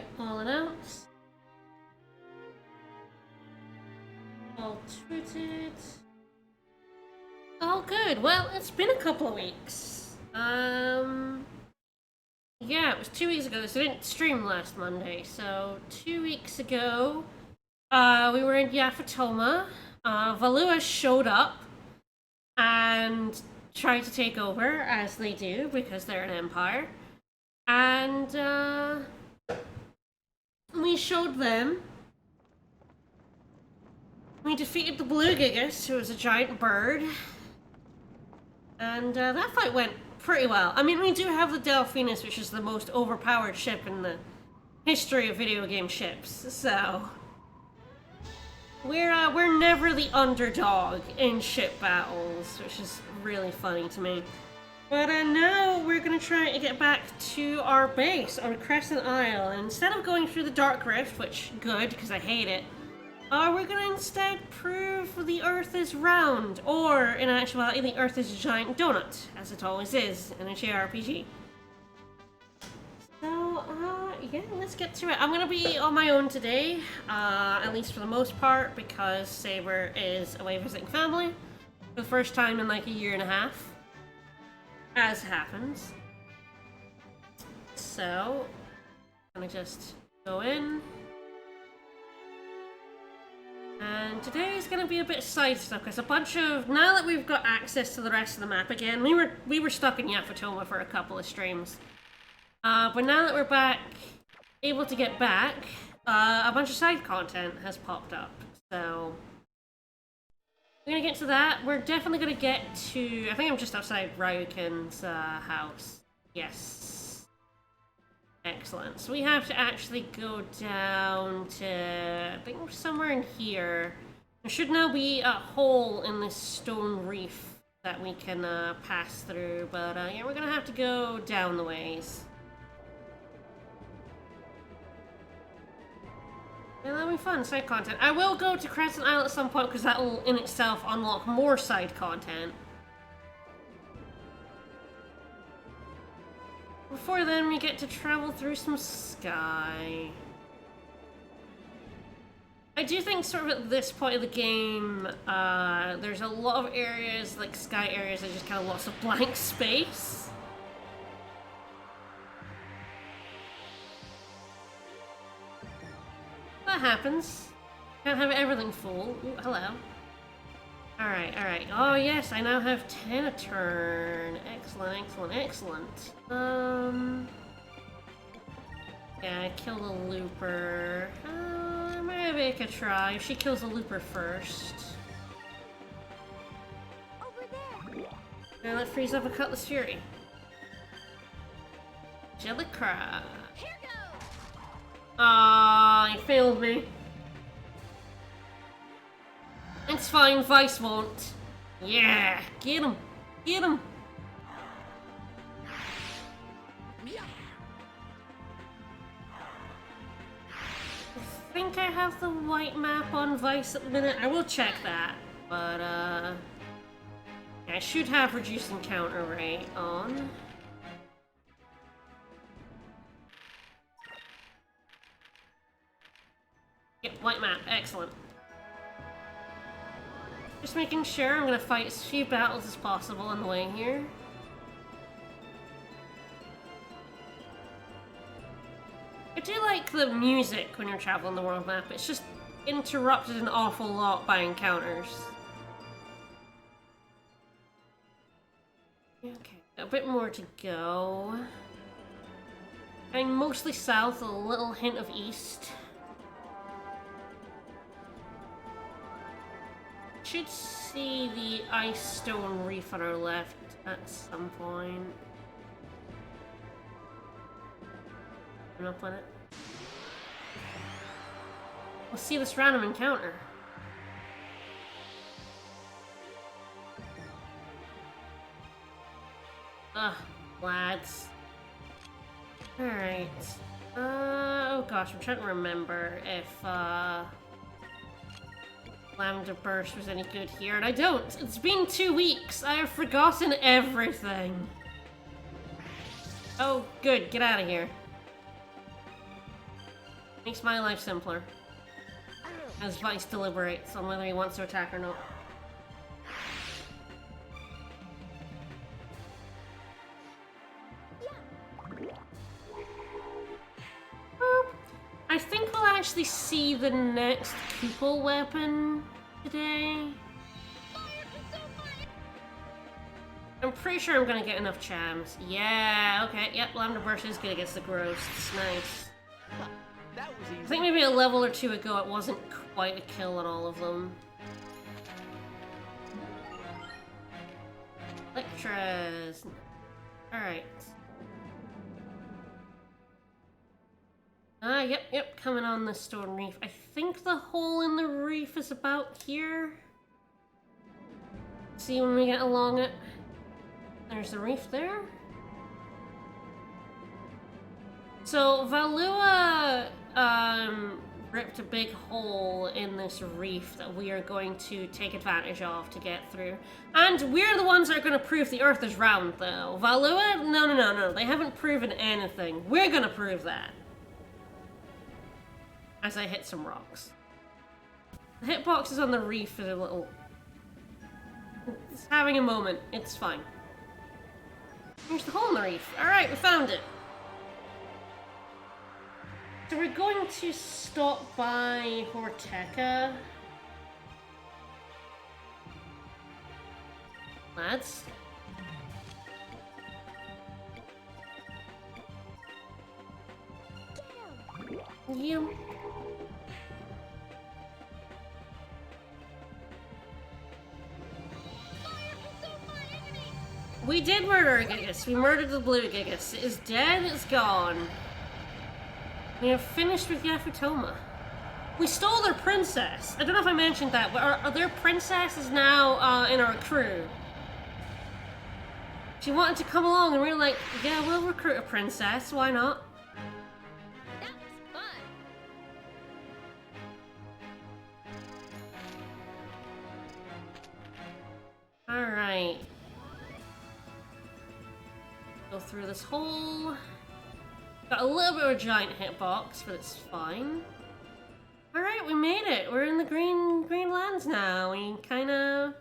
Alright, all announced. All tweeted. Oh, good. Well, it's been a couple of weeks. Yeah, it was 2 weeks ago, so I didn't stream last Monday. So, 2 weeks ago, we were in Yafatoma. Valua showed up and tried to take over, as they do, because they're an empire. And, we showed them. We defeated the Blue Gigas, who was a giant bird. And that fight went pretty well. I mean, we do have the Delphinus, which is the most overpowered ship in the history of video game ships. So we're never the underdog in ship battles, which is really funny to me. But now we're gonna try to get back to our base on Crescent Isle, and instead of going through the Dark Rift, which good because I hate it. We're gonna instead prove the Earth is round, or in actuality, the Earth is a giant donut, as it always is in a JRPG. So, yeah, let's get to it. I'm gonna be on my own today, at least for the most part, because Saber is away visiting family for the first time in like a year and a half, as happens. So, I'm gonna just go in. And today is going to be a bit side stuff, because a bunch of... Now that we've got access to the rest of the map again, we were stuck in Yafatoma for a couple of streams. But now that we're back, able to get back, a bunch of side content has popped up. So, we're going to get to that. We're definitely going to get to... I think I'm just outside Ryukin's house. Yes. Excellent. So we have to actually go down to, I think we're somewhere in here. There should now be a hole in this stone reef that we can pass through, but yeah, we're gonna have to go down the ways. And that'll be fun, side content. I will go to Crescent Isle at some point, because that will in itself unlock more side content. Before then, we get to travel through some sky. I do think sort of at this point of the game, there's a lot of areas, like sky areas, that just kind of lots of blank space. That happens. Can't have everything full. Ooh, hello. Alright, alright. Oh yes, I now have 10 a turn. Excellent, excellent, excellent. Yeah, I killed a looper. Maybe I could try if she kills the looper first. Over there. Now let's freeze up a Cutlass Fury. Jellicra. Here goes. He failed me. It's fine, Vice won't. Yeah, get him. Get him. I think I have the white map on Vice at the minute. I will check that. But, I should have reduced encounter rate on. Yep, white map. Excellent. Just making sure I'm gonna fight as few battles as possible on the way here. I do like the music when you're traveling the world map. It's just interrupted an awful lot by encounters. Okay, a bit more to go. I'm mostly south, a little hint of east. Should see the ice stone reef on our left at some point. I'm up on it. We'll see this random encounter. Lads. Alright. Oh gosh, I'm trying to remember if, Lambda Burst was any good here, and I don't! It's been 2 weeks! I have forgotten everything! Oh, good, get out of here. Makes my life simpler. As Vice deliberates on whether he wants to attack or not. Boop. I think we'll actually see the next people weapon today. I'm pretty sure I'm gonna get enough chams. Yeah, okay, yep, Lambda Burst is good against the ghosts. Nice. That was easy. I think maybe a level or two ago it wasn't quite a kill on all of them. Electras. Alright. Yep, coming on the stone reef. I think the hole in the reef is about here. See when we get along it. There's the reef there. So Valua ripped a big hole in this reef that we are going to take advantage of to get through. And we're the ones that are going to prove the Earth is round, though. Valua? No. They haven't proven anything. We're going to prove that. As I hit some rocks. The hitboxes on the reef is a little... It's having a moment. It's fine. Here's the hole in the reef. Alright, we found it. So we're going to stop by Horteca. Lads. You. We did murder a Gigas. We murdered the blue Gigas. It is dead, it's gone. We have finished with Yafutoma. We stole their princess. I don't know if I mentioned that, but their princess is now in our crew. She wanted to come along and we were like, yeah, we'll recruit a princess, why not? That was fun. Alright. Go through this hole. Got a little bit of a giant hitbox, but it's fine. Alright, we made it. We're in the green lands now. We kinda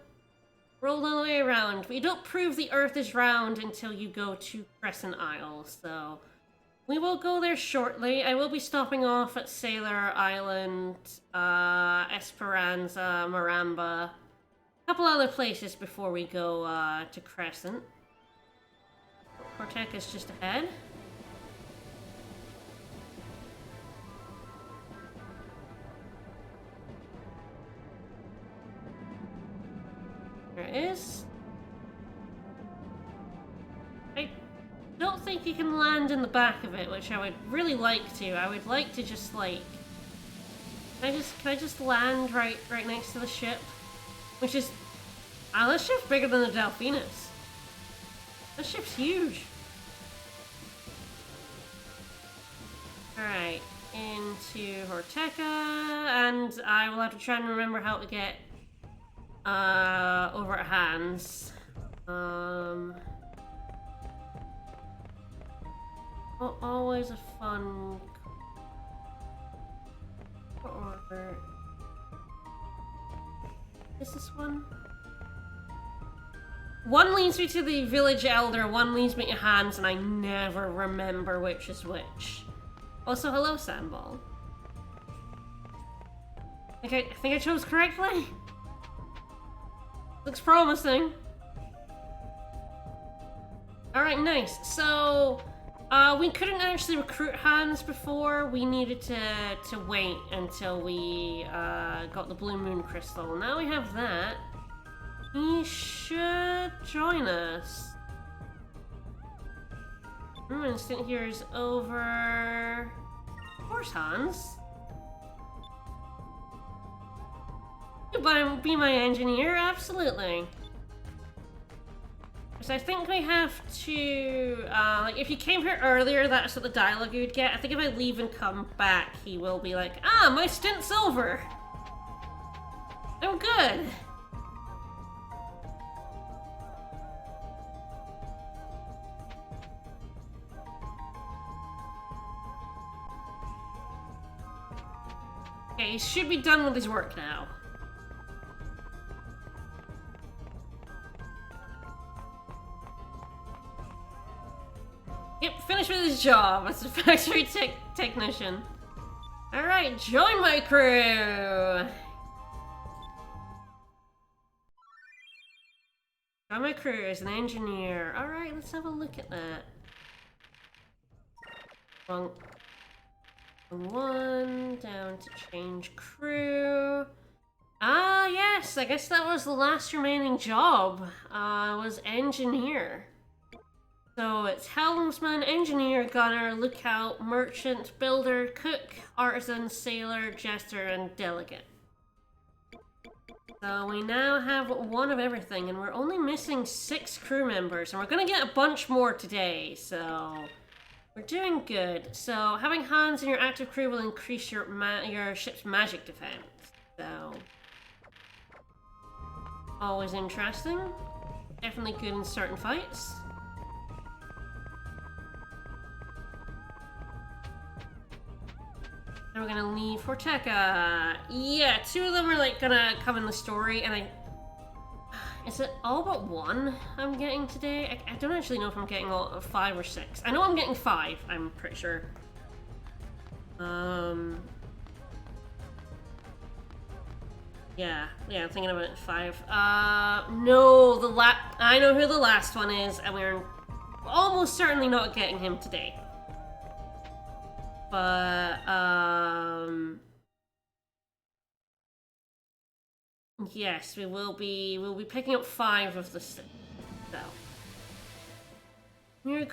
rolled all the way around. But you don't prove the Earth is round until you go to Crescent Isle, so we will go there shortly. I will be stopping off at Sailor Island, Esperanza, Maramba, a couple other places before we go to Crescent. Horteca's just ahead. There it is. I don't think you can land in the back of it, which I would really like to. I would like to just like... Can I just land right next to the ship? Which is... Ah, this ship's bigger than the Delphinus. This ship's huge. Alright, into Horteca, and I will have to try and remember how to get over at Hans. Always a fun order. Is this one? One leads me to the village elder, one leads me to Hans, and I never remember which is which. Also, hello, Sandball. I think I chose correctly? Looks promising. Alright, nice. So, we couldn't actually recruit Hans before. We needed to wait until we got the Blue Moon Crystal. Now we have that. He should join us. Instant here is over. Of course, Hans. You be my engineer, absolutely. So I think we have to, like, if you came here earlier, that's what the dialogue you would get. I think if I leave and come back, he will be like, ah, my stint's over. I'm good. Okay, he should be done with his work now. Yep, finished with his job as a factory technician. Alright, join my crew! Join my crew as an engineer. Alright, let's have a look at that. One, down to change crew. Ah, yes, I guess that was the last remaining job, was engineer. So it's helmsman, engineer, gunner, lookout, merchant, builder, cook, artisan, sailor, jester, and delegate. So we now have one of everything, and we're only missing 6 crew members, and we're gonna get a bunch more today, so we're doing good. So having hands in your active crew will increase your ship's magic defense. So always interesting. Definitely good in certain fights. And we're gonna leave Forteca. Yeah, 2 of them are like gonna come in the story, and is it all but 1 I'm getting today? I don't actually know if I'm getting all 5 or 6. I know I'm getting 5, I'm pretty sure. Yeah, I'm thinking about 5. No, I know who the last one is, and we're almost certainly not getting him today. But, yes, we'll be picking up 5 of the 6, so. I'm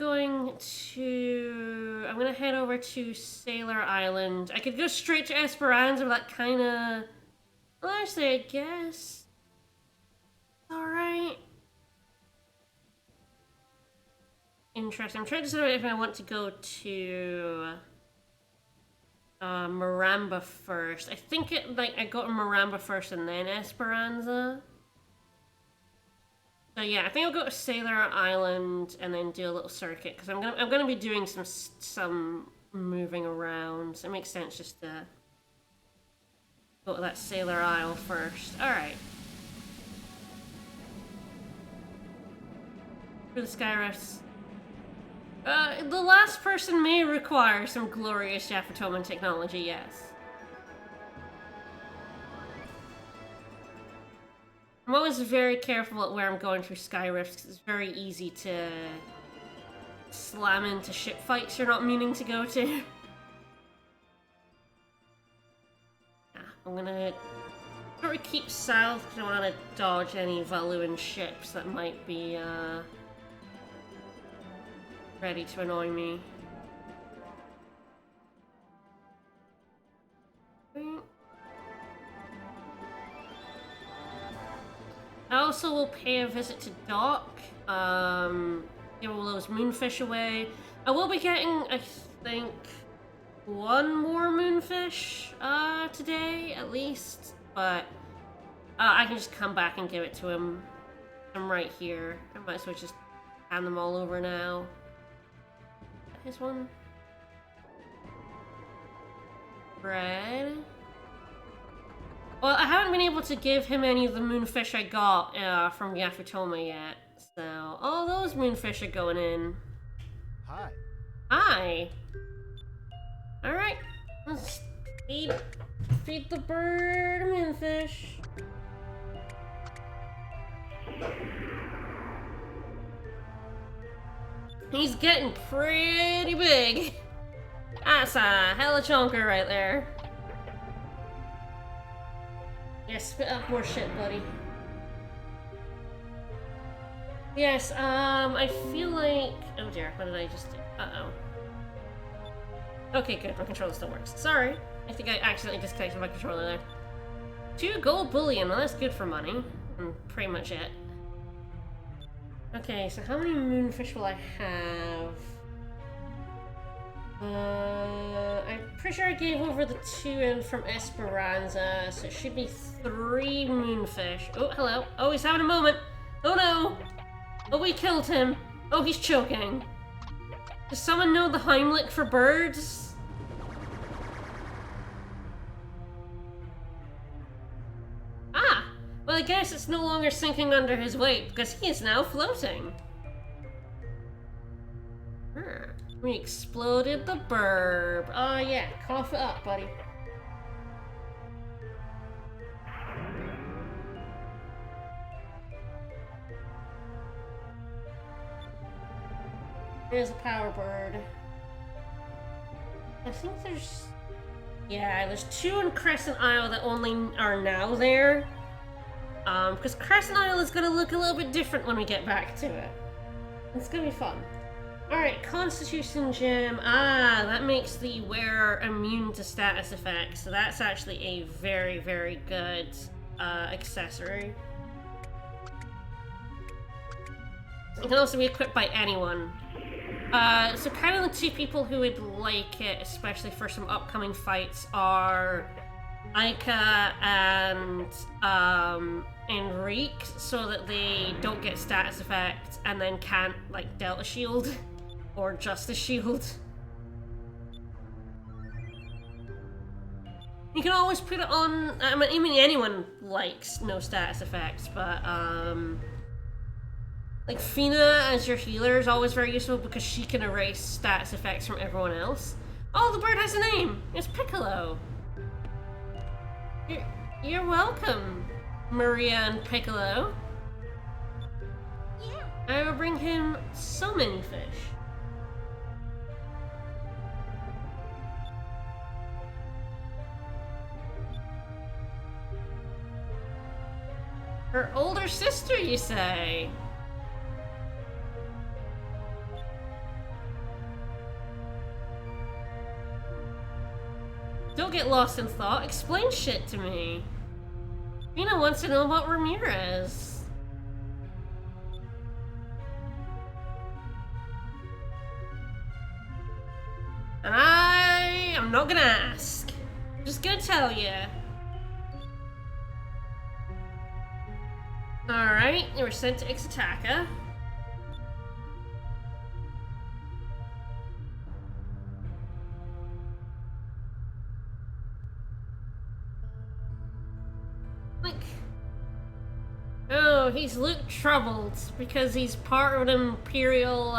gonna head over to Sailor Island. I could go straight to Esperanza, but that kinda, well, actually, I guess. Alright. Interesting. I'm trying to decide if I want to go to Maramba first. I think I go to Maramba first and then Esperanza. So yeah, I think I'll go to Sailor Island and then do a little circuit, because I'm gonna be doing some moving around. So it makes sense just to go to that Sailor Isle first. All right. For the Skyrifts. The last person may require some glorious Yaffatoman technology, yes. I'm always very careful at where I'm going through Skyrifts, because it's very easy to slam into ship fights you're not meaning to go to. Yeah, I'm gonna sort of keep south, because I want to dodge any Valuan ships that might be, ready to annoy me. I also will pay a visit to Dock, give all those moonfish away. I will be getting, I think, 1 more moonfish today, at least, but I can just come back and give it to him. I'm right here. I might as well just hand them all over now. His one. Bread. Well, I haven't been able to give him any of the moonfish I got from Yaffatoma yet. So, all those moonfish are going in. Hi. Hi. All right. Let's feed the bird moonfish. He's getting pretty big. That's a hella chonker right there. Yeah, spit up more shit, buddy. Yes, I feel like... Oh dear, what did I just do? Uh-oh. Okay, good, my controller still works. Sorry, I think I accidentally disconnected my controller there. 2 gold bullion, well that's good for money. And pretty much it. Okay, so how many moonfish will I have? I'm pretty sure I gave over the 2 in from Esperanza, so it should be 3 moonfish. Oh, hello. Oh, he's having a moment. Oh no! Oh, we killed him. Oh, he's choking. Does someone know the Heimlich for birds? I guess it's no longer sinking under his weight because he is now floating. We exploded the burb. Oh yeah, cough it up, buddy. There's a power bird. I think there's... Yeah, there's 2 in Crescent Isle that only are now there. Because Crescent Isle is gonna look a little bit different when we get back to it. It's gonna be fun. Alright, Constitution Gem. Ah, that makes the wearer immune to status effects. So that's actually a very, very good accessory. It can also be equipped by anyone. So kind of the 2 people who would like it, especially for some upcoming fights, are Aika and Enrique, so that they don't get status effects and then can't, like, Delta Shield or Justice Shield. You can always put it on, I mean anyone likes no status effects, but like Fina as your healer is always very useful because she can erase status effects from everyone else. Oh, the bird has a name! It's Piccolo! You're welcome, Maria and Piccolo. Yeah. I will bring him so many fish. Her older sister, you say? Don't get lost in thought. Explain shit to me. Fina wants to know about Ramirez. And I am not gonna ask. I'm just gonna tell you. Alright, you were sent to Ixtaka. Oh, he's looked troubled because he's part of an Imperial,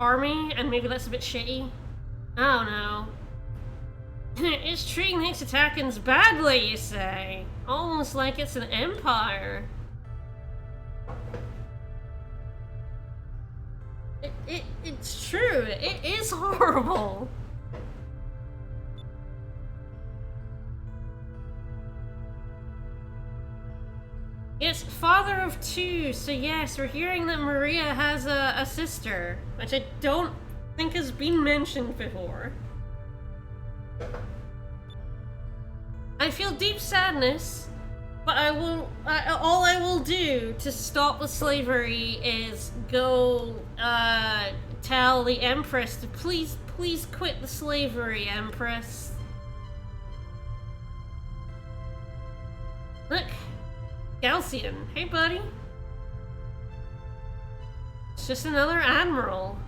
army, and maybe that's a bit shitty. I don't know. It's treating the Ixtakans badly, you say? Almost like it's an empire. It's true. It is horrible. It's father of 2, so yes, we're hearing that Maria has a sister, which I don't think has been mentioned before. I feel deep sadness, but all I will do to stop the slavery is go, tell the Empress to please quit the slavery, Empress. Look. Galcian, hey buddy. It's just another admiral.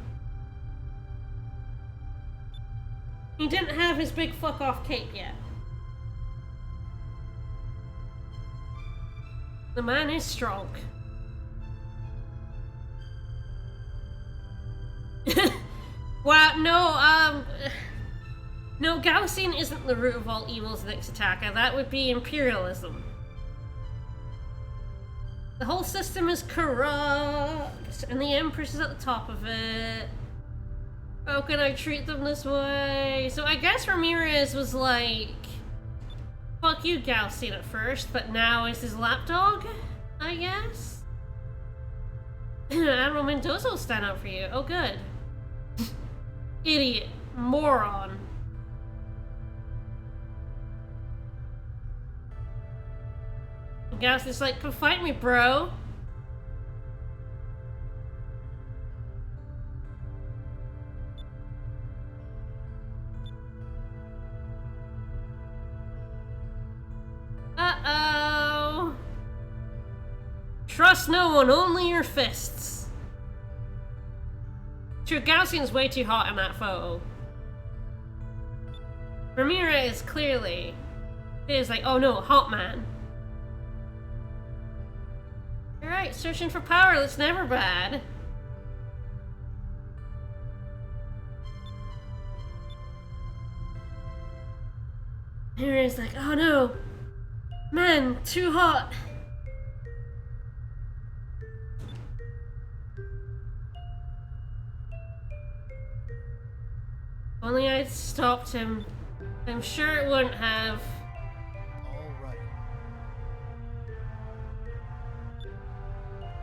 He didn't have his big fuck off cape yet. The man is strong. Wow, no, Galcian isn't the root of all evils in Ixtaka. That would be imperialism. The whole system is corrupt, and the Empress is at the top of it. How can I treat them this way? So I guess Ramirez was like, fuck you, Galcian, at first, but now is his lapdog, I guess? Admiral Mendoza will stand up for you. Oh, good. Idiot. Moron. Galcian's like, come fight me, bro. Uh-oh. Trust no one, only your fists. True, Galcian's way too hot in that photo. Ramirez clearly is like, oh no, hot man. Alright, searching for power, that's never bad. Miri's like, oh no! Man, too hot! Only I'd stopped him. I'm sure it wouldn't have. All right.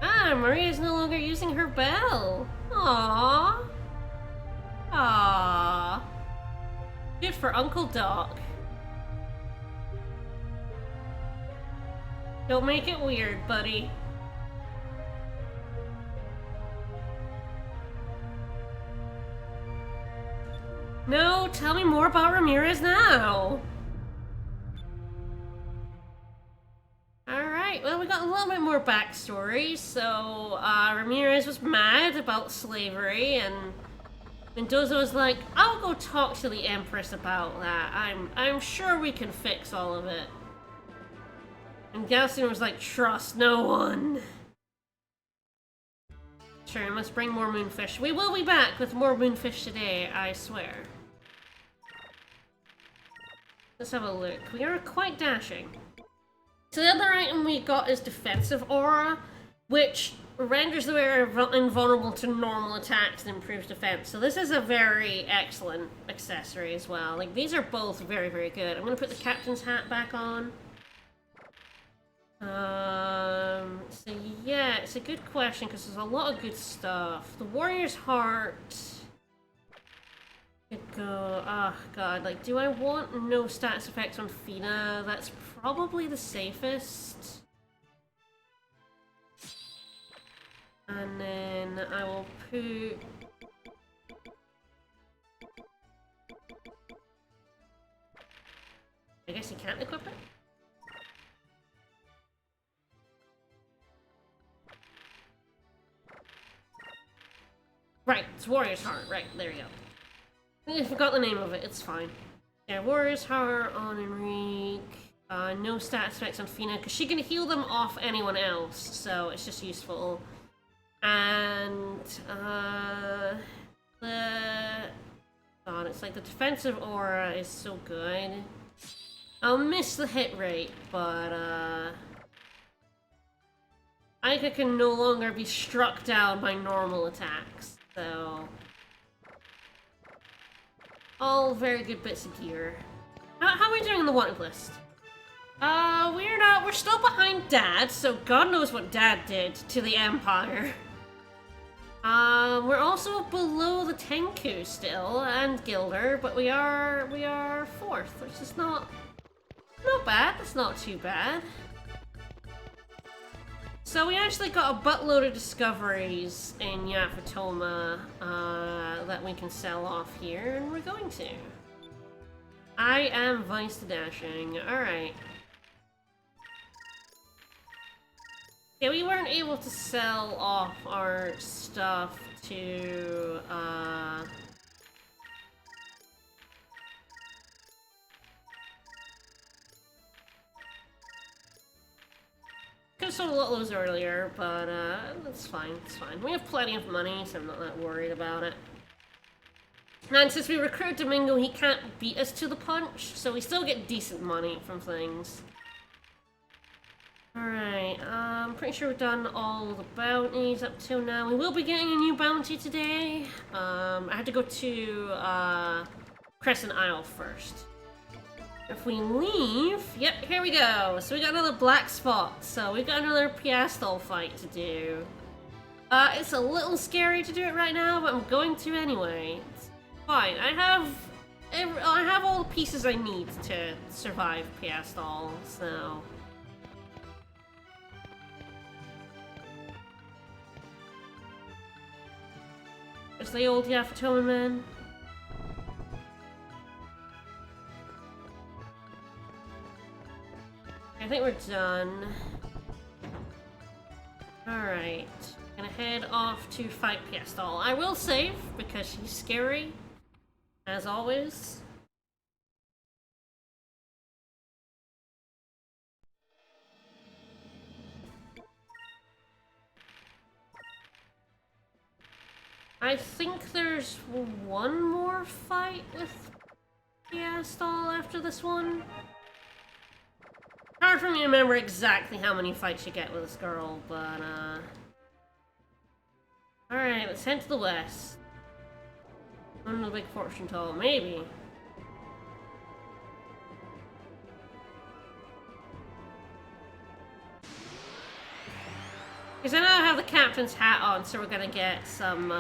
Ah, Maria's no longer using her bell. Aww. Aww. Good for Uncle Doc. Don't make it weird, buddy. No, tell me more about Ramirez now. Alright, well, we got a little bit more backstory. So, Ramirez was mad about slavery, and Mendoza was like, I'll go talk to the Empress about that. I'm sure we can fix all of it. And Galston was like, trust no one. Sure, must bring more moonfish. We will be back with more moonfish today, I swear. Let's have a look. We are quite dashing. So the other item we got is Defensive Aura, which renders the wearer invulnerable to normal attacks and improves defense. So this is a very excellent accessory as well. Like, these are both very, very good. I'm gonna put the captain's hat back on. So yeah, it's a good question because there's a lot of good stuff. The Warrior's Heart could go. Oh god, like, do I want no stats effects on Fina? That's probably the safest. And then I will put. I guess you can't equip it. Right, it's Warrior's Heart. Right, there you go. I forgot the name of it, it's fine. Yeah, Warrior's Heart on Enrique. No stat effects on Fina, because she can heal them off anyone else, so it's just useful. And, God, it's like the defensive aura is so good. I'll miss the hit rate, but, Aika can no longer be struck down by normal attacks. So, all very good bits of gear. How are we doing on the wanted list? We're still behind Dad, so God knows what Dad did to the Empire. We're also below the Tenku still, and Gilder, but we are fourth, which is not bad, that's not too bad. So we actually got a buttload of discoveries in Yafatoma that we can sell off here, and we're going to. I am Vice to Dashing. Alright. Yeah, we weren't able to sell off our stuff to, could have sold a lot of those earlier, but that's fine, it's fine. We have plenty of money, so I'm not that worried about it. And since we recruit Domingo, he can't beat us to the punch, so we still get decent money from things. Alright, I'm pretty sure we've done all the bounties up till now. We will be getting a new bounty today. I had to go to Crescent Isle first. If we leave, yep, here we go. So we got another black spot. So we got another Piastol fight to do. It's a little scary to do it right now, but I'm going to anyway. It's fine. I have all the pieces I need to survive Piastol, so. It's the old Yafatoma man. I think we're done. Alright. Gonna head off to fight Piastol. I will save, because she's scary. As always. I think there's one more fight with Piastol after this one. Hard for me to remember exactly how many fights you get with this girl, but alright, let's head to the west. On the big fortune toll, maybe. Because I know I have the captain's hat on, so we're gonna get some,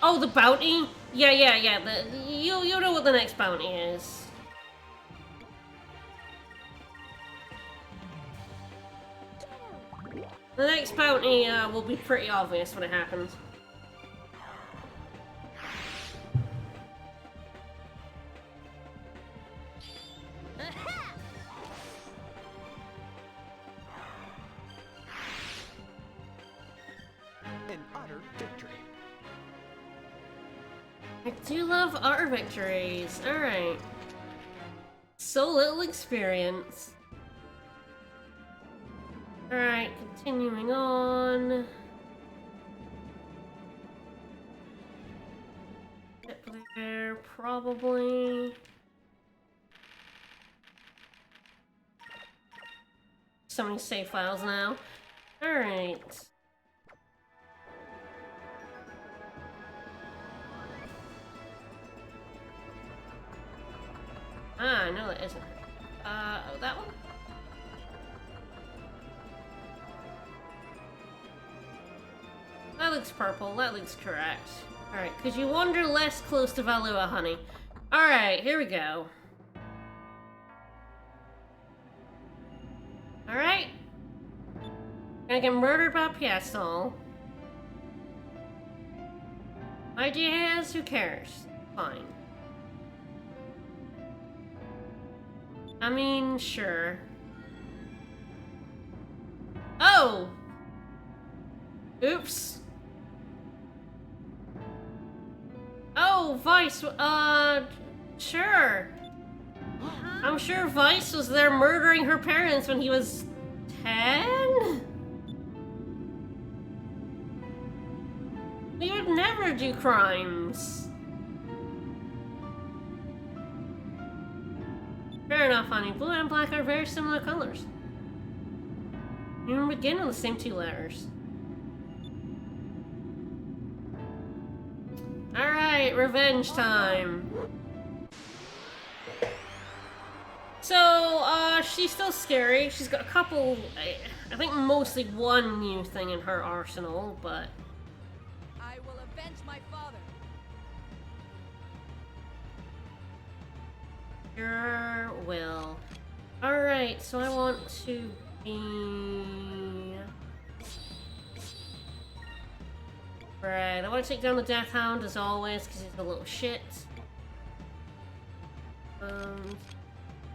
oh, the bounty? Yeah, you know what the next bounty is. The next bounty, will be pretty obvious when it happens. An utter victory. I do love our victories. Alright. So little experience. Alright, continuing on. Up there, probably. So many save files now. Alright. Ah, no, that isn't. Oh, that one? That looks purple. That looks correct. Alright, could you wander less close to Valua, honey? Alright, here we go. Alright. Gonna get murdered by Piastol. Idea is, who cares? Fine. I mean, sure. Oh! Oops. Oh, Vice, sure. I'm sure Vice was there murdering her parents when he was 10? We would never do crimes. Fair enough, honey. Blue and black are very similar colors. You even begin with the same two letters. Alright, revenge time. So, she's still scary. She's got a couple, I think mostly one new thing in her arsenal, but... I will avenge my father. Sure will. Alright, so I want to be... Right, I want to take down the Death Hound as always, because he's a little shit.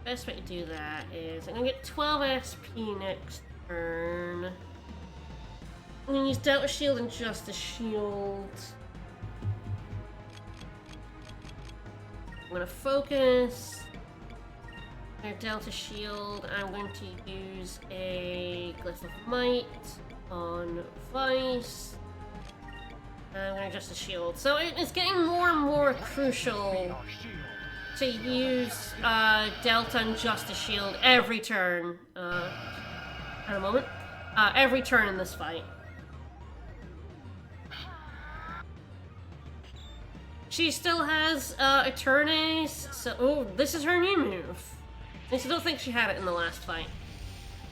Best way to do that is I'm gonna get 12 SP next turn. I'm gonna use Delta Shield and Justice Shield. I'm gonna focus. Our Delta Shield. I'm going to use a Glyph of Might on Vice. I'm gonna Justice Shield. So it's getting more and more crucial to use Delta and Justice Shield every turn. In a moment. Every turn in this fight. She still has Eternace, so oh, this is her new move. I still don't think she had it in the last fight.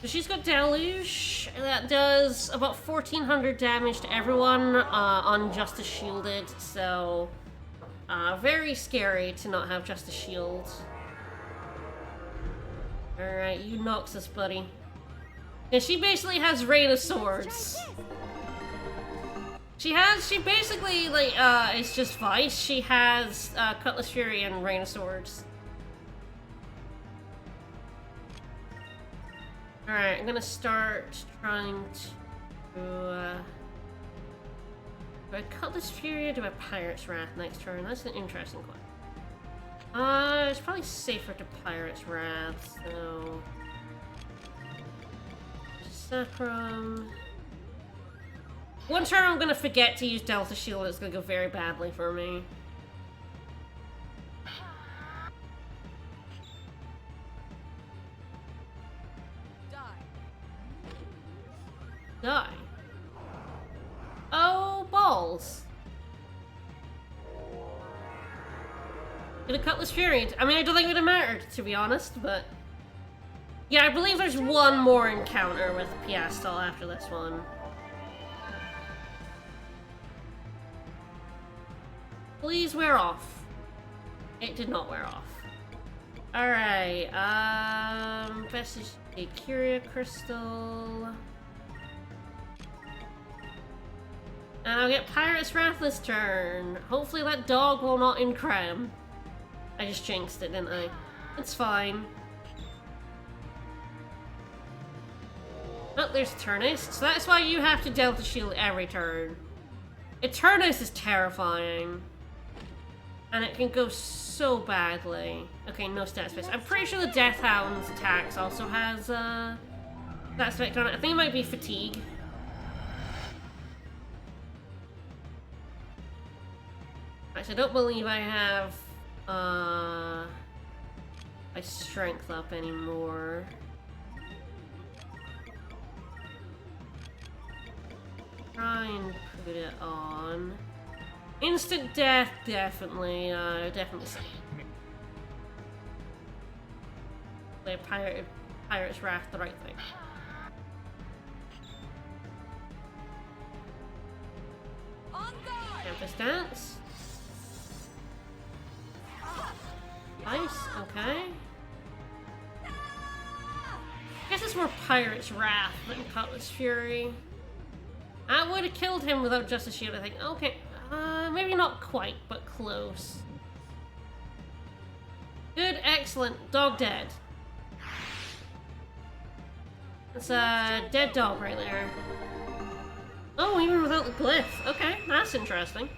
So she's got Deluge, that does about 1400 damage to everyone on Justice Shielded, so very scary to not have Justice Shield. Alright, you Noxus, buddy. Yeah, she basically has Rain of Swords. She basically, like, it's just Vice. She has Cutlass Fury and Rain of Swords. Alright, I'm gonna start trying to, do I Cutlass Fury or do I Pirate's Wrath next turn? That's an interesting question. It's probably safer to Pirate's Wrath, so... Sacrum... One turn I'm gonna forget to use Delta Shield, it's gonna go very badly for me. Die. Oh, balls. Gonna Cutlass Fury. I mean, I don't think it would have mattered, to be honest, but... Yeah, I believe there's one more encounter with Piastel after this one. Please wear off. It did not wear off. Alright, Vestige a Curia Crystal. And I'll get Pirate's Wrath this turn. Hopefully that dog will not encram. I just jinxed it, didn't I? It's fine. Oh, there's Eternus. So that's why you have to Delta Shield every turn. Eternus is terrifying. And it can go so badly. Okay, no stat space. I'm pretty sure the Death Hound's attacks also has, that effect on it. I think it might be Fatigue. Actually, I don't believe I have, my strength up anymore. Try and put it on. Instant death, definitely, definitely. Play Pirate's Wrath, the right thing. On guard! Tempest Dance. Nice, okay. I guess it's more Pirate's Wrath than Cutlass Fury. I would have killed him without Justice Shield, I think. Okay, maybe not quite, but close. Good, excellent. Dog dead. That's a dead dog right there. Oh, even without the glyph. Okay, that's interesting.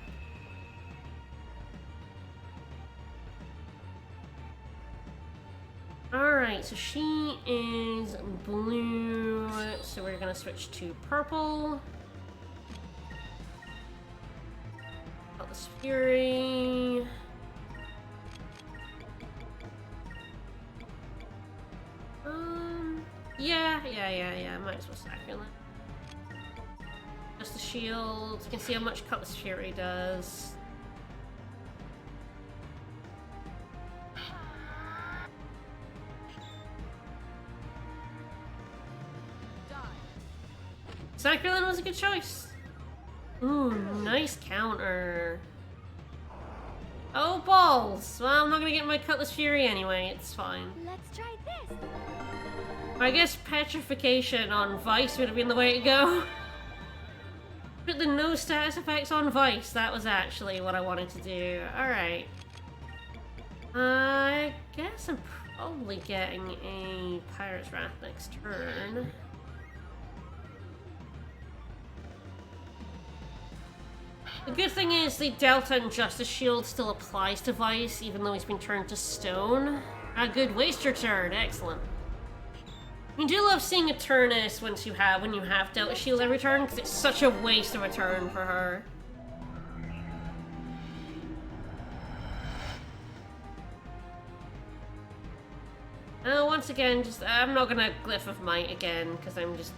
Alright, so she is blue, so we're gonna switch to purple. Cutlass Fury. Yeah, might as well Sacrament. Just the shield. You can see how much Cutlass Fury does. Sacrament was a good choice. Ooh, nice counter. Oh, balls! Well, I'm not gonna get my Cutlass Fury anyway, it's fine. Let's try this. I guess Petrification on Vice would have been the way to go. Put the no status effects on Vice, that was actually what I wanted to do. Alright. I guess I'm probably getting a Pirate's Wrath next turn. The good thing is the Delta and Justice Shield still applies to Vice, even though he's been turned to stone. A good waste your turn, excellent. You do love seeing Eternus when you have Delta Shield every turn, because it's such a waste of a turn for her. Once again, I'm not gonna Glyph of Might again, because I'm just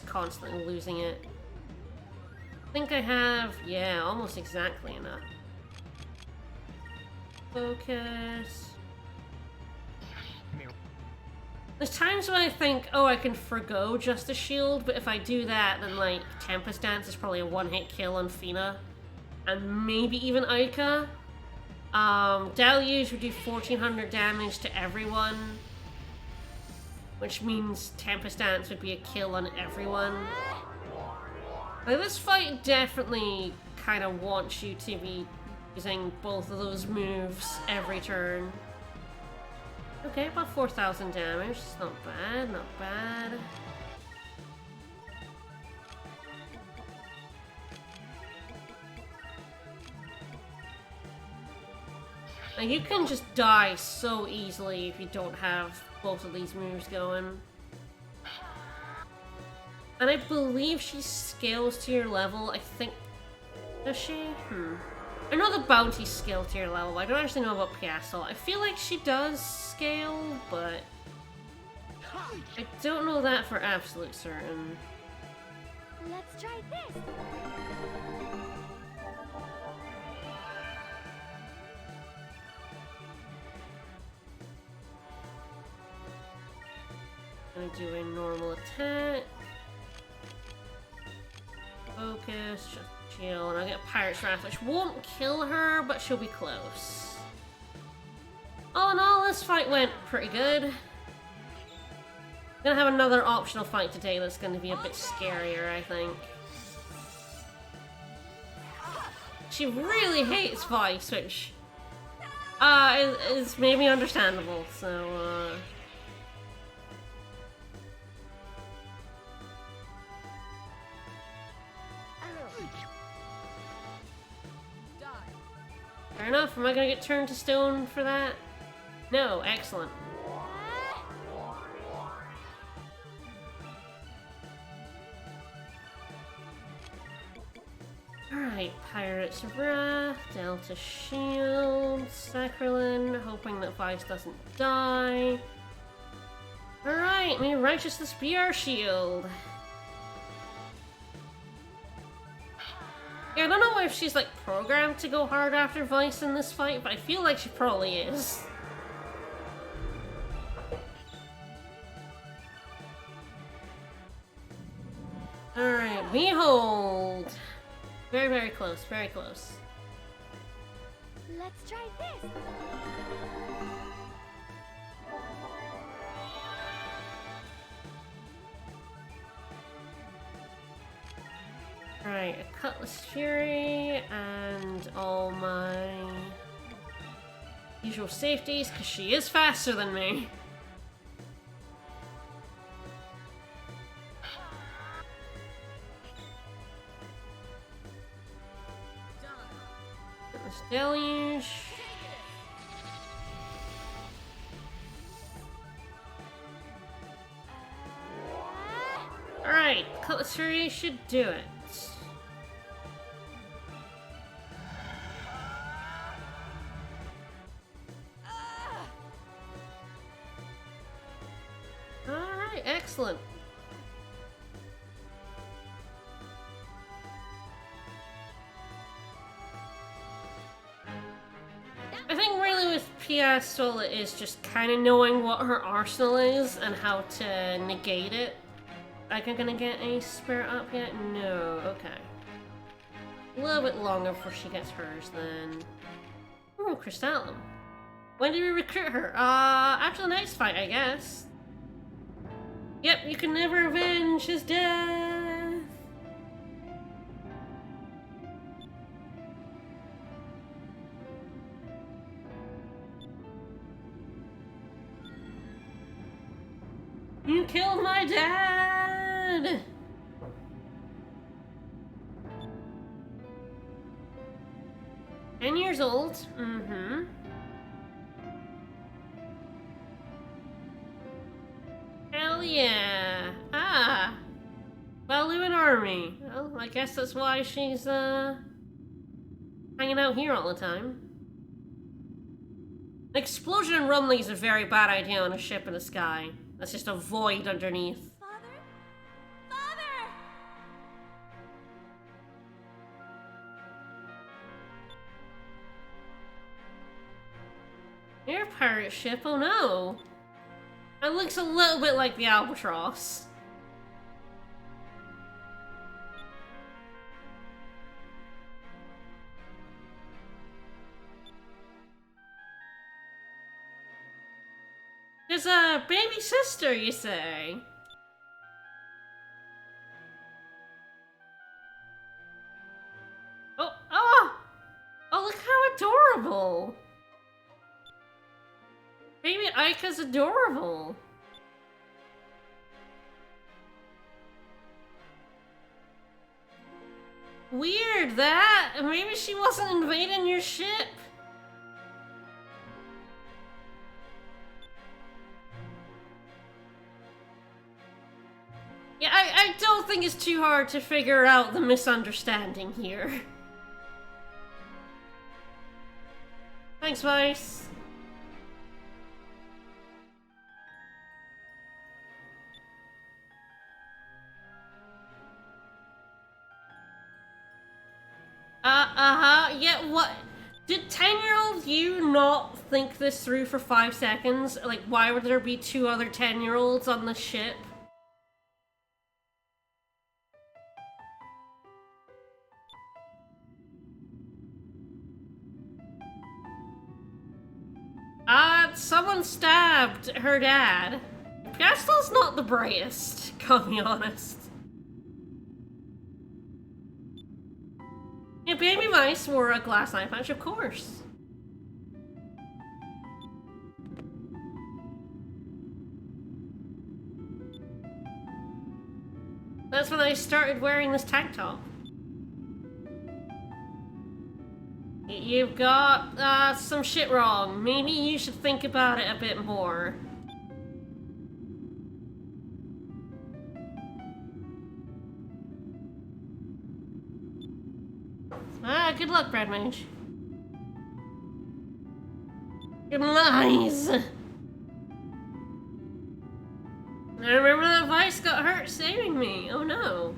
constantly losing it. I think I have, yeah, almost exactly enough. Focus. There's times when I think, oh, I can forgo Justice Shield, but if I do that, then, like, Tempest Dance is probably a one-hit kill on Fina. And maybe even Aika. Deluge would do 1400 damage to everyone. Which means Tempest Dance would be a kill on everyone. Like, this fight definitely kind of wants you to be using both of those moves every turn. Okay, about 4,000 damage. Not bad, not bad. Now you can just die so easily if you don't have both of these moves going. And I believe she scales to your level, I think. Does she? I know the bounty scale to your level. I don't actually know about Piasol. I feel like she does scale, but I don't know that for absolute certain. Let's try this. Gonna do a normal attack. Focus, just chill, and I'll get Pirate's Wrath, which won't kill her, but she'll be close. All in all, this fight went pretty good. Gonna have another optional fight today that's gonna be a bit scarier, I think. She really hates Vice, which is maybe understandable, so fair enough. Am I gonna get turned to stone for that? No, excellent. Alright, Pirate's Wrath, Delta Shield, Sacralin, hoping that Vice doesn't die. Alright, may Righteousness be our shield. Yeah, I don't know if she's like programmed to go hard after Vice in this fight, but I feel like she probably is. Alright, behold! Very, very close, very close. Let's try this. Alright, a Cutlass Fury and all my usual safeties, because she is faster than me. Cutlass Deluge. Alright, Cutlass Fury should do it. Alright, excellent. I think really with Piasol it is just kind of knowing what her arsenal is and how to negate it. Like, I'm gonna get a spirit up yet? No, okay. A little bit longer before she gets hers then. Ooh, Crystallum. When did we recruit her? After the next fight, I guess. Yep, you can never avenge his death! You killed my dad! 10 years old. Mm-hmm. Hell yeah! Ah! Well-living army. Well, I guess that's why she's, hanging out here all the time. An explosion and rumbling is a very bad idea on a ship in the sky. That's just a void underneath. Father? Father! Air pirate ship, oh no! It looks a little bit like the Albatross. There's a baby sister, you say? Oh, oh! Oh, look how adorable! Baby Aika's adorable. Weird, that. Maybe she wasn't invading your ship. Yeah, I don't think it's too hard to figure out the misunderstanding here. Thanks, Vice. Yeah, what? Did 10-year-old you not think this through for 5 seconds? Like, why would there be 2 other 10-year-olds on the ship? Someone stabbed her dad. Gastel's not the brightest, gotta be honest. Yeah, Baby Mice wore a glass eye patch, of course. That's when I started wearing this tank top. You've got, some shit wrong. Maybe you should think about it a bit more. Good luck, Bread Mage. Good lies! I remember that Vice got hurt saving me. Oh no.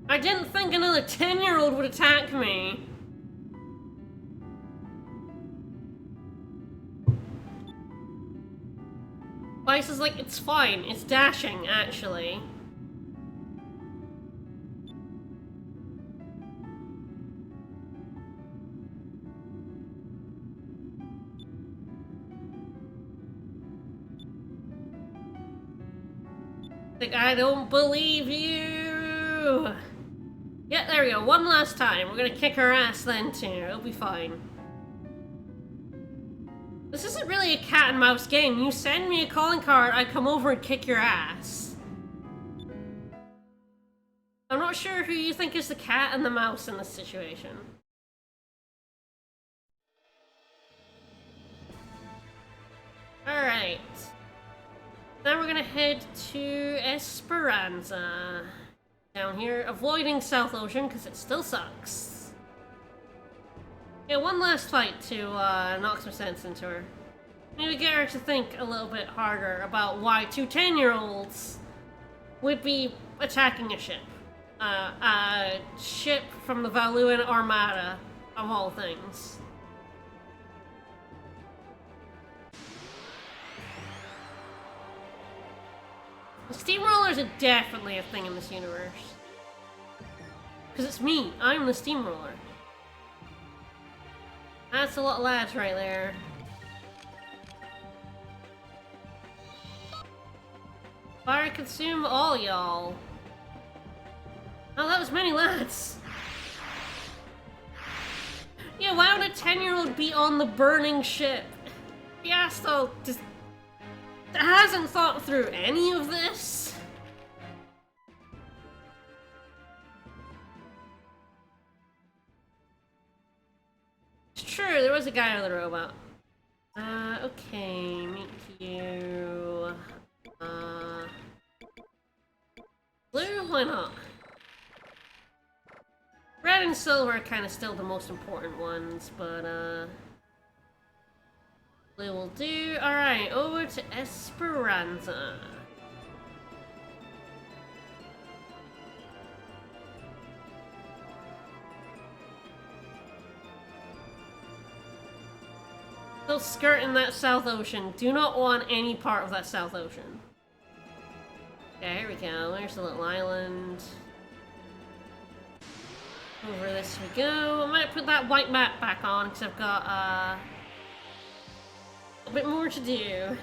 I didn't think another 10-year-old would attack me. Vice is like, it's fine. It's dashing, actually. Like, I don't believe you! Yeah, there we go. One last time. We're gonna kick her ass then, too. It'll be fine. This isn't really a cat and mouse game. You send me a calling card, I come over and kick your ass. I'm not sure who you think is the cat and the mouse in this situation. Alright. Now we're gonna head to Esperanza. Down here, avoiding South Ocean, because it still sucks. Yeah, one last fight to knock some sense into her. Maybe get her to think a little bit harder about why 2 10-year-olds would be attacking a ship. A ship from the Valuan Armada, of all things. Steamrollers are definitely a thing in this universe. Because it's me. I'm the steamroller. That's a lot of lads right there. Fire consume all y'all. Oh, that was many lads. Yeah, why would a 10-year-old be on the burning ship? Fiasco just hasn't thought through any of this. It's true, there was a guy with a robot. Okay, meet you. Blue? Why not? Red and silver are kind of still the most important ones, but, blue will do. Alright, over to Esperanza. Still skirting that South Ocean. Do not want any part of that South Ocean. Okay, here we go. There's the little island. Over this we go. I might put that white map back on because I've got a bit more to do.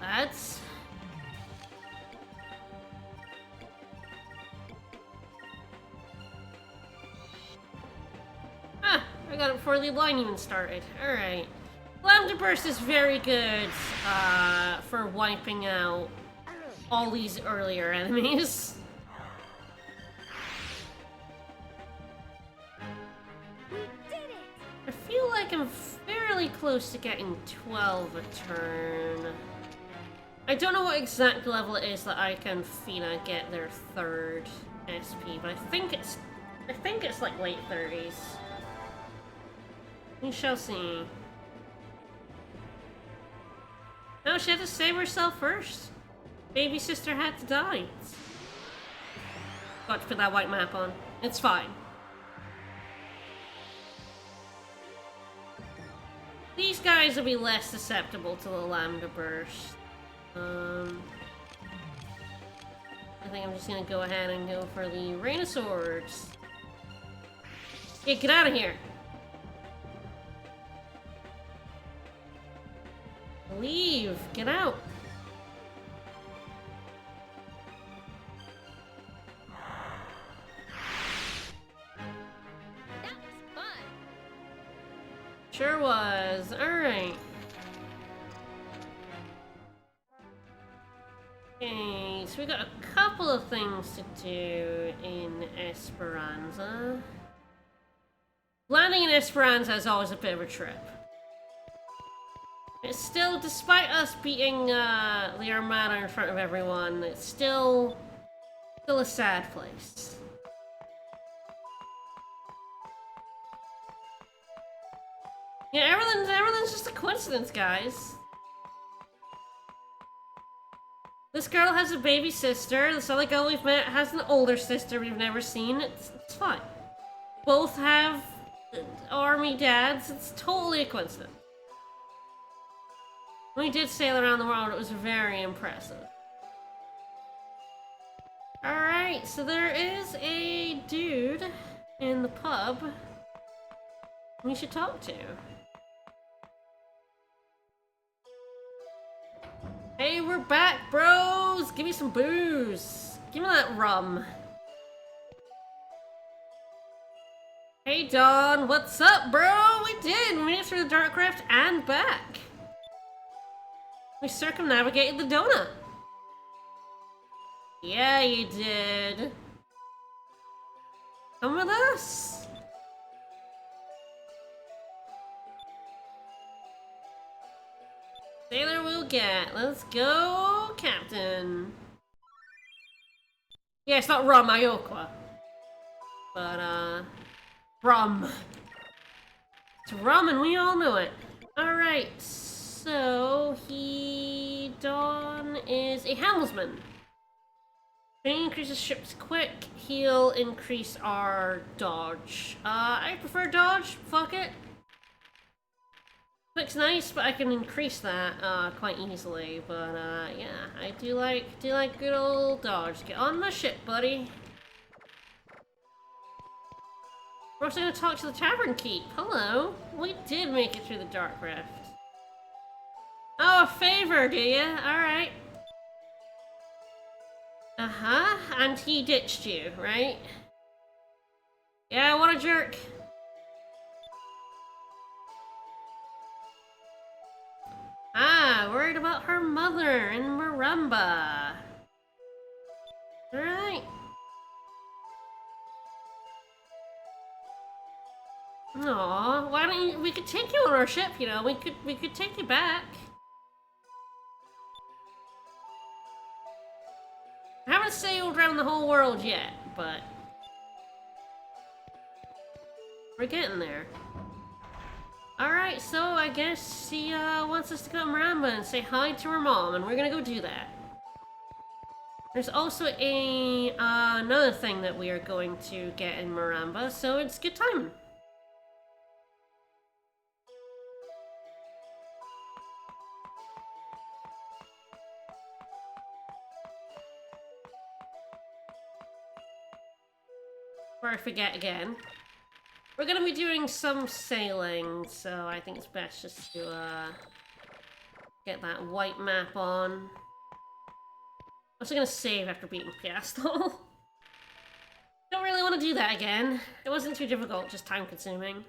Lads. Ah, I got it before the line even started. Alright. Lambda Burst is very good for wiping out all these earlier enemies. We did it! I feel like I'm fairly close to getting 12 a turn. I don't know what exact level it is that I can Fina get their 3rd SP, but I think it's like late 30s. We shall see. No, she had to save herself first. Baby sister had to die. Got to put that white map on. It's fine. These guys will be less susceptible to the Lambda Burst. I think I'm just gonna go ahead and go for the Rain of Swords. Yeah, get out of here! Leave! Get out! That was fun. Sure was. Alright. Okay, so we got a couple of things to do in Esperanza. Landing in Esperanza is always a bit of a trip. It's still, despite us beating the Armada in front of everyone, it's still a sad place. Yeah, everything's just a coincidence, guys. This girl has a baby sister. This other girl we've met has an older sister we've never seen. It's fine. Both have army dads. It's totally a coincidence. We did sail around the world. It was very impressive. Alright, so there is a dude in the pub we should talk to. Hey, we're back, bros! Give me some booze. Give me that rum. Hey, Don, what's up, bro? We did! We made it through the Dark Rift and back. We circumnavigated the Doughnut. Yeah, you did. Come with us. Sailor we'll get. Let's go, Captain. Yeah, it's not rum, Ioqua. But, rum. It's rum and we all know it. Alright, so Don is a helmsman. Training increases ships quick, he'll increase our dodge. I prefer dodge, fuck it. Quick's nice, but I can increase that quite easily. But yeah, I do like good old dodge. Get on my ship, buddy. We're also gonna talk to the Tavern Keep. Hello. We did make it through the Dark Rift. Oh, a favor, do you? Alright. Uh-huh. And he ditched you, right? Yeah, what a jerk. Ah, worried about her mother in Maramba. Alright. Aw, why don't you, we could take you on our ship, you know, we could take you back. I haven't sailed around the whole world yet, but we're getting there. Alright, so I guess she wants us to go to Maramba and say hi to her mom, and we're gonna go do that. There's also another thing that we are going to get in Maramba, so it's good timing. Before I forget again. We're gonna be doing some sailing, so I think it's best just to get that white map on. I'm also gonna save after beating Piastol. Don't really want to do that again. It wasn't too difficult, just time consuming.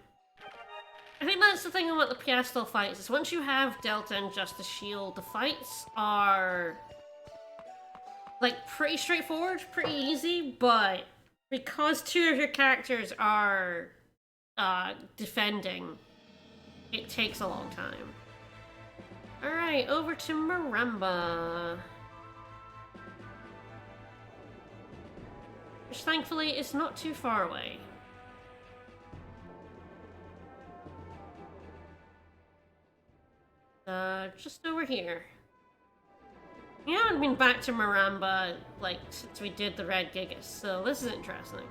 I think that's the thing about the Piastol fights, is once you have Delta and Justice Shield, the fights are like pretty straightforward, pretty easy, but because two of your characters are defending, it takes a long time. Alright, over to Maramba. Which thankfully is not too far away. Just over here. We haven't been back to Maramba, like, since we did the Red Gigas, so this is interesting.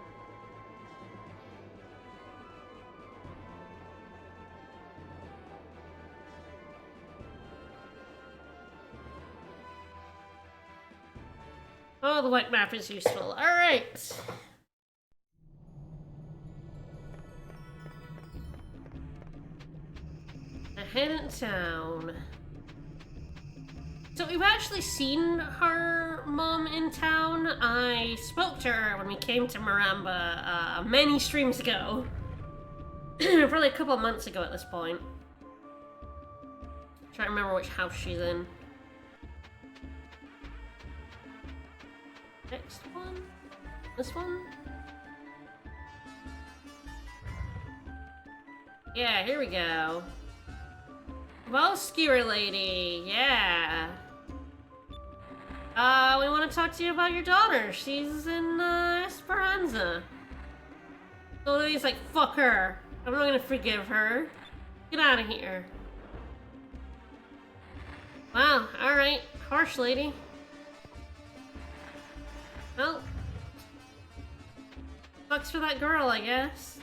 Oh, the white map is useful. Alright! Ahead in town. So we've actually seen her mom in town. I spoke to her when we came to Maramba many streams ago. Probably a couple of months ago at this point. Trying to remember which house she's in. Next one? This one? Yeah, here we go. Well, skewer lady, yeah. We want to talk to you about your daughter. She's in, Esperanza. So he's like, fuck her. I'm not gonna forgive her. Get out of here. Wow, alright. Harsh lady. Well, sucks for that girl, I guess.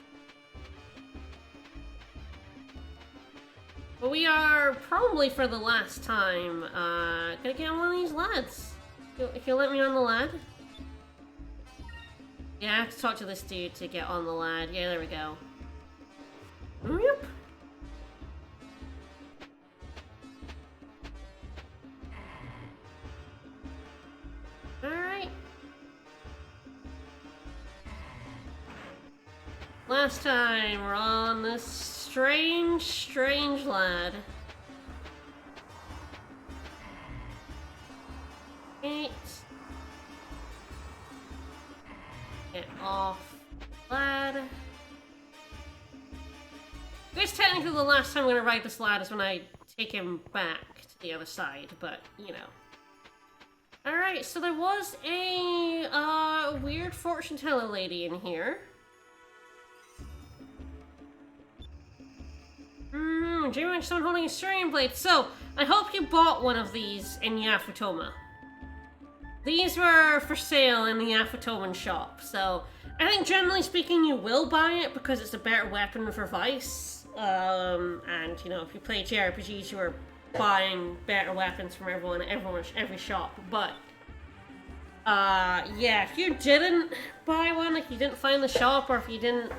But we are probably for the last time, gonna get on one of these lads. If you'll let me on the lad. Yeah, I have to talk to this dude to get on the lad. Yeah, there we go. Yep. Alright. Last time we're on this strange lad. Eight. Get off, lad. I guess technically the last time I'm gonna ride this lad is when I take him back to the other side, but you know. Alright, so there was a weird fortune teller lady in here. Dreaming of someone holding a Syrian blade. So, I hope you bought one of these in Yafutoma. These were for sale in the Yafutoman shop, so I think generally speaking you will buy it because it's a better weapon for Vice. And, you know, if you play JRPGs, you are buying better weapons from every shop, but yeah, if you didn't buy one, like you didn't find the shop, or if you didn't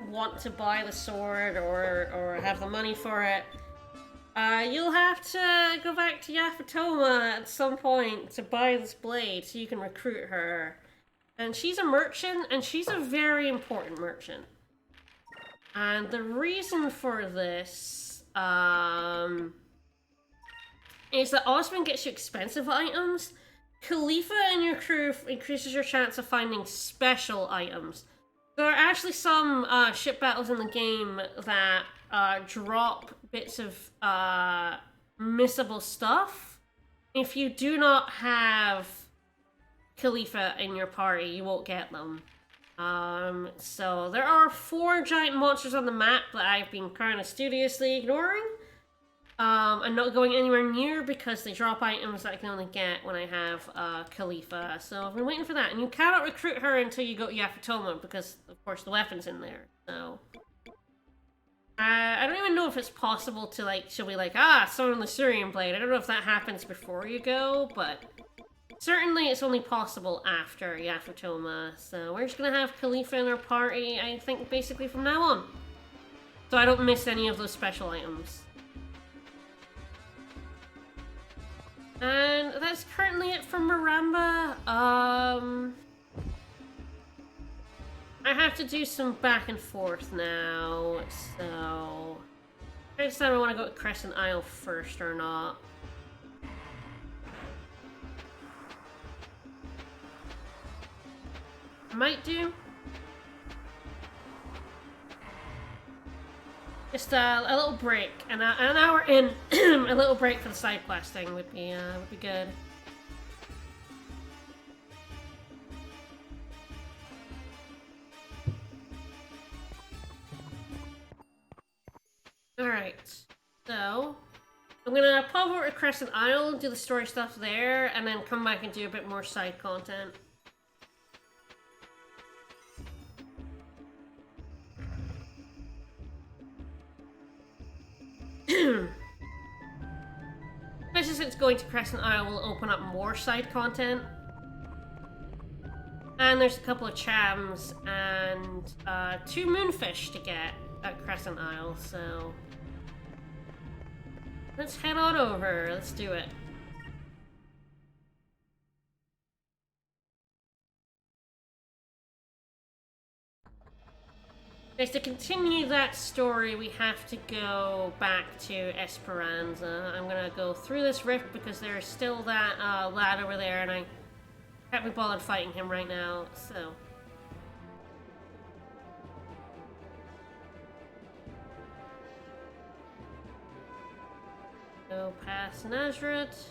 want to buy the sword or have the money for it, you'll have to go back to Yafutoma at some point to buy this blade so you can recruit her. And she's a merchant, and she's a very important merchant. And the reason for this is that Osmond gets you expensive items. Khalifa and your crew increases your chance of finding special items. There are actually some ship battles in the game that drop bits of missable stuff. If you do not have Khalifa in your party, you won't get them. So there are 4 giant monsters on the map that I've been kind of studiously ignoring. And not going anywhere near because they drop items that I can only get when I have Khalifa. So I've been waiting for that. And you cannot recruit her until you go to Yafutoma because, of course, the weapon's in there. So I don't even know if it's possible to, like, she'll be like, summon the Syrian blade. I don't know if that happens before you go, but certainly it's only possible after Yafutoma. So we're just gonna have Khalifa in our party, I think, basically from now on. So I don't miss any of those special items. And that's currently it for Maramba. I have to do some back and forth now, so I decide I want to go to Crescent Isle first or not. Might do. Just a little break, an hour in, a little break for the side questing would be good. Alright, so I'm gonna pop over to Crescent Isle, do the story stuff there, and then come back and do a bit more side content. Especially since going to Crescent Isle will open up more side content. And there's a couple of chams and 2 moonfish to get at Crescent Isle, so let's head on over. Let's do it. Okay, to continue that story, we have to go back to Esperanza. I'm gonna go through this rift because there's still that lad over there, and I can't be bothered fighting him right now, so. Go past Nazareth.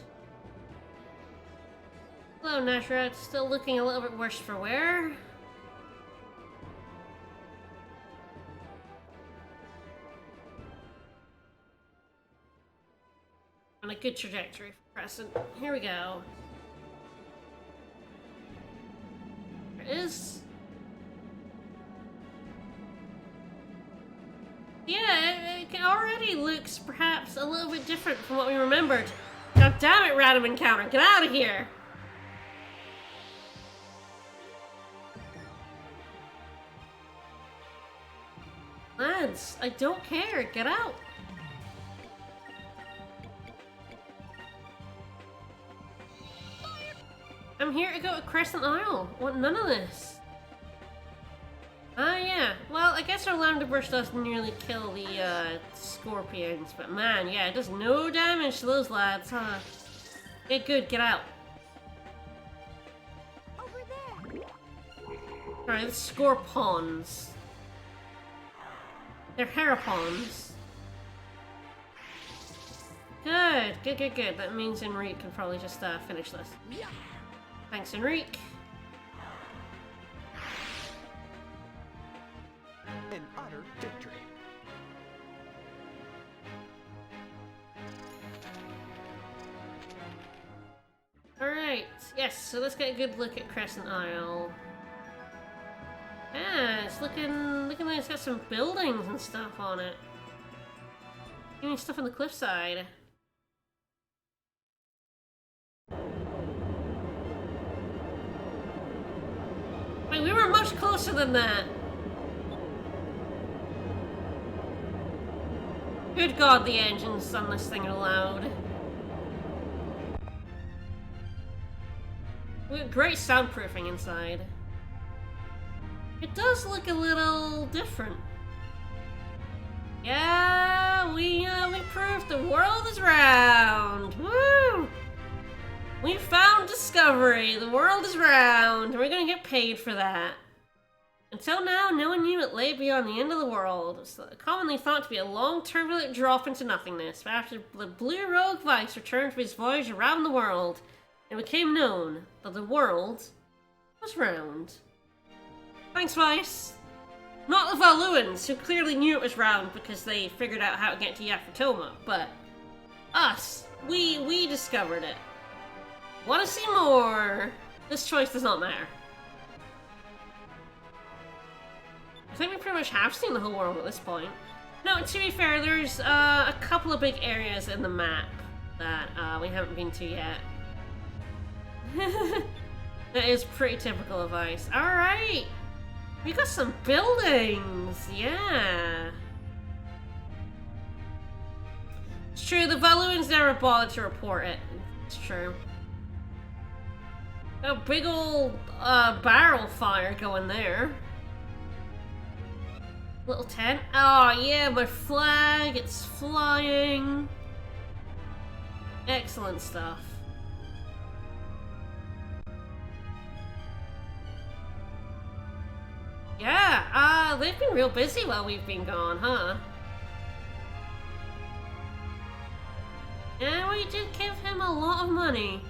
Hello, Nazareth. Still looking a little bit worse for wear. On a good trajectory for Crescent. Here we go. There it is. Yeah, it already looks perhaps a little bit different from what we remembered. God damn it, random encounter. Get out of here! Lads, I don't care. Get out. I'm here to go to Crescent Isle. Want none of this. Ah, yeah. Well, I guess our lambda burst doesn't nearly kill the scorpions, but man, yeah, it does no damage to those lads, huh? Okay, good. Get out. Over there. Alright, let's score pawns. They're harapons. Good, good, good, good. That means Enrique can probably just finish this. Thanks, Enrique. An utter victory. Alright, yes, so let's get a good look at Crescent Isle. Yeah, it's looking like it's got some buildings and stuff on it. Even stuff on the cliffside. Wait, we were much closer than that. Good God, the engines on this thing are loud. We have great soundproofing inside. It does look a little different. Yeah, we proved the world is round. Woo! We found discovery. The world is round. We're gonna get paid for that. Until now, no one knew it lay beyond the end of the world. It's commonly thought to be a long, turbulent drop into nothingness. But after the Blue Rogue Vice returned from his voyage around the world, it became known that the world was round. Thanks, Vice. Not the Valuans, who clearly knew it was round because they figured out how to get to Yaphatoma, but us, we discovered it. Want to see more? This choice does not matter. I think we pretty much have seen the whole world at this point. No, to be fair, there's a couple of big areas in the map that we haven't been to yet. That is pretty typical of Ice. Alright! We got some buildings! Yeah! It's true, the Valuans never bothered to report it. It's true. A big old barrel fire going there. Little tent. Oh yeah, my flag, it's flying. Excellent stuff. Yeah, they've been real busy while we've been gone, huh? a lot of money.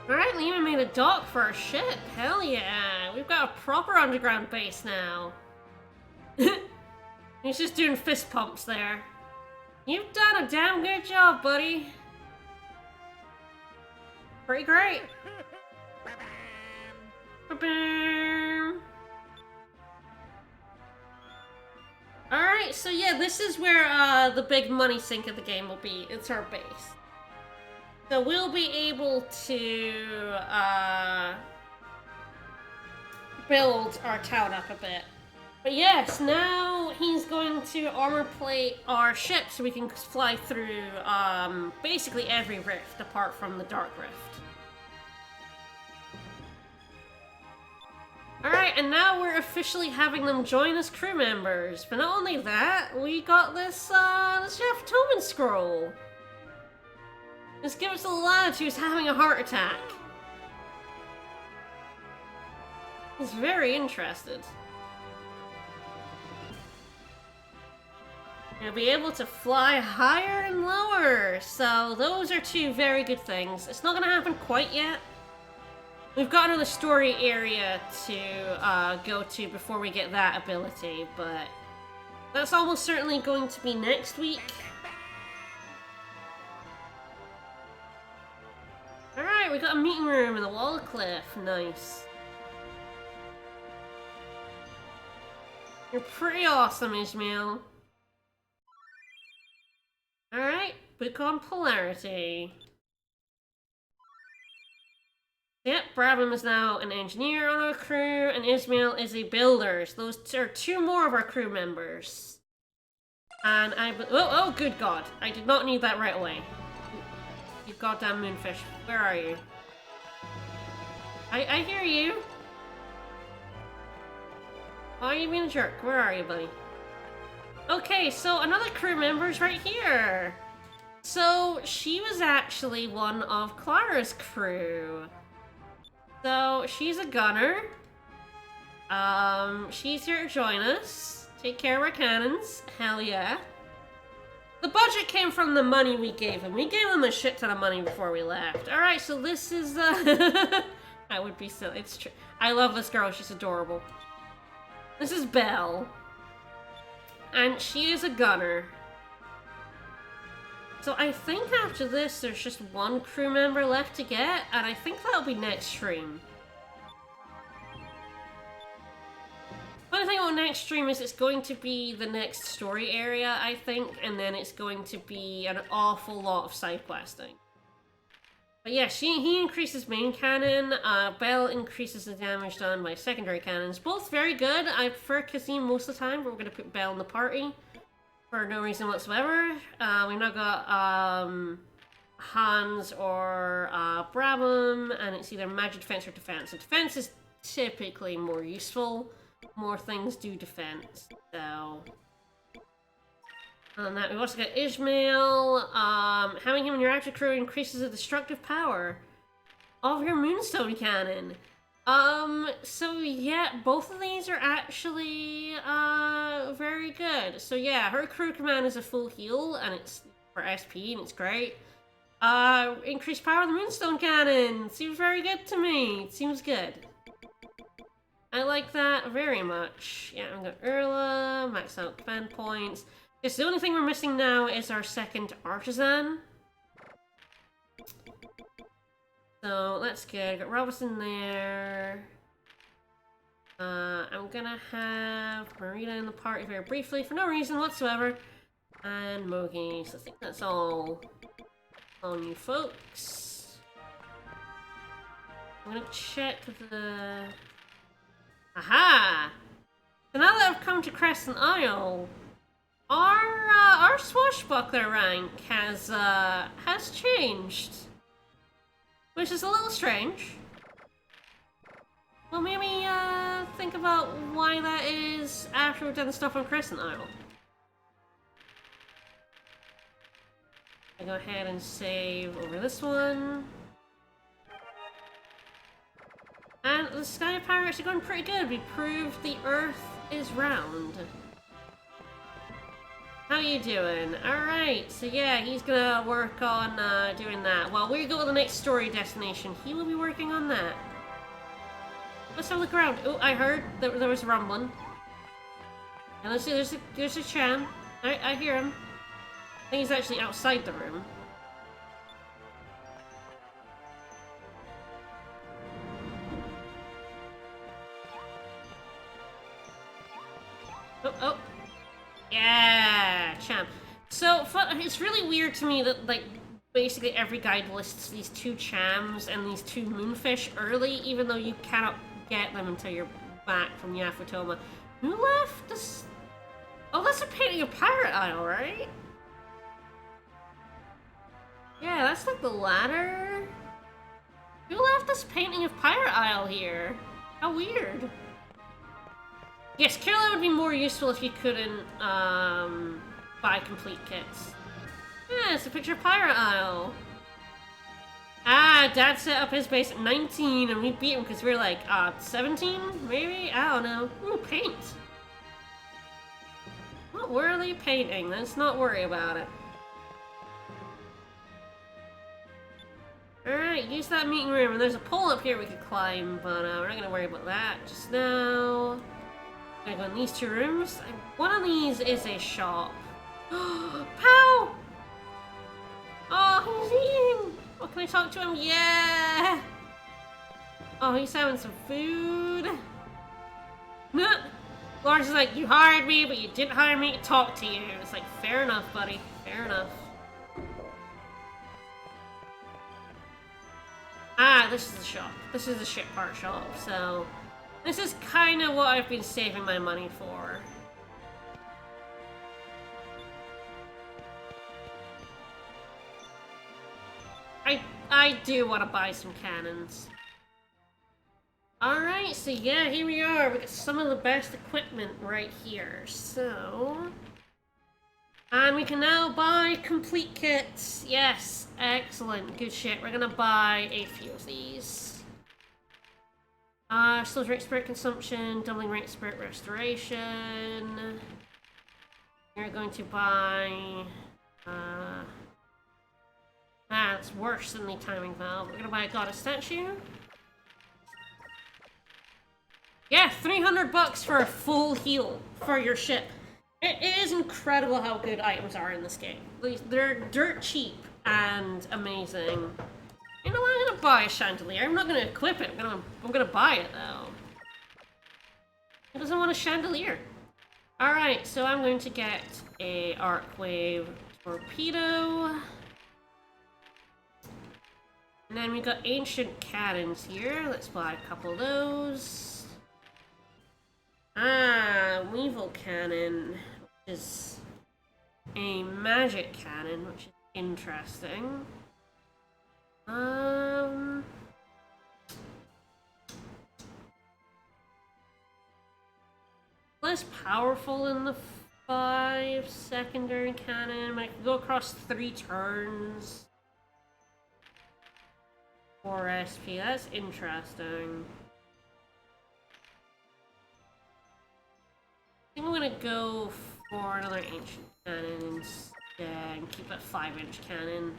Alright, Lima made a dock for our ship. Hell yeah. We've got a proper underground base now. He's just doing fist pumps there. You've done a damn good job, buddy. Pretty great. Alright, so yeah, this is where the big money sink of the game will be. It's our base. So we'll be able to build our town up a bit. But yes, now he's going to armor plate our ship so we can fly through basically every rift apart from the Dark Rift. Alright, and now we're officially having them join as crew members. But not only that, we got this Jeff Tobin scroll. This gives us a lad who's having a heart attack. He's very interested. You'll be able to fly higher and lower, so those are two very good things. It's not gonna happen quite yet. We've got another story area to go to before we get that ability, but that's almost certainly going to be next week. Alright, we got a meeting room in the wall of cliff. Nice. You're pretty awesome, Ishmael. Alright, book on polarity. Yep, Brabham is now an engineer on our crew, and Ishmael is a builder. So those are two more of our crew members. And oh, good God. I did not need that right away. You goddamn moonfish. Where are you? I hear you. Why are you being a jerk? Where are you, buddy? Okay, so another crew member's right here. So she was actually one of Clara's crew. So she's a gunner. She's here to join us. Take care of our cannons. Hell yeah. The budget came from the money we gave him. We gave him a shit ton of money before we left. Alright, so this is, I would be silly. It's true. I love this girl. She's adorable. This is Belle. And she is a gunner. So I think after this, there's just one crew member left to get, and I think that'll be next stream. Funny thing about next stream is it's going to be the next story area, I think, and then it's going to be an awful lot of side questing. But yeah, he increases main cannon, Belle increases the damage done by secondary cannons. Both very good. I prefer Kazim most of the time, but we're going to put Belle in the party for no reason whatsoever. We've now got Hans or Brabham, and it's either magic defense or defense. So defense is typically more useful. More things do defense, so. And that we've also got Ishmael. Having him in your active crew increases the destructive power of your Moonstone cannon. So yeah, both of these are actually very good. So yeah, her crew command is a full heal, and it's for SP, and it's great. Increased power of the Moonstone cannon seems very good to me. It seems good. I like that very much. Yeah, I'm gonna Urla, max out command points. Yes, the only thing we're missing now is our second artisan. So that's good. Got Robinson there. I'm gonna have Marina in the party very briefly for no reason whatsoever. And Mogi. So I think that's all on you folks. I'm gonna check the... Aha! So now that I've come to Crescent Isle, Our swashbuckler rank has changed, which is a little strange. Well, maybe think about why that is after we've done the stuff on Crescent Isle. I go ahead and save over this one. And the Sky Power actually going pretty good. We proved the Earth is round. How you doing? Alright, so yeah, he's gonna work on doing that. While we go to the next story destination, he will be working on that. Let's have a look around. Oh, I heard there was rumbling. And let's see, there's a Chan. I hear him. I think he's actually outside the room. Oh. Yeah, Cham. So, it's really weird to me that, like, basically every guide lists these 2 Chams and these 2 Moonfish early, even though you cannot get them until you're back from Yafutoma. Who left this? Oh, that's a painting of Pirate Isle, right? Yeah, that's like the ladder. Who left this painting of Pirate Isle here? How weird. Yes, Carolina would be more useful if you couldn't, buy complete kits. Yeah, it's a picture of Pirate Isle. Ah, Dad set up his base at 19 and we beat him because we were like, 17? Maybe? I don't know. Ooh, paint. What were they painting? Let's not worry about it. Alright, use that meeting room. And there's a pole up here we could climb, but we're not gonna worry about that just now. I'm gonna go in these 2 rooms. One of these is a shop. Pow! Oh, he's eating! Oh, can I talk to him? Yeah! Oh, he's having some food. Lawrence is like, you hired me, but you didn't hire me to talk to you. It's like, fair enough, buddy. Fair enough. Ah, this is the shop. This is the ship part shop, so... This is kind of what I've been saving my money for. I do want to buy some cannons. Alright, so yeah, here we are. We got some of the best equipment right here. So... And we can now buy complete kits. Yes, excellent. Good shit. We're gonna buy a few of these. Slows rate spirit consumption, doubling rate spirit restoration. You're going to buy... it's worse than the timing valve. We're gonna buy a goddess statue. Yeah, 300 bucks for a full heal for your ship. It is incredible how good items are in this game. They're dirt cheap and amazing. You know what? I'm gonna buy a chandelier. I'm not gonna equip it. I'm gonna buy it though. Who doesn't want a chandelier? All right, so I'm going to get a Arcwave torpedo, and then we got ancient cannons here. Let's buy a couple of those. Weevil cannon, which is a magic cannon, which is interesting. Less powerful than the 5 secondary cannon. I can go across 3 turns. 4 SP. That's interesting. I think I'm gonna go for another ancient cannon instead and keep that 5-inch cannon.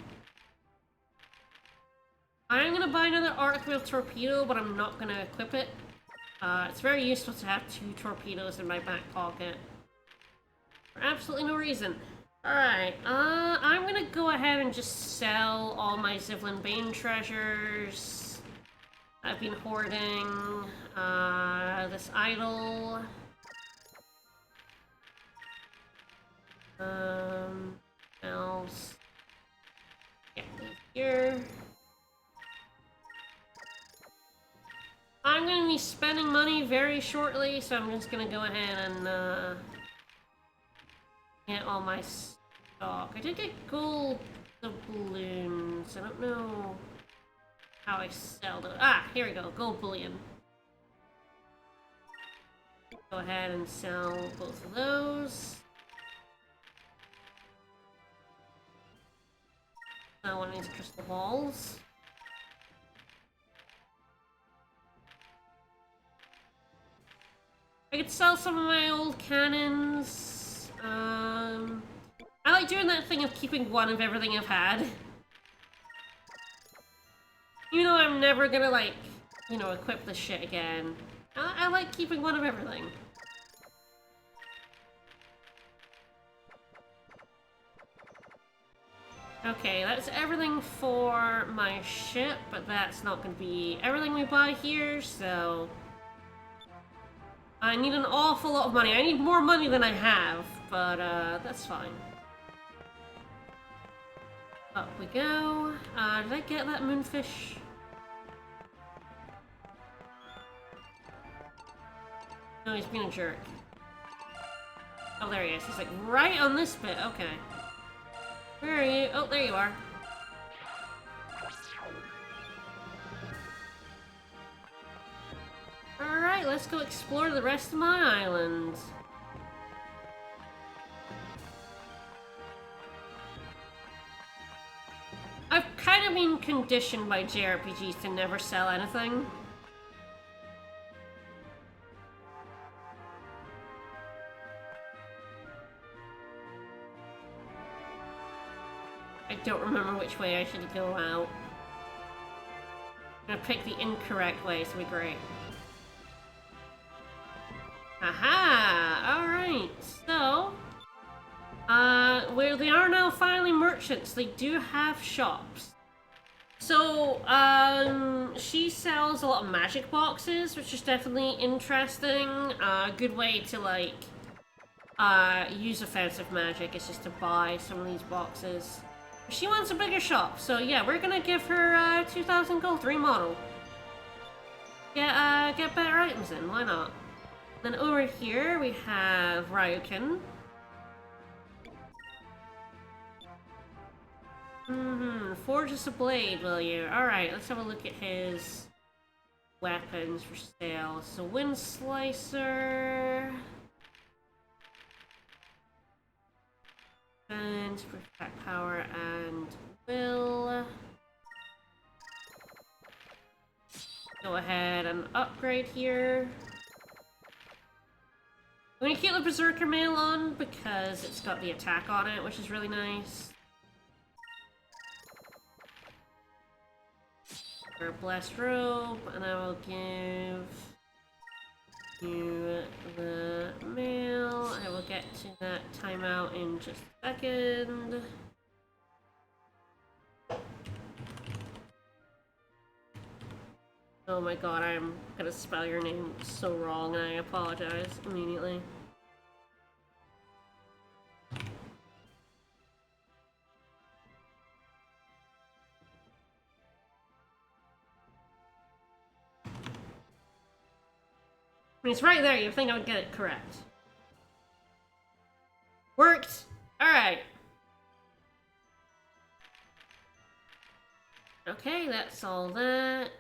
I'm gonna buy another Arcwheel torpedo, but I'm not gonna equip it. It's very useful to have 2 torpedoes in my back pocket. For absolutely no reason. Alright, I'm gonna go ahead and just sell all my Zivlin Bane treasures. I've been hoarding, this idol. Else. Yeah, here. I'm gonna be spending money very shortly, so I'm just gonna go ahead and, Get all my stock. I did get gold doubloons. I don't know how I sell those. Ah, here we go. Gold bullion. Go ahead and sell both of those. I want these crystal balls. I could sell some of my old cannons. I like doing that thing of keeping one of everything I've had. Even though I'm never gonna, like, you know, equip this shit again. I like keeping one of everything. Okay, that's everything for my ship, but that's not gonna be everything we buy here, so... I need an awful lot of money. I need more money than I have, but that's fine. Up we go. Did I get that moonfish? No, he's being a jerk. Oh, there he is. He's like right on this bit. Okay. Where are you? Oh, there you are. Alright, let's go explore the rest of my island. I've kind of been conditioned by JRPGs to never sell anything. I don't remember which way I should go out. I'm gonna pick the incorrect way, so it'll be great. Aha! Alright, so... where they are now finally merchants, they do have shops. So, she sells a lot of magic boxes, which is definitely interesting. A good way to, like, use offensive magic is just to buy some of these boxes. She wants a bigger shop, so yeah, we're gonna give her 2,000 gold to remodel. Get better items in, why not? Then over here we have Ryukin. Forge us a blade, will you? Alright, let's have a look at his weapons for sale. So, Wind Slicer. And attack power and will. Go ahead and upgrade here. I'm gonna keep the Berserker Mail on because it's got the attack on it, which is really nice. For a Blessed Robe, and I will give you the mail. I will get to that timeout in just a second. Oh my god, I'm gonna spell your name so wrong, and I apologize immediately. I mean, it's right there, you'd think I would get it correct. Worked! Alright. Okay, that's all that.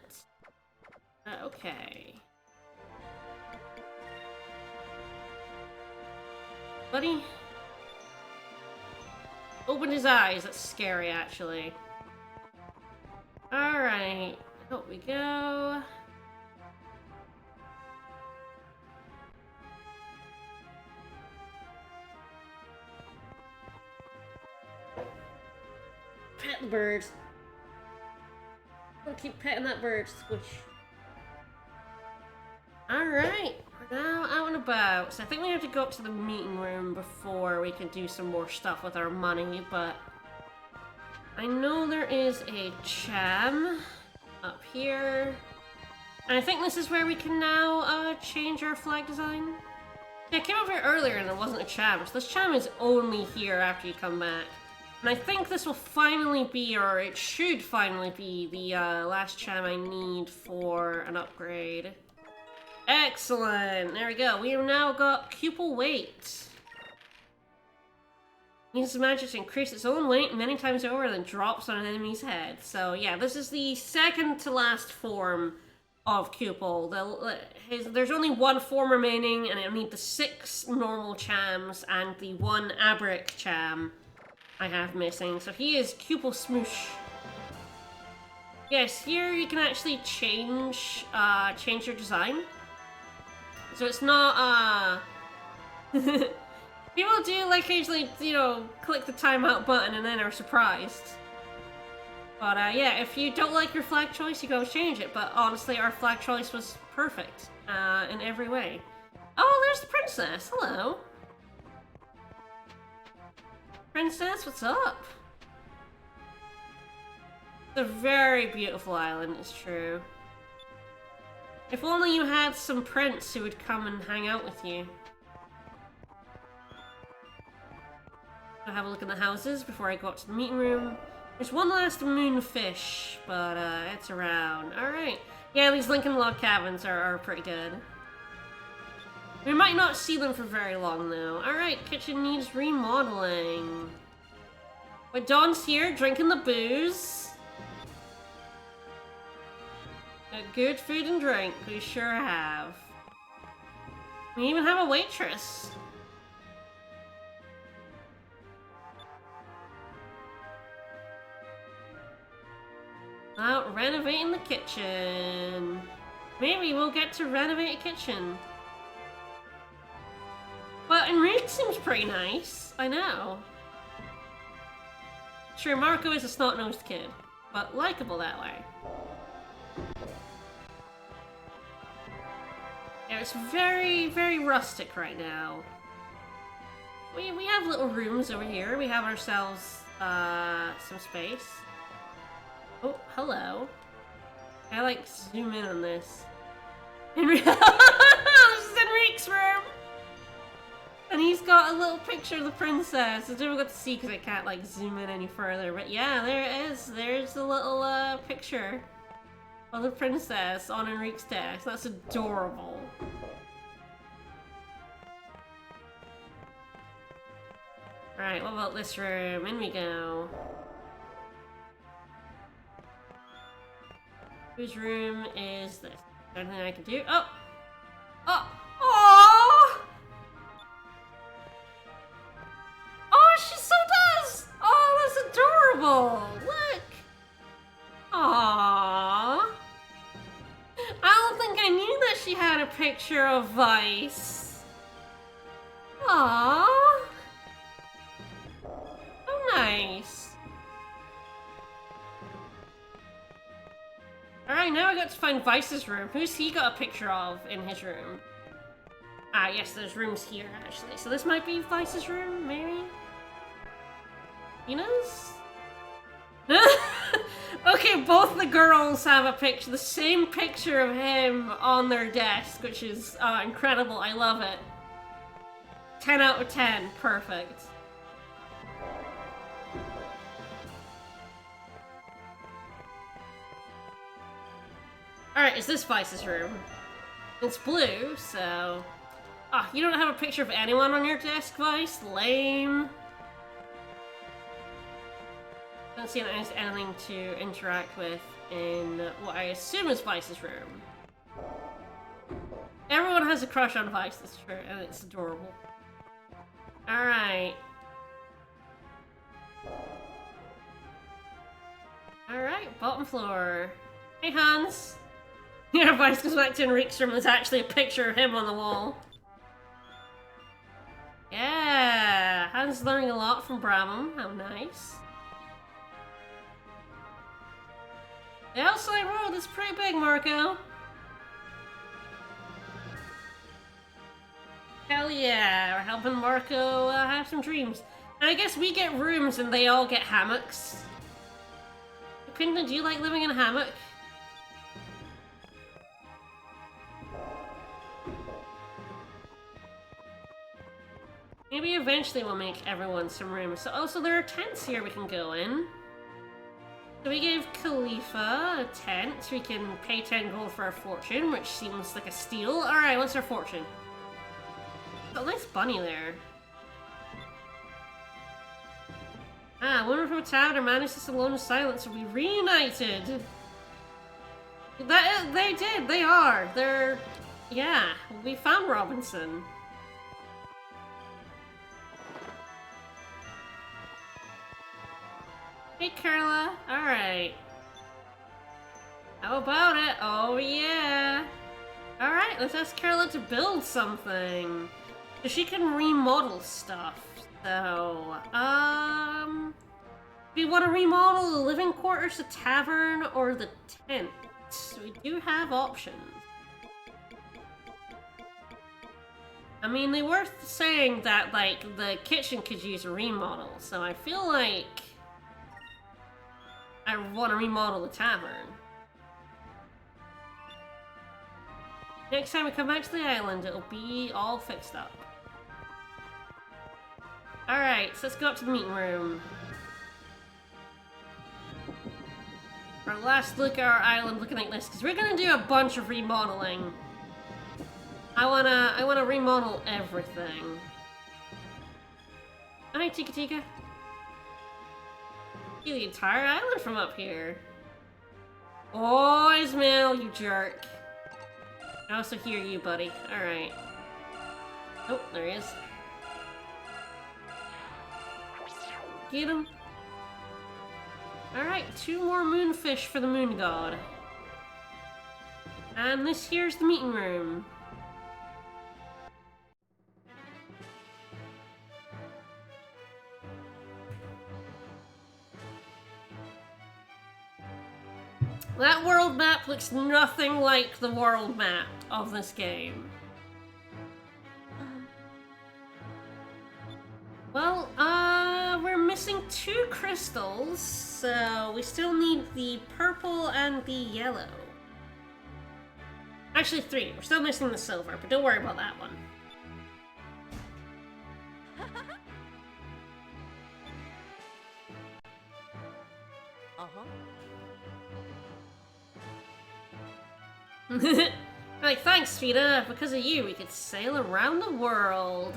Okay. Buddy? Open his eyes, that's scary actually. Alright, out we go. Pet the bird. I'll keep petting that bird. Squish. Alright, we're now out and about. So I think we have to go up to the meeting room before we can do some more stuff with our money, but I know there is a cham up here. And I think this is where we can now change our flag design. Yeah, I came up here earlier and there wasn't a cham, so this cham is only here after you come back. And I think this will finally be, or it should finally be, the last cham I need for an upgrade. Excellent! There we go. We have now got pupil weight. Uses magic to increase its own weight many times over, then drops on an enemy's head. So yeah, this is the second to last form of Cupol. There's only one form remaining, and it'll need the 6 normal Chams and the 1 Abric Cham I have missing. So he is Cupol Smoosh. Yes, here you can actually change your design. So it's not people do like occasionally, click the timeout button and then are surprised. But yeah, if you don't like your flag choice, you go change it. But honestly, our flag choice was perfect in every way. Oh, there's the princess. Hello. Princess, what's up? It's a very beautiful island, it's true. If only you had some prince who would come and hang out with you. I'll have a look in the houses before I go up to the meeting room. There's one last moonfish, but it's around. Alright. Yeah, these Lincoln log cabins are pretty good. We might not see them for very long, though. Alright, kitchen needs remodeling. But Dawn's here, drinking the booze. Good food and drink, we sure have. We even have a waitress. Out renovating the kitchen. Maybe we'll get to renovate a kitchen. But Enrique seems pretty nice. I know. Sure, Marco is a snot-nosed kid, but likable that way. Yeah, it's very, very rustic right now. We have little rooms over here. We have ourselves some space. Oh, hello. I like zoom in on this. This is Enrique's room! And he's got a little picture of the princess. I don't get to see because I can't like zoom in any further. But yeah, there it is. There's a little picture of the princess on Enrique's desk. That's adorable. Alright, what about this room? In we go. Whose room is this? Is there anything I can do? Oh! Oh! Aww! Oh, she so does! Oh, that's adorable! Look! Aww! I don't think I knew that she had a picture of Vice. Aww! Oh, nice. Alright, now I got to find Vice's room. Who's he got a picture of in his room? Ah, yes, there's rooms here, actually. So this might be Vice's room, maybe? Tina's? Okay, both the girls have a picture, the same picture of him on their desk, which is incredible. I love it. 10 out of 10. Perfect. Alright, is this Vice's room? It's blue, so... Ah, you don't have a picture of anyone on your desk, Vice? Lame. Don't see anything to interact with in what I assume is Vice's room. Everyone has a crush on Vice, that's true, and it's adorable. Alright. Alright, bottom floor. Hey, Hans. Yeah, Vice goes back to Enrique's room. There's actually a picture of him on the wall. Yeah, Hans is learning a lot from Bramham. How nice. The outside world is pretty big, Marco. Hell yeah, we're helping Marco have some dreams. And I guess we get rooms and they all get hammocks. Quinton, do you like living in a hammock? Maybe eventually we'll make everyone some rooms. So also there are tents here we can go in. So we gave Khalifa a tent. We can pay 10 gold for our fortune, which seems like a steal. Alright, what's our fortune? Got a nice bunny there. Ah, women from a town or manages alone in silence will be reunited. They did. They are. They're. Yeah, we found Robinson. Hey, Carla. Alright. How about it? Oh, yeah. Alright, let's ask Carla to build something. So she can remodel stuff. So, do you want to remodel the living quarters, the tavern, or the tent? We do have options. I mean, they were saying that, like, the kitchen could use a remodel, so I feel like I want to remodel the tavern. Next time we come back to the island, it'll be all fixed up. Alright, so let's go up to the meeting room. Our last look at our island looking like this, because we're gonna do a bunch of remodeling. I wanna remodel everything. Hi, Tika Tika. See the entire island from up here. Oh, Ismail, you jerk. I also hear you, buddy. Alright. Oh, there he is. Get him. Alright, 2 more moonfish for the moon god. And this here's the meeting room. That world map looks nothing like the world map of this game. Well, we're missing 2 crystals, so we still need the purple and the yellow. Actually 3, we're still missing the silver, but don't worry about that one. Like, thanks, Vita. Because of you, we could sail around the world.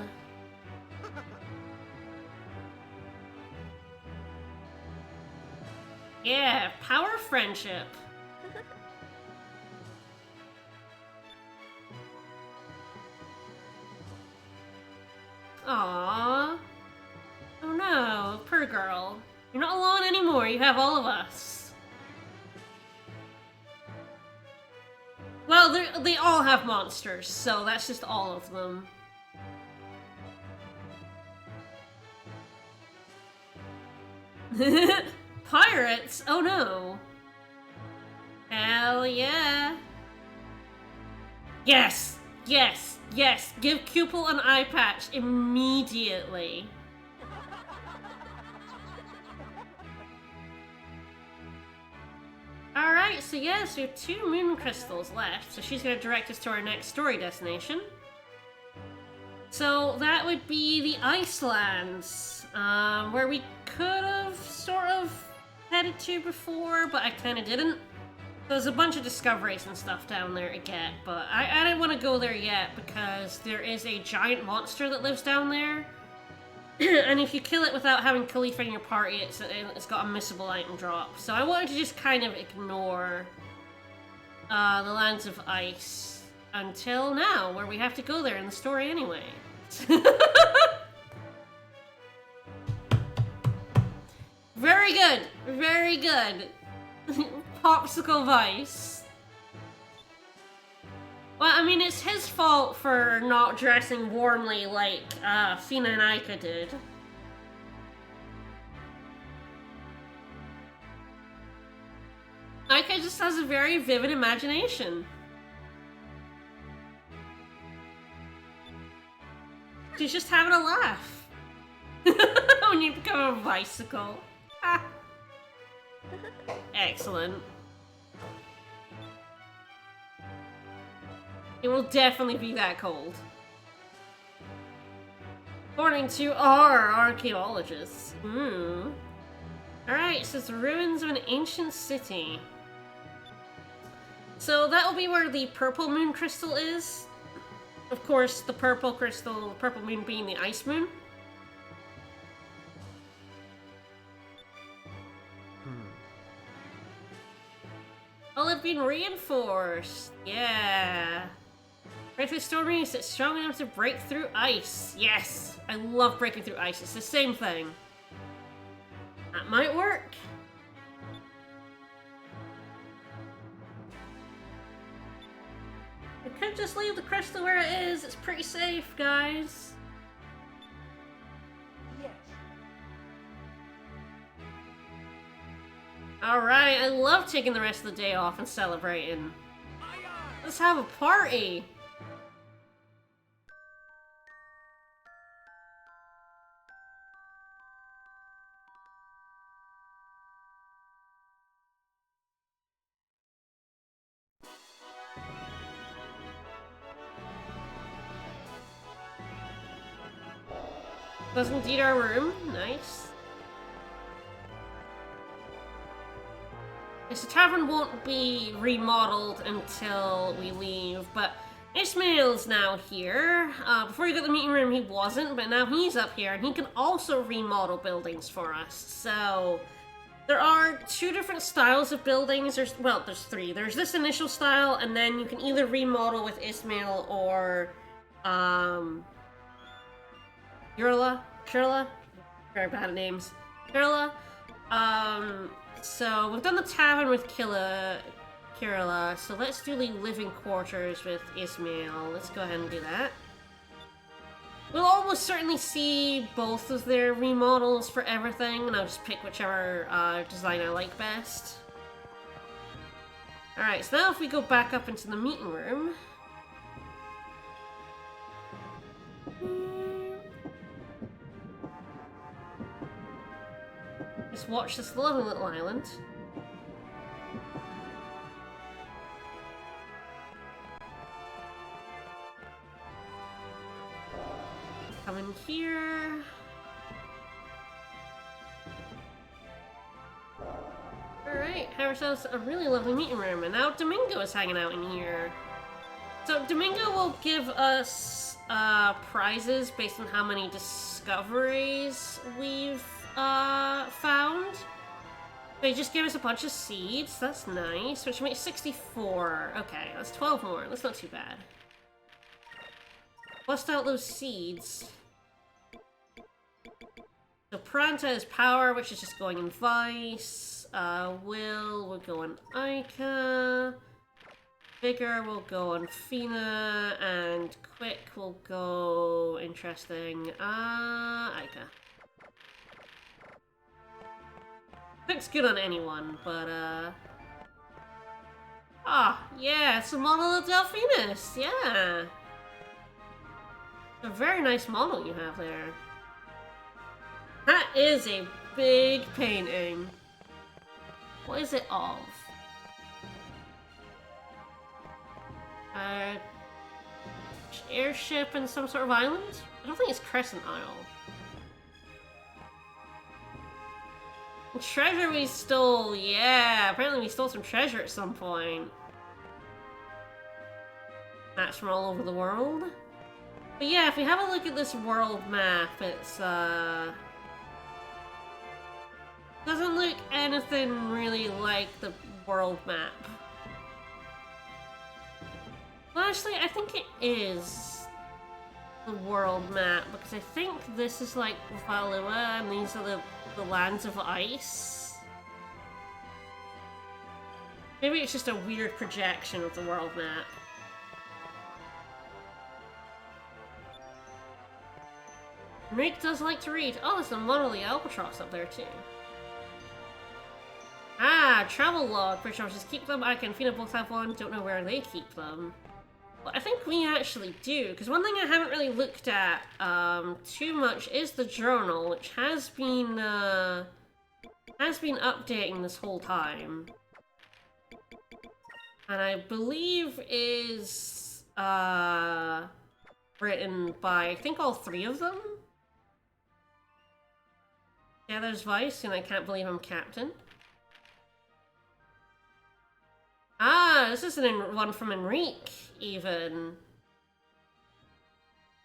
Yeah, power of friendship. Aww. Oh no, poor girl. You're not alone anymore, you have all of us. Well, they all have monsters, so that's just all of them. Pirates? Oh no. Hell yeah. Yes! Yes! Yes! Give Cupel an eye patch immediately. Alright, so yes, we have 2 moon crystals left, so she's gonna direct us to our next story destination. So that would be the Icelands, where we could have sort of headed to before, but I kinda didn't. There's a bunch of discoveries and stuff down there to get, but I didn't want to go there yet because there is a giant monster that lives down there. And if you kill it without having Khalifa in your party, it's got a missable item drop. So I wanted to just kind of ignore the Lands of Ice until now, where we have to go there in the story anyway. Very good! Very good! Popsicle Vice. Well, I mean, it's his fault for not dressing warmly like Fina and Aika did. Aika just has a very vivid imagination. She's just having a laugh. When you become a bicycle. Excellent. It will definitely be that cold. According to our archaeologists. Alright, so it's the ruins of an ancient city. So that will be where the purple moon crystal is. Of course, the purple crystal, the purple moon being the ice moon. All have been reinforced. Yeah. Break through storm rings that's strong enough to break through ice. Yes! I love breaking through ice. It's the same thing. That might work. We could just leave the crystal where it is. It's pretty safe, guys. Yes. Alright, I love taking the rest of the day off and celebrating. Let's have a party! That's indeed our room. Nice. Yes, the tavern won't be remodeled until we leave, but Ishmael's now here. Before he got the meeting room, he wasn't, but now he's up here, and he can also remodel buildings for us. So, there are two different styles of buildings. There's three. There's this initial style, and then you can either remodel with Ishmael or, Kurla? Very bad at names. Kurla. So we've done the tavern with Kurla, so let's do the living quarters with Ishmael. Let's go ahead and do that. We'll almost certainly see both of their remodels for everything, and I'll just pick whichever design I like best. Alright, so now if we go back up into the meeting room... Just watch this lovely little island. Come in here. Alright, have ourselves a really lovely meeting room, and now Domingo is hanging out in here. So Domingo will give us prizes based on how many discoveries we've found. They just gave us a bunch of seeds. That's nice. Which makes 64. Okay, that's 12 more. That's not too bad. Bust out those seeds. So Pranta is power, which is just going in Vice. Will go on Ica. Vigor will go on Fina. And Quick will go... Interesting. Ica. Quick's good on anyone, but, yeah, it's a model of Delphinus, yeah! A very nice model you have there. That is a big painting. What is it of? Airship and some sort of island? I don't think it's Crescent Isle. Treasure we stole, yeah. Apparently we stole some treasure at some point. Maps from all over the world. But yeah, if we have a look at this world map, it's doesn't look anything really like the world map. Well, actually, I think it is the world map, because I think this is like Valua, and these are the lands of ice. Maybe it's just a weird projection of the world map. Rick does like to read. Oh, there's a monolith albatross up there too. Ah, travel log. Pretty sure just keep them. I can Fina both have one. Don't know where they keep them. Well, I think we actually do, because one thing I haven't really looked at too much is the journal, which has been updating this whole time, and I believe is written by I think all three of them. Yeah, there's Vice, and I can't believe I'm captain. Ah, this is one from Enrique, even.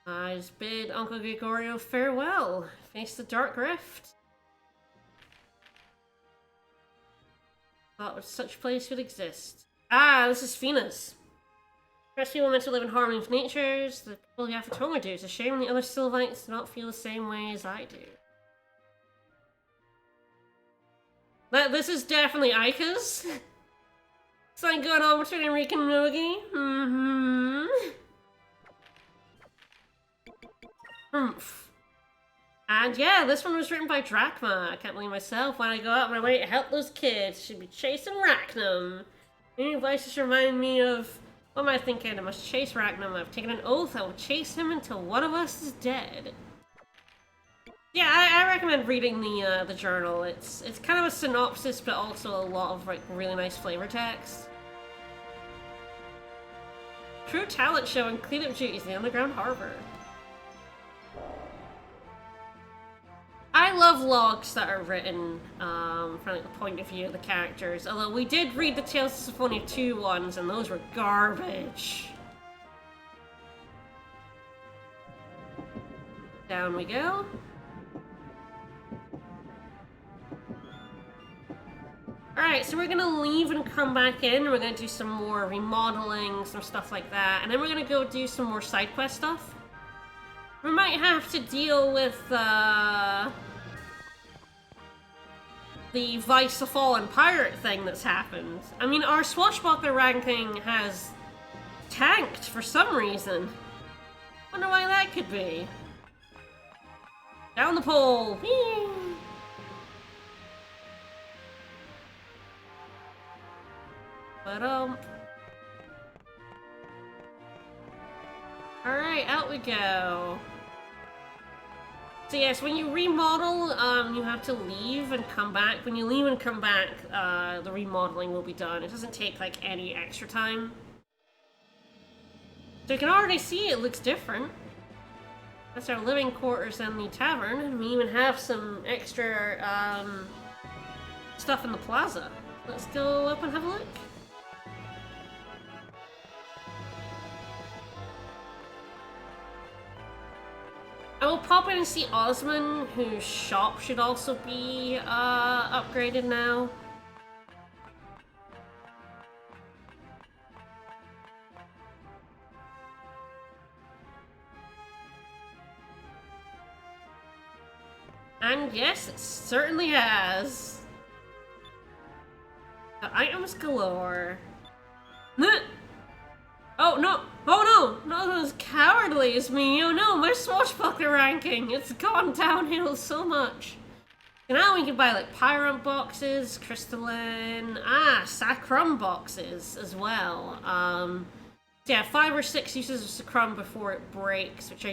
I just bid Uncle Gregorio farewell. Face the dark rift. Thought such a place would exist. Ah, this is Fina's. Rest people meant to live in harmony with natures. The people who have Fatoma do. It's a shame the other Sylvites do not feel the same way as I do. This is definitely Aika's. Something going on between Enrique and Nogi. Humph. And yeah, this one was written by Drachma. I can't believe myself when I go out of my way to help those kids. Should be chasing Rachnum. Any voices remind me of... What am I thinking? I must chase Rachnum. I've taken an oath. I will chase him until one of us is dead. Yeah, I recommend reading the journal. It's kind of a synopsis, but also a lot of like really nice flavor text. True talent show and cleanup duties in the underground harbor. I love logs that are written from like, the point of view of the characters. Although we did read the Tales of Symphonia 2 ones, and those were garbage. Down we go. Alright, so we're gonna leave and come back in. We're gonna do some more remodeling, some stuff like that. And then we're gonna go do some more side quest stuff. We might have to deal with, the Vice of Fallen Pirate thing that's happened. I mean, our Swashbuckler ranking has tanked for some reason. Wonder why that could be. Down the pole! Whee! But, alright, out we go. So yes, when you remodel, you have to leave and come back. When you leave and come back, the remodeling will be done. It doesn't take, like, any extra time. So you can already see it looks different. That's our living quarters in the tavern, and we even have some extra, stuff in the plaza. Let's go up and have a look. I will pop in and see Osman, whose shop should also be upgraded now. And yes, it certainly has. The items galore. Oh no! Oh no! Not as cowardly as me! Oh no! My Swashbuckler ranking! It's gone downhill so much! And now we can buy like Pyrant boxes, Crystalline, Sacrum boxes as well. So yeah, 5 or 6 uses of Sacrum before it breaks, which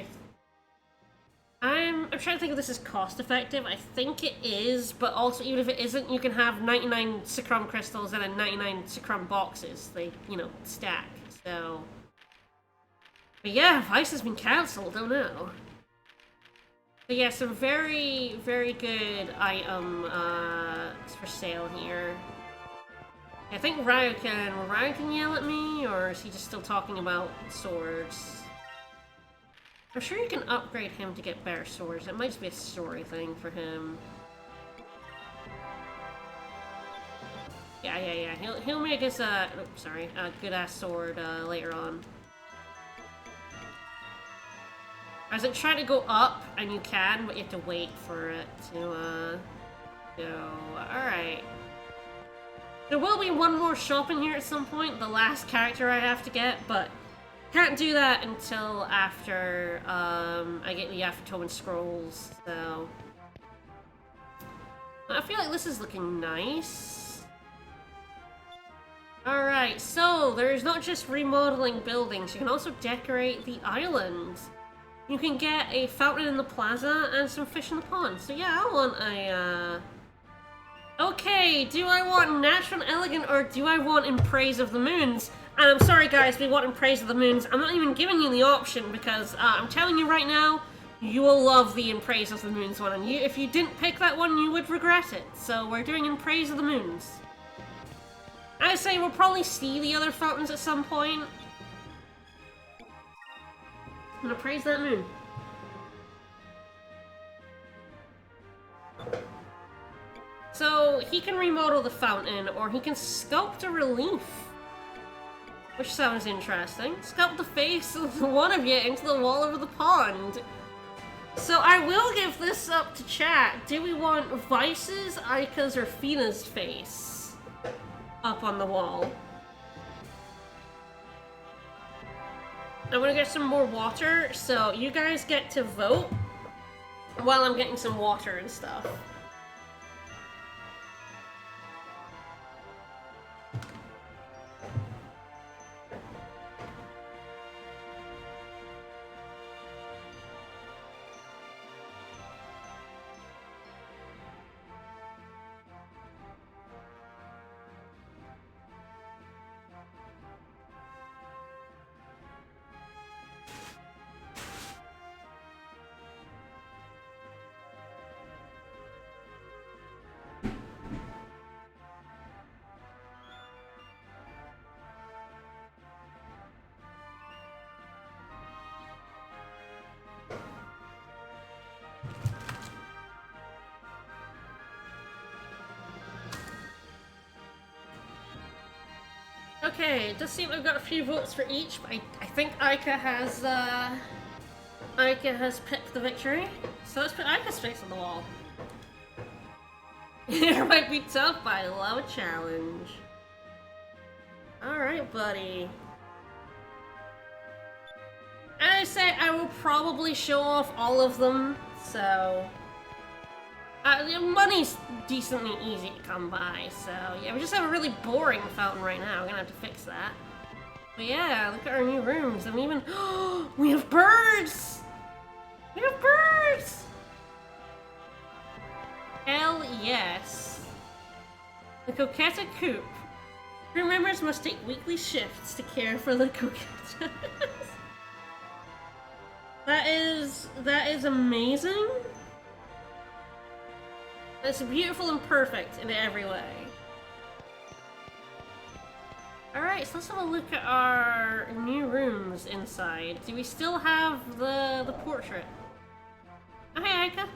I'm trying to think if this is cost effective. I think it is, but also even if it isn't, you can have 99 Sacrum crystals and then 99 Sacrum boxes. They, you know, stack. So, but yeah, Vice has been cancelled. Oh no. But yeah, some very, very good item for sale here. I think Ryo can yell at me, or is he just still talking about swords? I'm sure you can upgrade him to get better swords. It might just be a story thing for him. Yeah. He'll make us a good ass sword later on. I was like trying to go up, and you can, but you have to wait for it to go. Alright. There will be one more shop in here at some point, the last character I have to get, but can't do that until after I get the Aftertoman scrolls, so I feel like this is looking nice. Alright, so there's not just remodeling buildings, you can also decorate the island. You can get a fountain in the plaza and some fish in the pond. So yeah, I want a, Okay, do I want natural and elegant or do I want in praise of the moons? And I'm sorry guys, we want in praise of the moons. I'm not even giving you the option because I'm telling you right now, you will love the in praise of the moons one. And if you didn't pick that one, you would regret it. So we're doing in praise of the moons. I say we'll probably see the other fountains at some point. I'm gonna praise that moon. So he can remodel the fountain, or he can sculpt a relief. Which sounds interesting. Sculpt the face of one of you into the wall over the pond. So I will give this up to chat. Do we want Vice's, Aika's, or Fina's face up on the wall? I'm gonna get some more water, so you guys get to vote while I'm getting some water and stuff. Okay, it does seem I've got a few votes for each, but I think Aika has picked the victory. So let's put Aika's face on the wall. It might be tough, but I love a challenge. Alright, buddy. And I say I will probably show off all of them, so... money's decently easy to come by, so yeah, we just have a really boring fountain right now. We're gonna have to fix that. But yeah, look at our new rooms, and we even we have birds! We have birds! Hell yes. The Coquetta Coop. Crew members must take weekly shifts to care for the coquettas. That is amazing. It's beautiful and perfect in every way. Alright, so let's have a look at our new rooms inside. Do we still have the portrait? Oh, hey, Aika.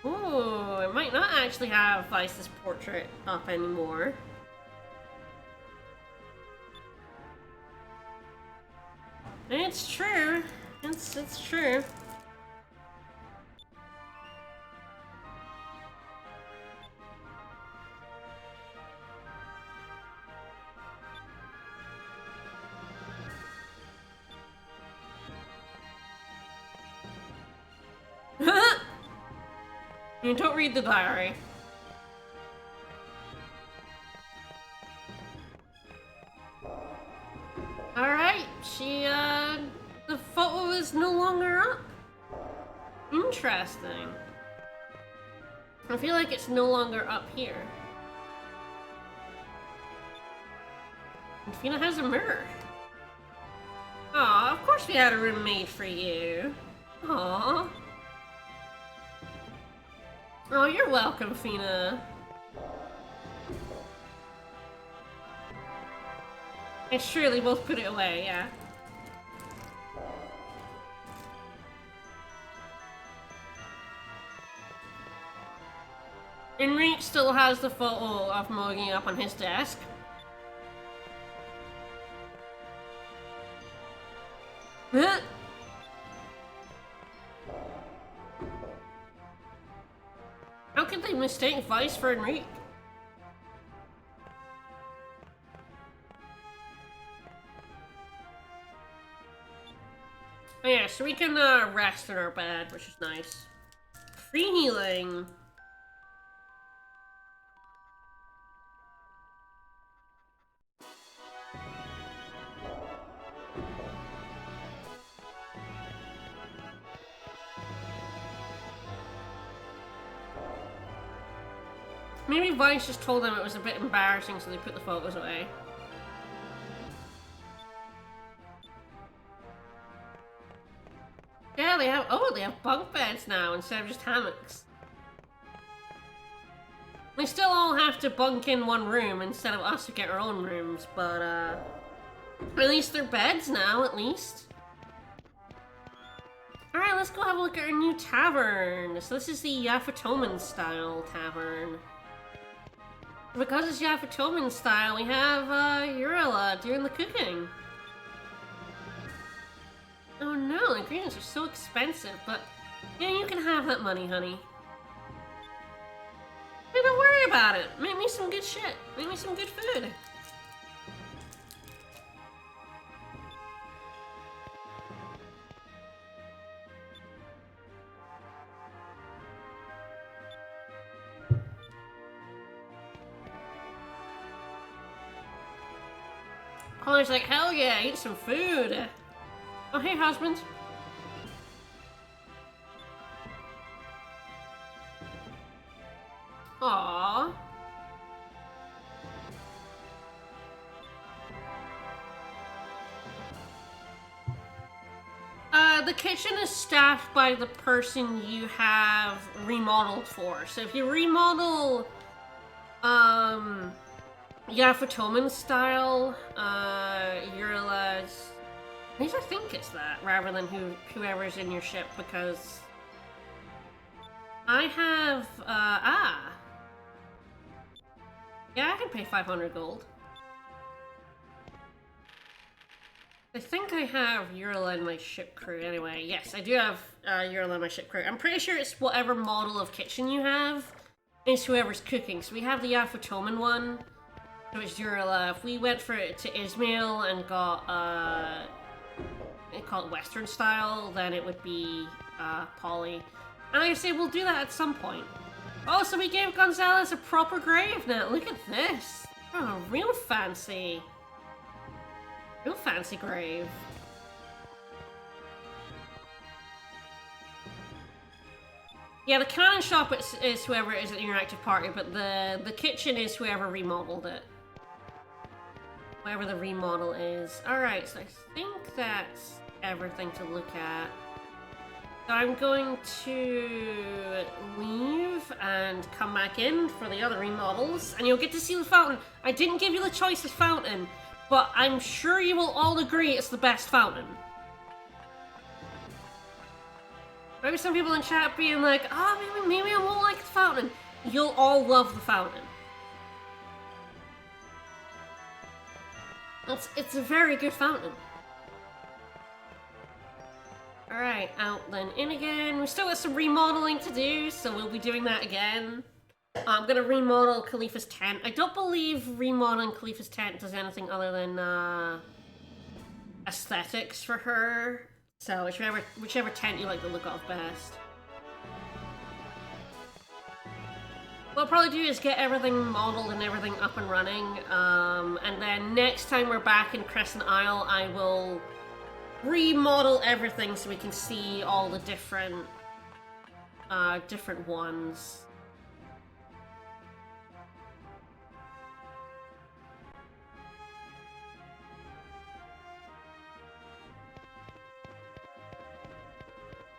Ooh, it might not actually have Vice's portrait up anymore. It's true. It's true. You don't read the diary. Alright, the photo is no longer up. Interesting. I feel like it's no longer up here. And Fina has a mirror. Aw, of course we had a room made for you. Aw. Oh, you're welcome, Fina. And surely both put it away, yeah. Enrique still has the photo of Mogi up on his desk. Huh? How could they mistake Vice for Enrique? Oh yeah, so we can rest in our bed, which is nice. Free healing. Maybe Vice just told them it was a bit embarrassing, so they put the photos away. Yeah, they have bunk beds now instead of just hammocks. They still all have to bunk in one room instead of us to get our own rooms, but at least they're beds now, at least. Alright, let's go have a look at our new tavern. So this is the Yafatoman style tavern. Because it's Yafatoman style, we have Urilla doing the cooking. Oh no, the ingredients are so expensive, but yeah, you can have that money, honey. Hey, don't worry about it. Make me some good shit. Make me some good food. Polly's like, hell yeah, eat some food. Oh, hey, husband. Aww. The kitchen is staffed by the person you have remodeled for. So if you remodel, Yafatoman style, Urila's... At least I think it's that, rather than whoever's in your ship, because... I have, Yeah, I can pay 500 gold. I think I have Urilla in my ship crew anyway. Yes, I do have Urilla in my ship crew. I'm pretty sure it's whatever model of kitchen you have is whoever's cooking. So we have the Yafatoman one, so it's Urilla. If we went for it to Ismail and got, call it Western style, then it would be Polly. And like I say, we'll do that at some point. Oh, so we gave Gonzalez a proper grave now. Look at this. Oh, real fancy. Real fancy grave. Yeah, the cannon shop is whoever is an interactive party, but the kitchen is whoever remodeled it. Whatever the remodel is. Alright, so I think that's everything to look at. So I'm going to leave and come back in for the other remodels, and you'll get to see the fountain. I didn't give you the choice of fountain, but I'm sure you will all agree it's the best fountain. Maybe some people in chat being like, oh, maybe I won't like the fountain. You'll all love the fountain. It's a very good fountain. Alright, out then in again. We've still got some remodeling to do, so we'll be doing that again. I'm gonna remodel Khalifa's tent. I don't believe remodeling Khalifa's tent does anything other than aesthetics for her. So whichever tent you like the look of best. What I'll probably do is get everything modeled and everything up and running. And then next time we're back in Crescent Isle, I will remodel everything so we can see all the different ones.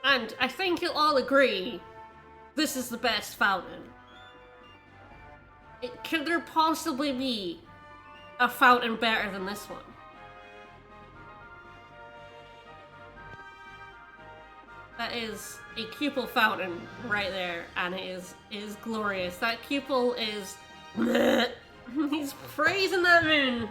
And I think you'll all agree, this is the best fountain. Could there possibly be a fountain better than this one? That is a cupel fountain right there, and it is glorious. That cupel is... He's praising that moon!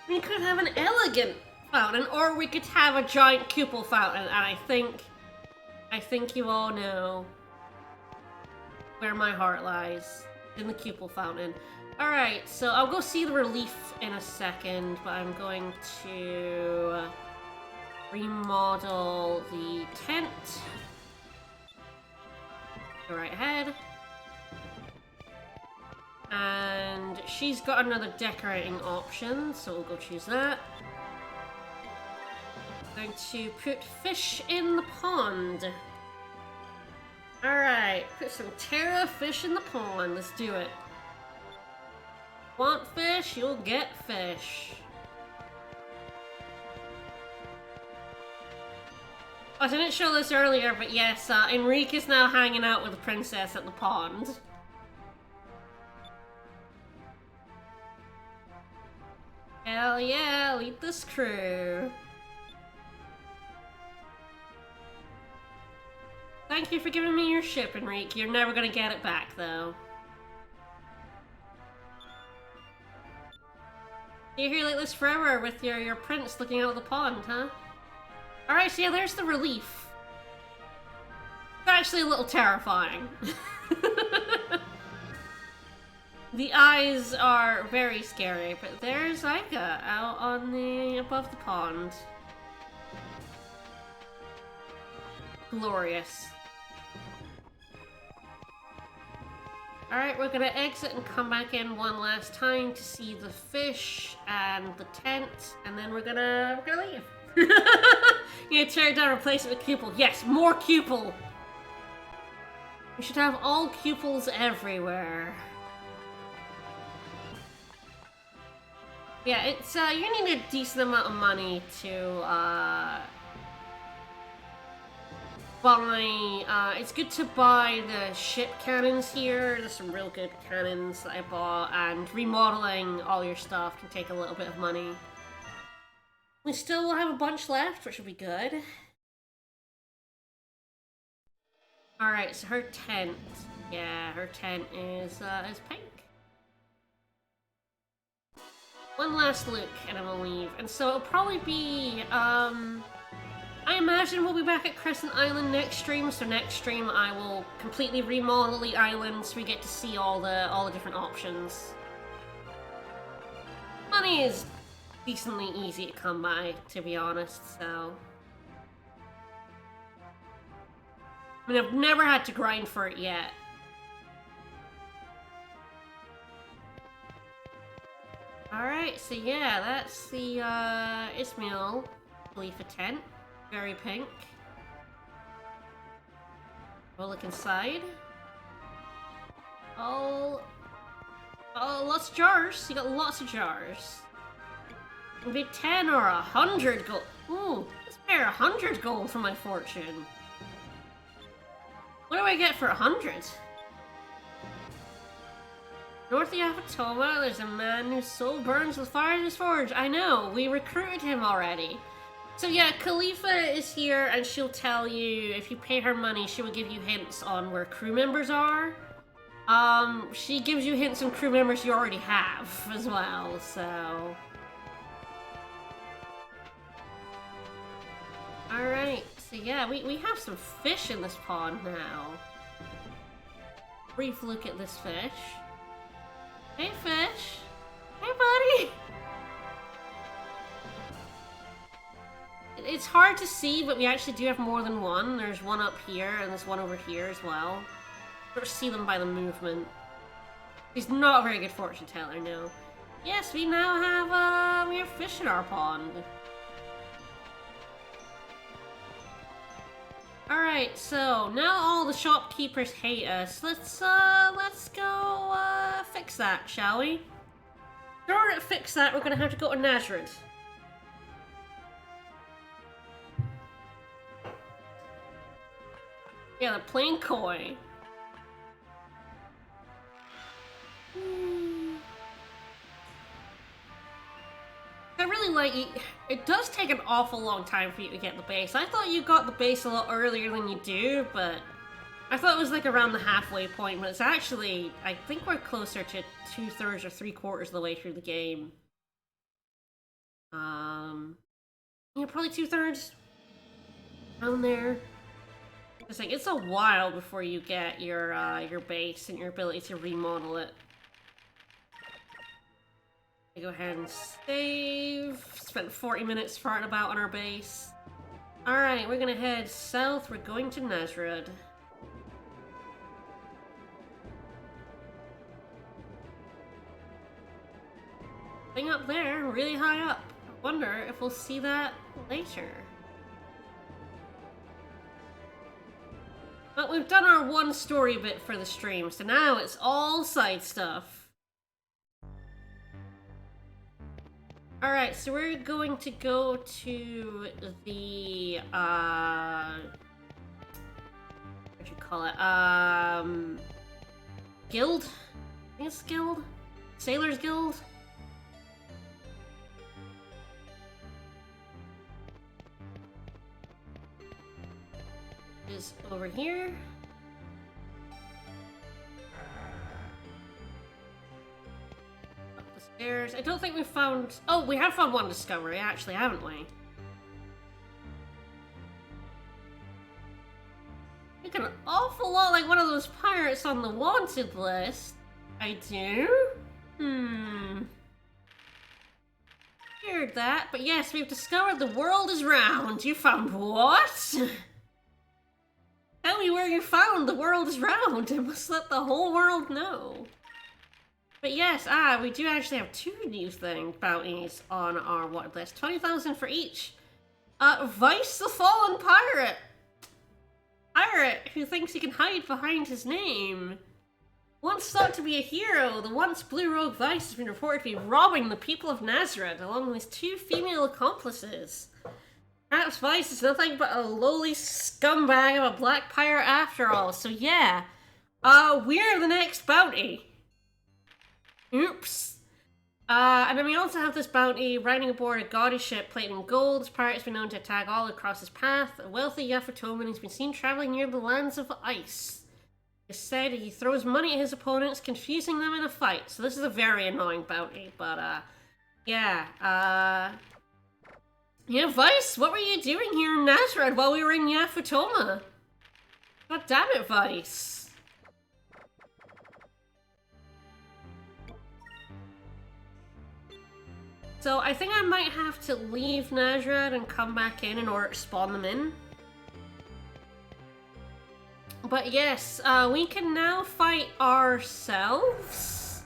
We could have an elegant fountain, or we could have a giant cupel fountain, and I think you all know where my heart lies. In the cupel fountain. Alright, so I'll go see the relief in a second, but I'm going to remodel the tent. Go right ahead. And she's got another decorating option, so we'll go choose that. Going to put fish in the pond. Alright, put some Terra fish in the pond. Let's do it. Want fish? You'll get fish. I didn't show this earlier, but yes, Enrique is now hanging out with the princess at the pond. Hell yeah, lead this crew. Thank you for giving me your ship, Enrique. You're never gonna get it back, though. You're here like this forever with your prince looking out of the pond, huh? Alright, so yeah, there's the relief. It's actually a little terrifying. The eyes are very scary, but there's Ica out on the above the pond. Glorious. Alright, we're gonna exit and come back in one last time to see the fish and the tent, and then we're gonna leave. Yeah, tear it down, replace it with cupel. Yes, more cupel! We should have all cupels everywhere. Yeah, it's, you need a decent amount of money to, buy, it's good to buy the ship cannons here. There's some real good cannons that I bought, and remodeling all your stuff can take a little bit of money. We still will have a bunch left, which will be good. Alright, so her tent. Yeah, her tent is pink. One last look, and then we'll leave. And so it'll probably be, I imagine we'll be back at Crescent Island next stream, so next stream I will completely remodel the island so we get to see all the different options. Money is decently easy to come by, to be honest, so... I mean, I've never had to grind for it yet. Alright, so yeah, that's the, Ismail Khalifa tent. Very pink. We'll look inside. Oh, lots of jars. You got lots of jars. It'll be 10 or 100 gold. Ooh, let's pay 100 gold for my fortune. What do I get for 100? North of Yafatoma, there's a man whose soul burns with fire in his forge. I know, we recruited him already. So yeah, Khalifa is here, and she'll tell you, if you pay her money, she will give you hints on where crew members are. She gives you hints on crew members you already have, as well, so... Alright, so yeah, we have some fish in this pond now. Brief look at this fish. Hey, fish! Hey, buddy! It's hard to see, but we actually do have more than one. There's one up here, and there's one over here as well. Sort of see them by the movement. He's not a very good fortune teller, no. Yes, we now have, we have fish in our pond. Alright, so now all the shopkeepers hate us. Let's go, fix that, shall we? In order to fix that, we're gonna have to go to Nazareth. Yeah, the plain koi. I really like it. It does take an awful long time for you to get the base. I thought you got the base a lot earlier than you do, but I thought it was like around the halfway point, but it's actually, I think we're closer to 2/3 or 3/4 of the way through the game. Yeah, probably 2/3 around there. It's like, it's a while before you get your base and your ability to remodel it. Go ahead and save. Spent 40 minutes farting about on our base. Alright, we're gonna head south. We're going to Nazareth. Thing up there, really high up. I wonder if we'll see that later. But we've done our one story bit for the stream, so now it's all side stuff. Alright, so we're going to go to the, what you call it, guild? I think it's guild? Sailor's Guild? is over here. Up the stairs. I don't think we found... Oh, we have found one discovery, actually, haven't we? Look an awful lot like one of those pirates on the wanted list. I do? Heard that, but yes, we've discovered the world is round. You found what? Tell me where you found the world is round. I must let the whole world know. But yes, we do actually have 2 new bounties on our wanted list. 20,000 for each. Vice the Fallen Pirate. Pirate who thinks he can hide behind his name. Once thought to be a hero, the once blue rogue Vice has been reported to be robbing the people of Nazareth along with his 2 female accomplices. Perhaps Vice is nothing but a lowly scumbag of a black pirate after all, so yeah. We're the next bounty. Oops. And then we also have this bounty, riding aboard a gaudy ship plated in gold. This pirate has been known to attack all across his path. A wealthy Yafutoman has been seen traveling near the lands of ice. It's said he throws money at his opponents, confusing them in a fight. So this is a very annoying bounty, but yeah. Yeah, Vice, what were you doing here in Nazareth while we were in Yafutoma? God damn it, Vice. So I think I might have to leave Nazareth and come back in order to spawn them in. But yes, we can now fight ourselves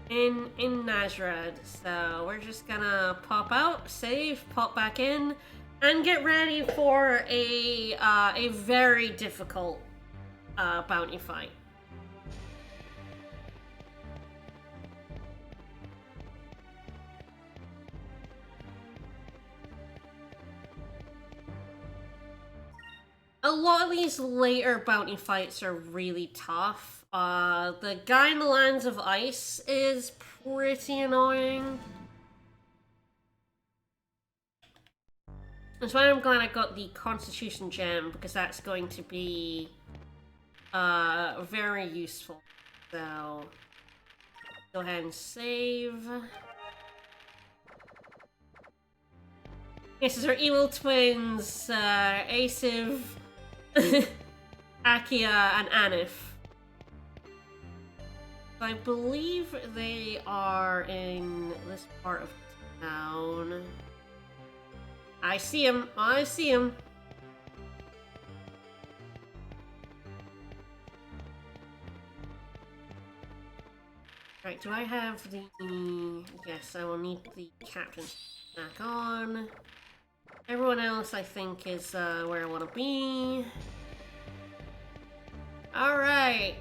in Nazareth. So we're just gonna pop out, save, pop back in, and get ready for a very difficult bounty fight. A lot of these later bounty fights are really tough. The guy in the Lands of Ice is pretty annoying. That's why I'm glad I got the Constitution Gem, because that's going to be very useful. So, go ahead and save. Yes, these are evil twins, Asiv, Akia, and Anif. I believe they are in this part of town. I see him. I see him. Right, do I have the... Yes, I will need the captain back on. Everyone else, I think, is where I want to be. Alright.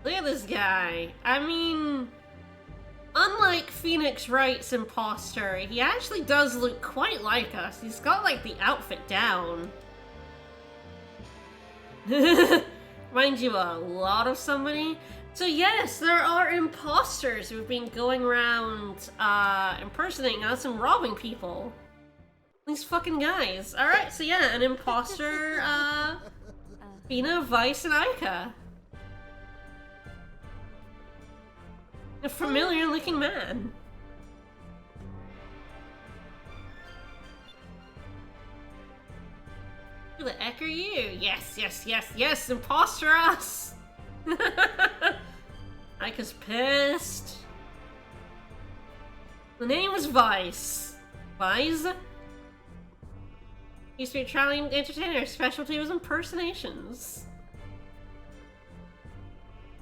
Look at this guy. I mean, unlike Phoenix Wright's imposter, he actually does look quite like us. He's got, like, the outfit down. Mind you, a lot of somebody. So yes, there are imposters who've been going around impersonating us and robbing people. These fucking guys. Alright, so yeah, an imposter, Fina, Vice, and Aika. A familiar looking man. Who the heck are you? Yes, yes, yes, yes, imposter us! Aika's pissed. The name was Vice. Vice? Used to be a traveling entertainer. Specialty was impersonations.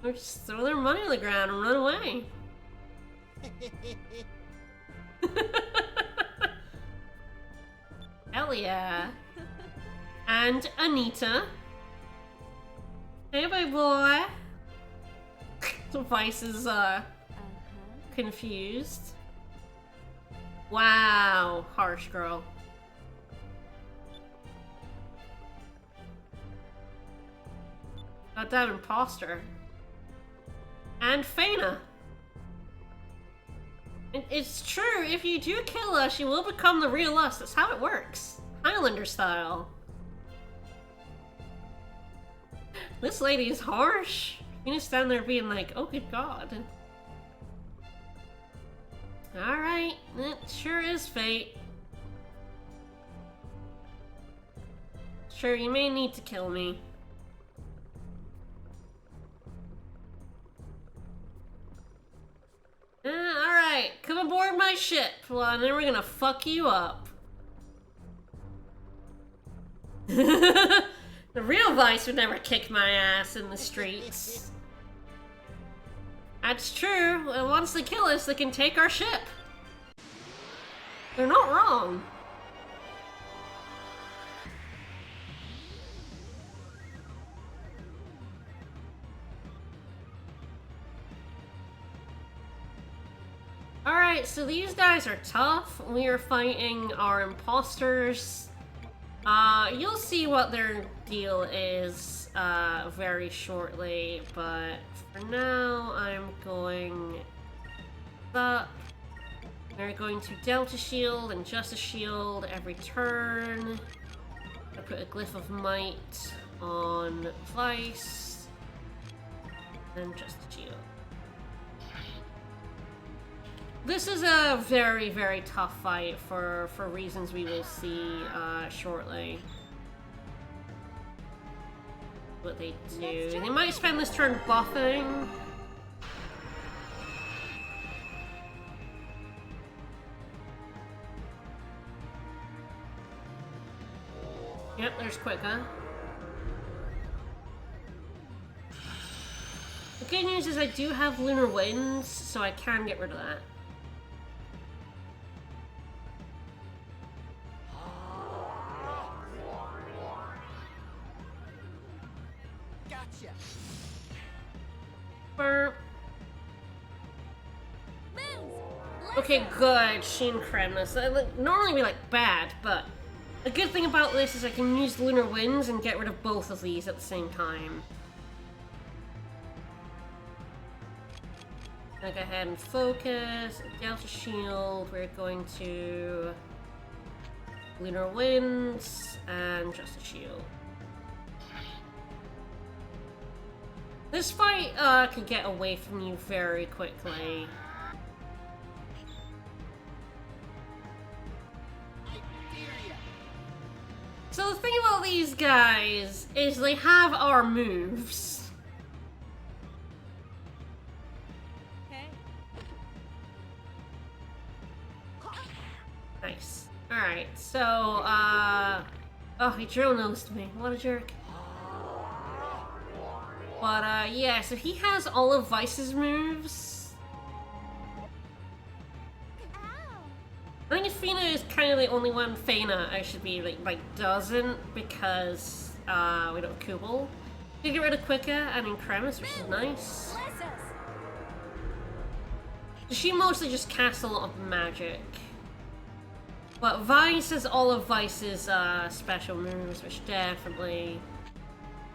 Or just throw their money on the ground and run away. Hell yeah. And Anita. Hey, my boy. Vice is, confused. Wow. Harsh girl. Goddamn imposter. And Fana. It's true, if you do kill us, you will become the real us. That's how it works. Highlander style. This lady is harsh. You just stand there being like, oh good god. Alright, it sure is fate. Sure, you may need to kill me. Alright, come aboard my ship. Well, and then we're gonna fuck you up. The real Vice would never kick my ass in the streets. That's true. And once they kill us, they can take our ship. They're not wrong. Alright, so these guys are tough. We are fighting our imposters. You'll see what their deal is very shortly, but for now I'm going up. We're going to Delta Shield and Justice Shield every turn. I put a Glyph of Might on Vice and Justice Shield. This is a very, very tough fight for reasons we will see shortly. What they do. They might spend this turn buffing. Yep, there's Quicka. The good news is I do have Lunar Winds, so I can get rid of that. Gotcha. Burp. Okay, good. Sheen Kremnus. That would normally be like bad, but the good thing about this is I can use Lunar Winds and get rid of both of these at the same time. I'll go ahead and focus. Delta Shield. We're going to Lunar Winds and Justice Shield. This fight can get away from you very quickly. So the thing about these guys is they have our moves. Okay. Nice. Alright, so, oh, he drill nosed me. What a jerk. But, yeah, so he has all of Vice's moves. I think Athena is kind of the only one Fena I should be, like doesn't, because, we don't have Kubel. You get rid of Quicka and Incremus, which is nice. She mostly just casts a lot of magic. But Vice has all of Vice's, special moves, which definitely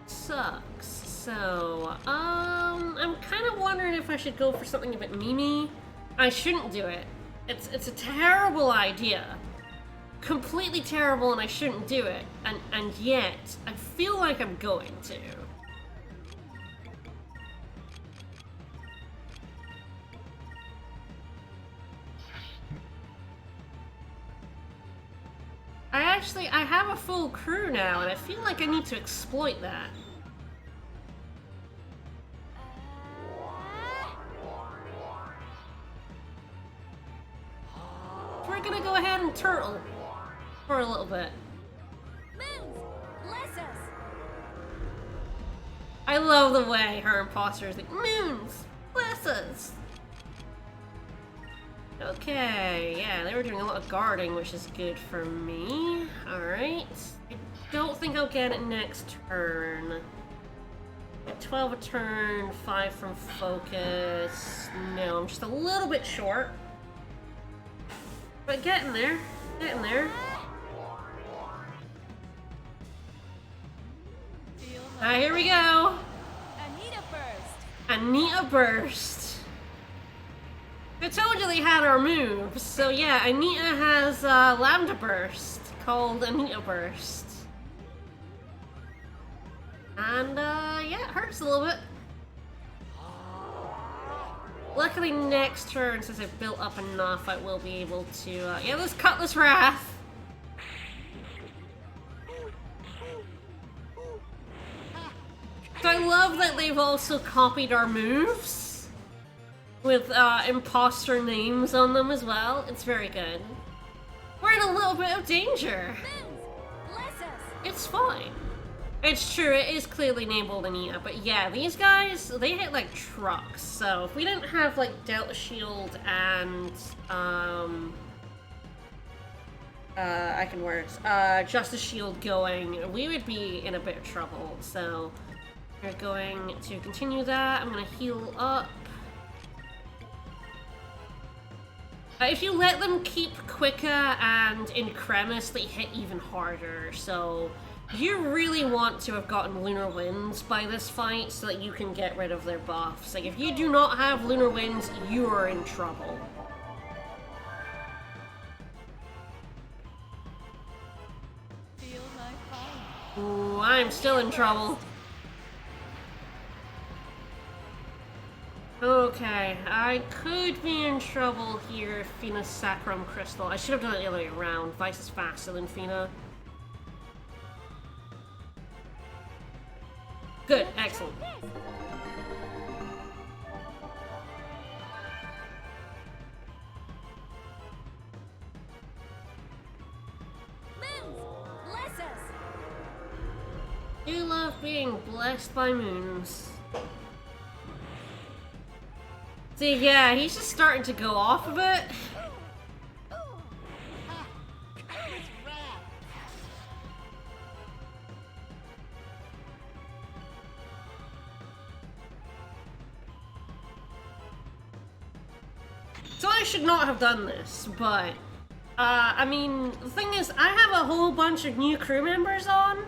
sucks. So, I'm kind of wondering if I should go for something a bit memey. I shouldn't do it. It's a terrible idea. Completely terrible, and I shouldn't do it. And yet, I feel like I'm going to. I have a full crew now, and I feel like I need to exploit that. We're gonna go ahead and turtle for a little bit. Moons, bless us. I love the way her imposter is like, moons, bless us. Okay, yeah, they were doing a lot of guarding, which is good for me. Alright. I don't think I'll get it next turn. At 12 a turn, 5 from focus. No, I'm just a little bit short. But getting there. Getting there. Alright, here we go. Anita burst. Anita Burst. I told you they had our moves. So yeah, Anita has Lambda Burst. called Anita Burst. And, yeah, it hurts a little bit. Luckily, next turn, since I've built up enough, I will be able to, yeah, let's cut this Wrath! So I love that they've also copied our moves with imposter names on them as well. It's very good. We're in a little bit of danger. Bless us. It's fine. It's true, it is clearly enabled Anita, but yeah, these guys, they hit like trucks. So if we didn't have like Delta Shield and I can words, Justice Shield going, we would be in a bit of trouble. So we're going to continue that. I'm gonna heal up. If you let them keep quicker and Incremis, they hit even harder. So you really want to have gotten Lunar Winds by this fight so that you can get rid of their buffs. Like, if you do not have Lunar Winds, you are in trouble. Feel my power. Ooh, I'm still in trouble. Okay, I could be in trouble here if Fina's Sacrum Crystal. I should have done it the other way around. Vice is faster than Fina. Good, excellent. Moons, bless us. You love being blessed by moons. See, yeah, he's just starting to go off a bit. So I should not have done this, but, I mean, the thing is, I have a whole bunch of new crew members on.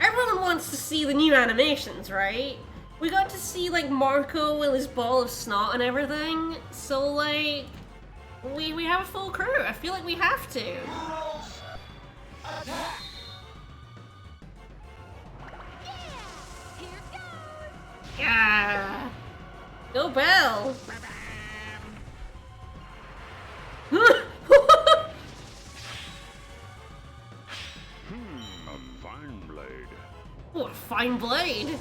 Everyone wants to see the new animations, right? We got to see, like, Marco with his ball of snot and everything, so, like, we have a full crew. I feel like we have to. Here goes. Yeah. Go Bell. A fine blade. Oh, a fine blade.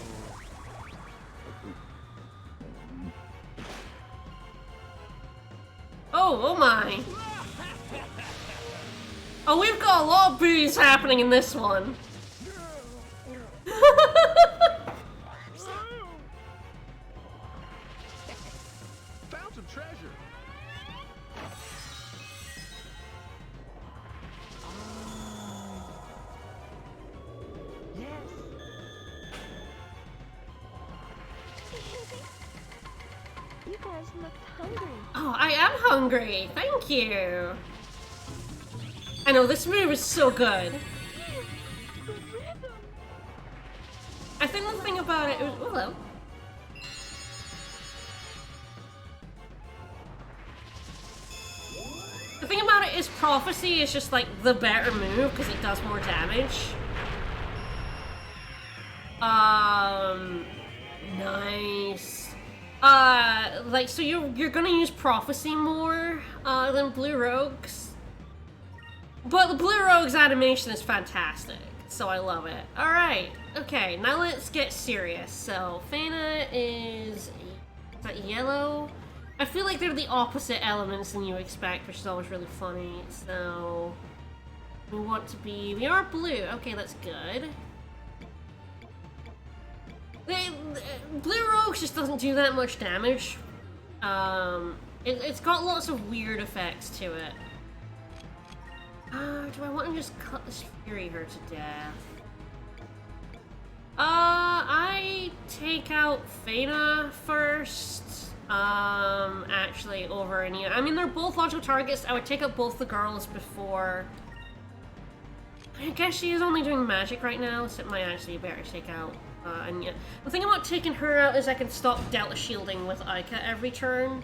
Oh my. Oh, we've got a lot of booze happening in this one. Found some treasure. Yes. You guys looked hungry. Oh, I am hungry. Thank you. I know, this move is so good. I think the thing about it is... Hello. The thing about it is Prophecy is just like the better move because it does more damage. Nice. Like, so you're gonna use Prophecy more than Blue Rogues. But the Blue Rogue's animation is fantastic, so I love it. Alright, okay, now let's get serious. So, Fana is that yellow? I feel like they're the opposite elements than you expect, which is always really funny. So, we are blue. Okay, that's good. Blue Rogues just doesn't do that much damage. It's got lots of weird effects to it. Do I want to just cut this Fury her to death? I take out Fana first. Actually, over Anita. I mean, they're both logical targets. I would take out both the girls before. I guess she is only doing magic right now, so it might actually be better to take out Anita. The thing about taking her out is I can stop Delta shielding with Ica every turn,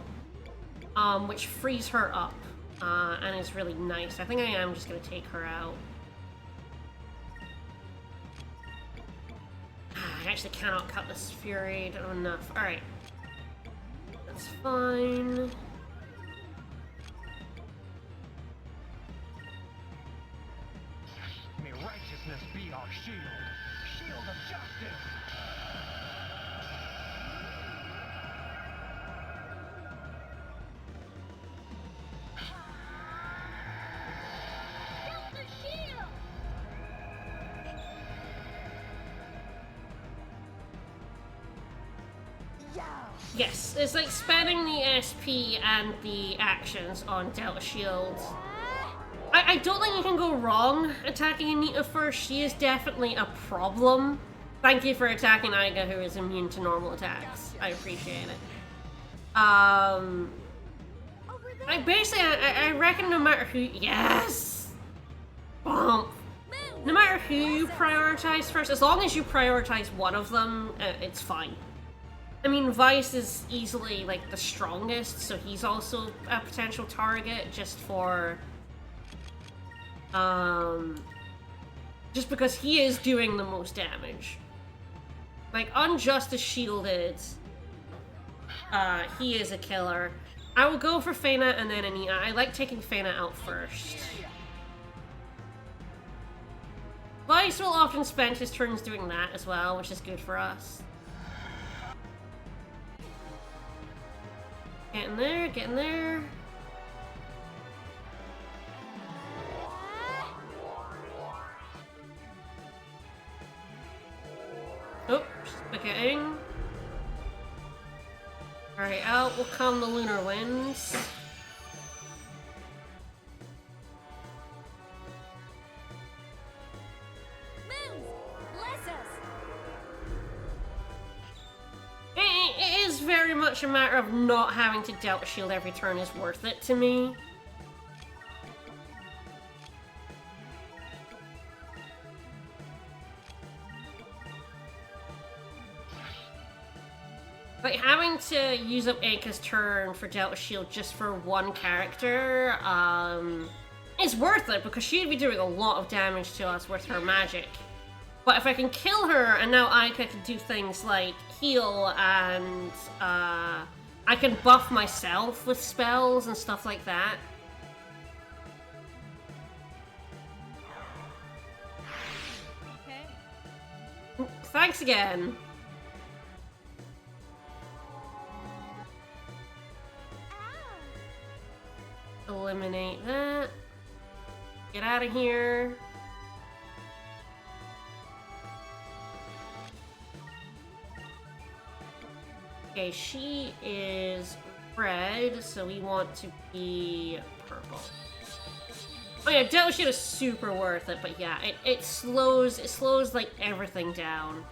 which frees her up. and is really nice. I think I am just gonna take her out. I actually cannot cut this Fury, don't have enough. Alright. That's fine. May righteousness be our shield. Shield of justice. The shield! Yes, it's like spending the SP and the actions on Delta Shield. I don't think you can go wrong attacking Anita first. She is definitely a problem. Thank you for attacking Aiga, who is immune to normal attacks. I appreciate it. I reckon no matter who... Yes! Bump! No matter who you prioritize first, as long as you prioritize one of them, it's fine. I mean, Vice is easily, like, the strongest, so he's also a potential target just for... just because he is doing the most damage. Like, Unjust is shielded. He is a killer. I will go for Feina and then Anita. I like taking Feina out first. Vice will often spend his turns doing that as well, which is good for us. Getting there, getting there. Oh, she's picketing. Alright, out will come the lunar winds. Moons, bless us! It is very much a matter of not having to Delta Shield every turn is worth it to me. Like, having to use up Aika's turn for Delta Shield just for one character, is worth it, because she'd be doing a lot of damage to us with her magic. But if I can kill her, and now Aika can do things like heal, and, I can buff myself with spells and stuff like that. Okay. Thanks again. Eliminate that. Get out of here. Okay, she is red, so we want to be purple. Oh yeah, Delta Shield is super worth it, but yeah, it slows like everything down.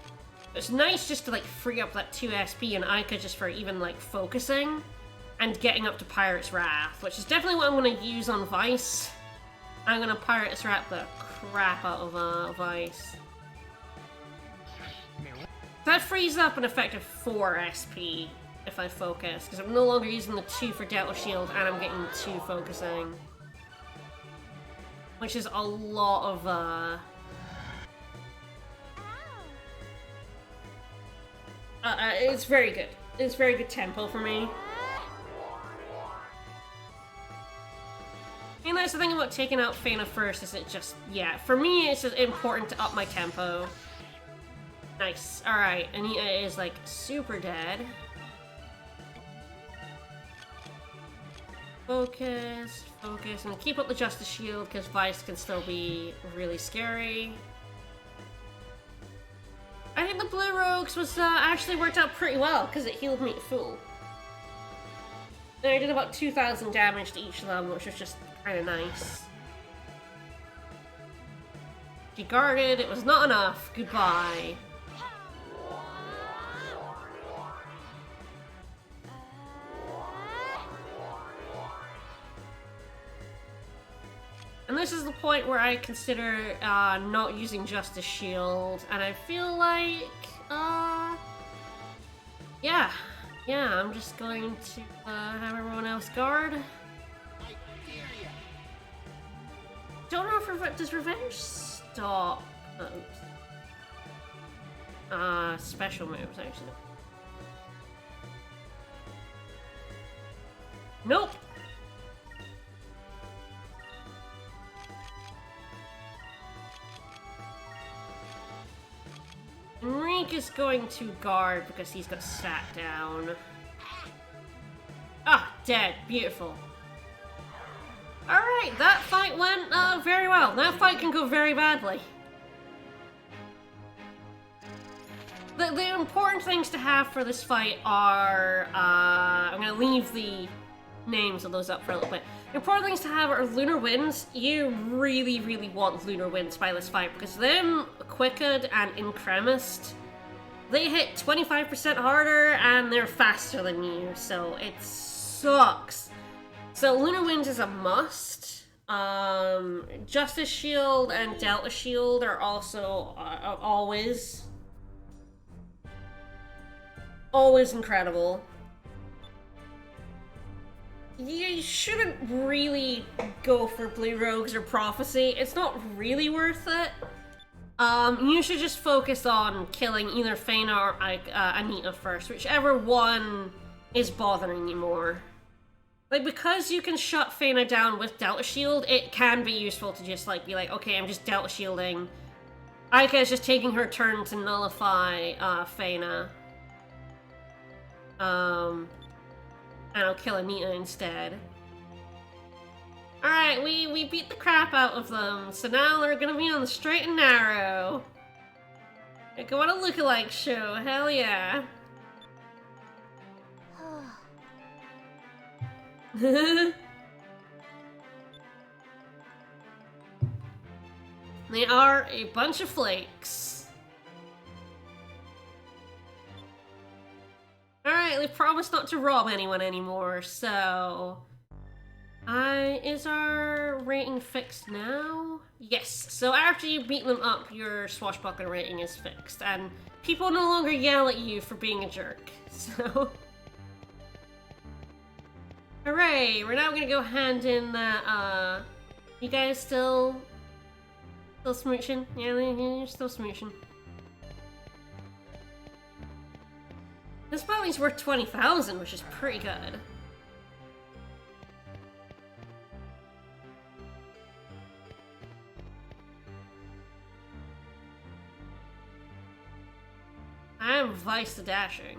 It's nice just to like free up that 2 SP and Aika just for even like focusing and getting up to Pirate's Wrath, which is definitely what I'm going to use on Vice. I'm going to Pirate's Wrath the crap out of Vice. That frees up an effective 4 SP if I focus, because I'm no longer using the 2 for Delta Shield and I'm getting 2 focusing. Which is a lot of, it's very good. It's very good tempo for me. And that's the thing about taking out Feina first, is it just, yeah, for me it's just important to up my tempo. Nice. Alright, Anita is like super dead. Focus, focus, and keep up the Justice Shield because Vice can still be really scary. I think the Blue Rogues was actually worked out pretty well because it healed me to full. And I did about 2,000 damage to each of them, which was just kind of nice. She guarded, it was not enough. Goodbye. And this is the point where I consider not using Justice Shield, and I feel like, yeah, I'm just going to have everyone else guard. I dare don't know if does revenge stop special moves actually. Nope. Enrique is going to guard because he's got sat down. Ah, dead. Beautiful. Alright, that fight went very well. That fight can go very badly. The important things to have for this fight are... I'm going to leave the names of those up for a little bit. The important things to have are Lunar Winds. You really, really want Lunar Winds by this fight because them, Quicked and Incremist, they hit 25% harder and they're faster than you, so it sucks. So Lunar Winds is a must. Justice Shield and Delta Shield are also always incredible. You shouldn't really go for Blue Rogues or Prophecy. It's not really worth it. You should just focus on killing either Feina or Anita first, whichever one is bothering you more. Like, because you can shut Feina down with Delta Shield, it can be useful to just, like, be like, okay, I'm just Delta Shielding. Aika is just taking her turn to nullify Feina. And I'll kill Anita instead. Alright, we beat the crap out of them, so now they're gonna be on the straight and narrow. Like, what a lookalike show, hell yeah. They are a bunch of flakes. Alright, they promised not to rob anyone anymore, so... is our rating fixed now? Yes, so after you beat them up, your swashbuckler rating is fixed, and people no longer yell at you for being a jerk, so... Hooray, we're now gonna go hand in that, you guys still smooching? Yeah, you're still smooching. This bounty's worth 20,000, which is pretty good. I am Vice the Dashing.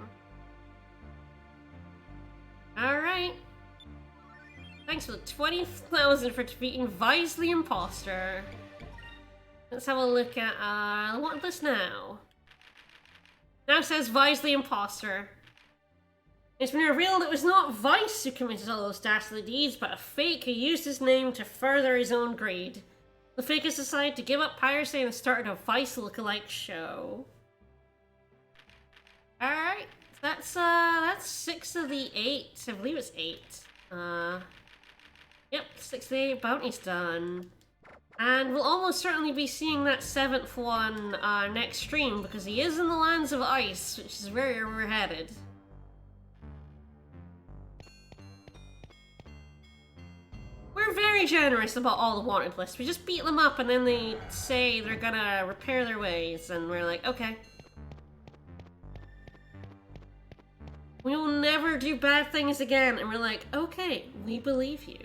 Alright. Thanks for the 20,000 for defeating Vice the Imposter. Let's have a look at, what is this now? Now it says Vice the Imposter. It's been revealed it was not Vice who committed all those dastardly deeds, but a fake who used his name to further his own greed. The fake has decided to give up piracy and has started a Vice lookalike show. Alright, that's 6 of the 8. I believe it's 8. Yep, 6 of the 8 bounties done. And we'll almost certainly be seeing that 7th one next stream, because he is in the Lands of Ice, which is where we're headed. We're very generous about all the wanted lists. We just beat them up and then they say they're gonna repair their ways, and we're like, okay. We will never do bad things again, and we're like, okay, we believe you.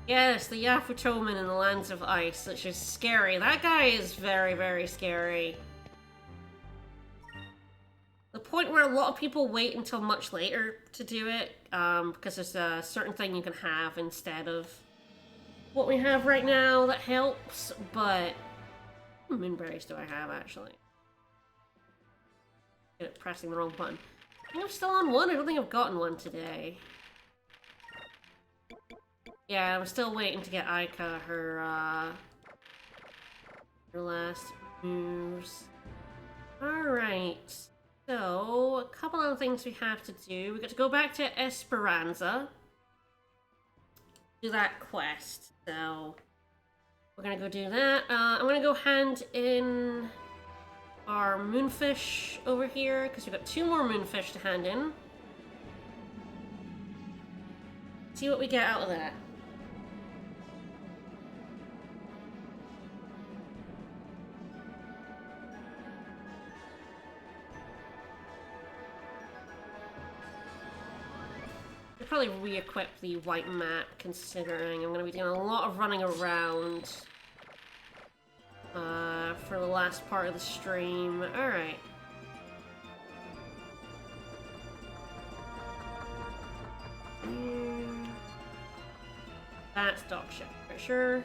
Yes, the Yafutoman in the Lands of Ice, which is scary. That guy is very, very scary. The point where a lot of people wait until much later to do it, because there's a certain thing you can have instead of what we have right now that helps, but... How many moonberries do I have, actually? Pressing the wrong button. I think I'm still on one. I don't think I've gotten one today. Yeah, I'm still waiting to get Aika her last moves. Alright. So, a couple other things we have to do. We got to go back to Esperanza. Do that quest. So, we're gonna go do that. I'm gonna go hand in our moonfish over here, because we've got 2 more moonfish to hand in. See what we get out of that. I'll probably re-equip the white map, considering I'm going to be doing a lot of running around for the last part of the stream. Alright. That's dog shit, for sure.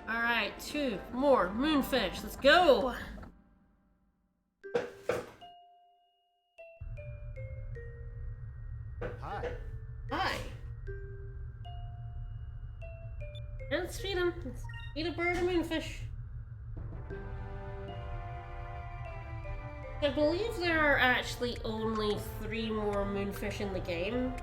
Alright, 2 more moonfish. Let's go! Hi. Hi! And let's feed him. Let's feed a bird a moonfish. I believe there are actually only 3 more moonfish in the game.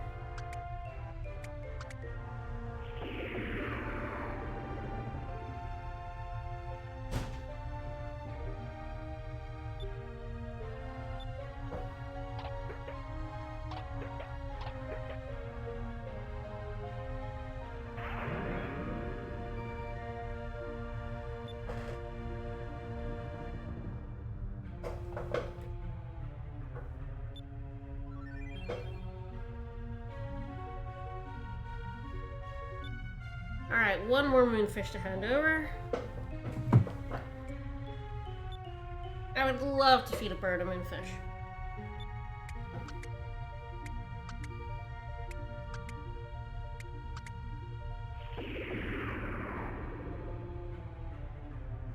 Alright, 1 more moonfish to hand over. I would love to feed a bird a moonfish.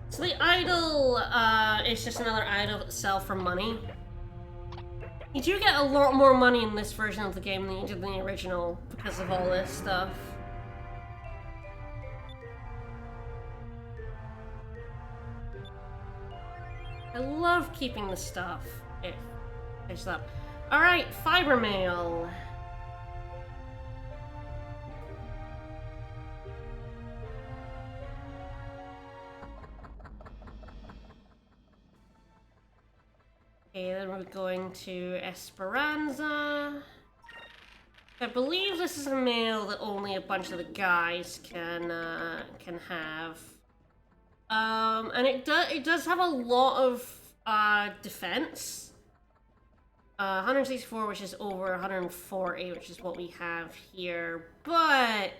So the idol is just another idol that sell for money. You do get a lot more money in this version of the game than you did in the original because of all this stuff. I love keeping the stuff. It's up. Alright, fiber mail. Okay, then we're going to Esperanza. I believe this is a mail that only a bunch of the guys can have. And it does have a lot of defense. 164, which is over 140, which is what we have here. But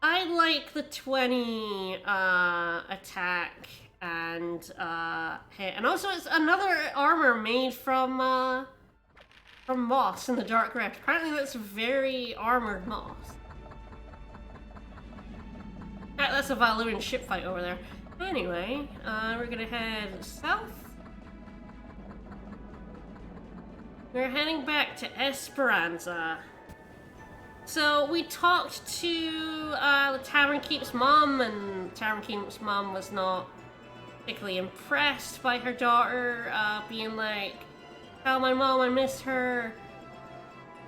I like the 20 attack and hit, and also it's another armor made from moss in the Dark Rift. Apparently, that's very armored moss. That's a Valuan ship fight over there. Anyway, we're gonna head south. We're heading back to Esperanza. So we talked to the Tavern Keep's mom, and Tavern Keep's mom was not particularly impressed by her daughter being like, "Tell my mom I miss her."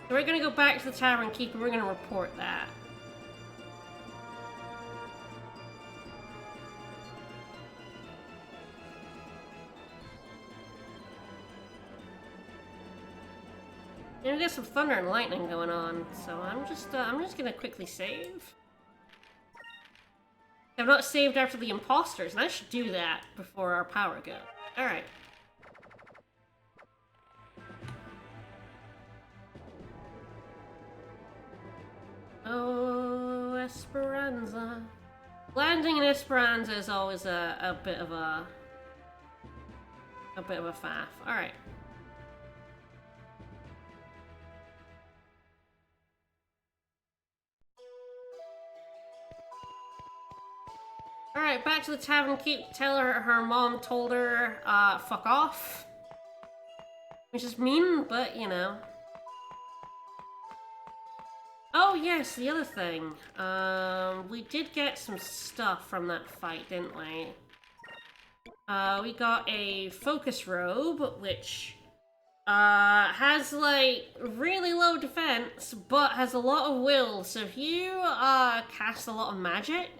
So we're gonna go back to the Tavern Keep and we're gonna report that. And we got some thunder and lightning going on, so I'm just gonna quickly save. I've not saved after the imposters, and I should do that before our power goes. Alright. Oh, Esperanza. Landing in Esperanza is always a bit of a faff. Alright. Alright, back to the Tavern Keep. Tell her mom told her, fuck off. Which is mean, but, you know. Oh, yes, the other thing. We did get some stuff from that fight, didn't we? We got a focus robe, which, has, like, really low defense, but has a lot of will. So if you, cast a lot of magic,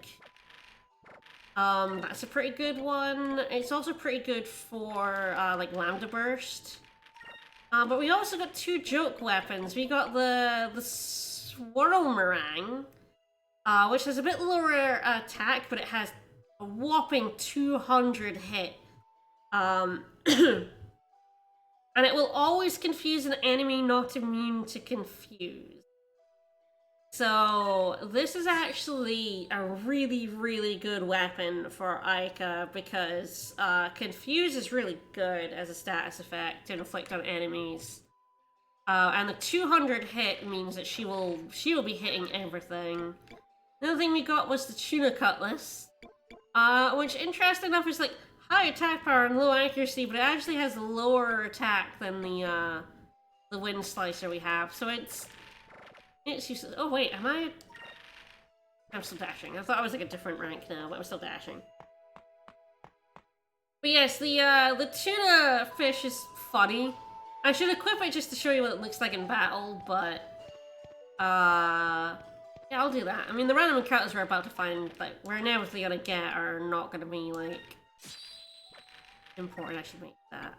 that's a pretty good one. It's also pretty good for, like, Lambda Burst. But we also got two joke weapons. We got the swirl meringue, which has a bit lower attack, but it has a whopping 200 hit. And it will always confuse an enemy not immune to confuse. So this is actually a really, really good weapon for Aika because confuse is really good as a status effect to inflict on enemies. And the 200 hit means that she will be hitting everything. Another thing we got was the tuna cutlass, which interesting enough is like high attack power and low accuracy, but it actually has lower attack than the wind slicer we have. So it's useless. Oh wait, I'm still dashing. I thought I was like a different rank now, but I'm still dashing. But yes, the tuna fish is funny. I should equip it just to show you what it looks like in battle, but yeah, I'll do that. I mean, the random encounters we're about to find, like we're inevitably gonna get, are not gonna be like important. I should make that.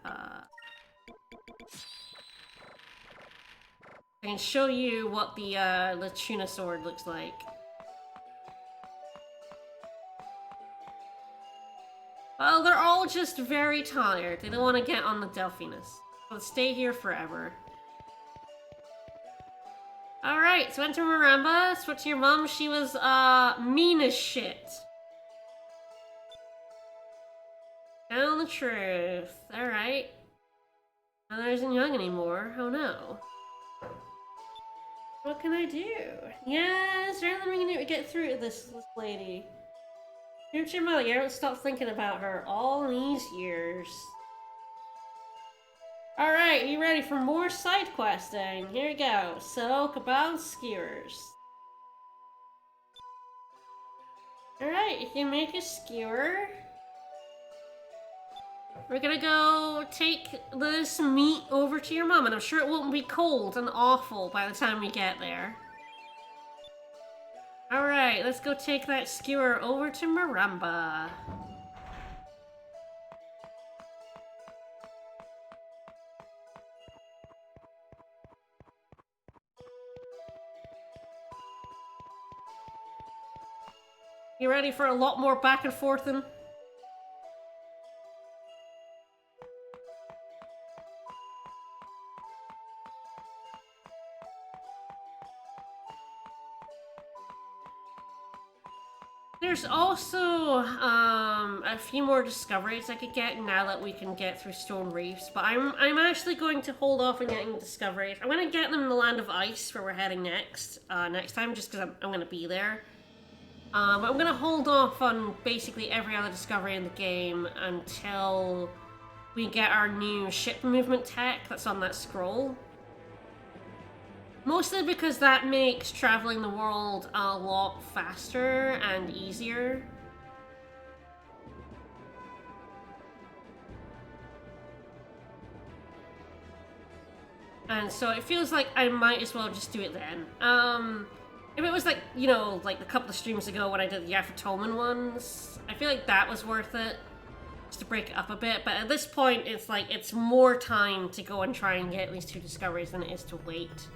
I can show you what the tuna sword looks like. Well, they're all just very tired. They don't want to get on the Delphinus. So stay here forever. Alright, so enter Miramba. Switch to your mom. She was mean as shit. Tell the truth. Alright. Mother isn't young anymore. Oh no. What can I do? Yeah, is there anything we can do to get through to this lady? Future mother, you don't stop thinking about her all these years. Alright, you ready for more side questing? Here we go. So, Cabal skewers. Alright, you can make a skewer. We're gonna go take this meat over to your mom, and I'm sure it won't be cold and awful by the time we get there. Alright, let's go take that skewer over to Miramba. You ready for a lot more back and forthing? There's also a few more discoveries I could get now that we can get through Stone Reefs, but I'm actually going to hold off on getting discoveries. I'm going to get them in the Land of Ice, where we're heading next time, just because I'm going to be there. But I'm going to hold off on basically every other discovery in the game until we get our new ship movement tech that's on that scroll. Mostly because that makes traveling the world a lot faster and easier. And so it feels like I might as well just do it then. If it was like, you know, like a couple of streams ago when I did the Afrotoman ones, I feel like that was worth it. Just to break it up a bit. But at this point, it's like, it's more time to go and try and get these two discoveries than it is to wait.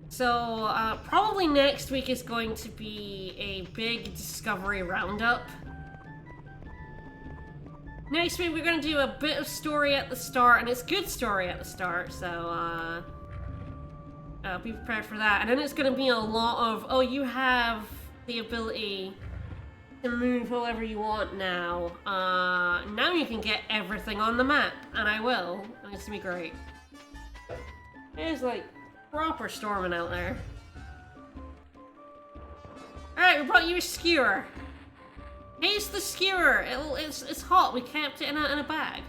So, probably next week is going to be a big discovery roundup. Next week we're going to do a bit of story at the start, and it's good story at the start, so, be prepared for that. And then it's going to be a lot of, oh, you have the ability to move however you want now. Now you can get everything on the map, and I will, and it's going to be great. It's like proper storming out there. Alright, we brought you a skewer. Taste the skewer. It's hot. We kept it in a bag.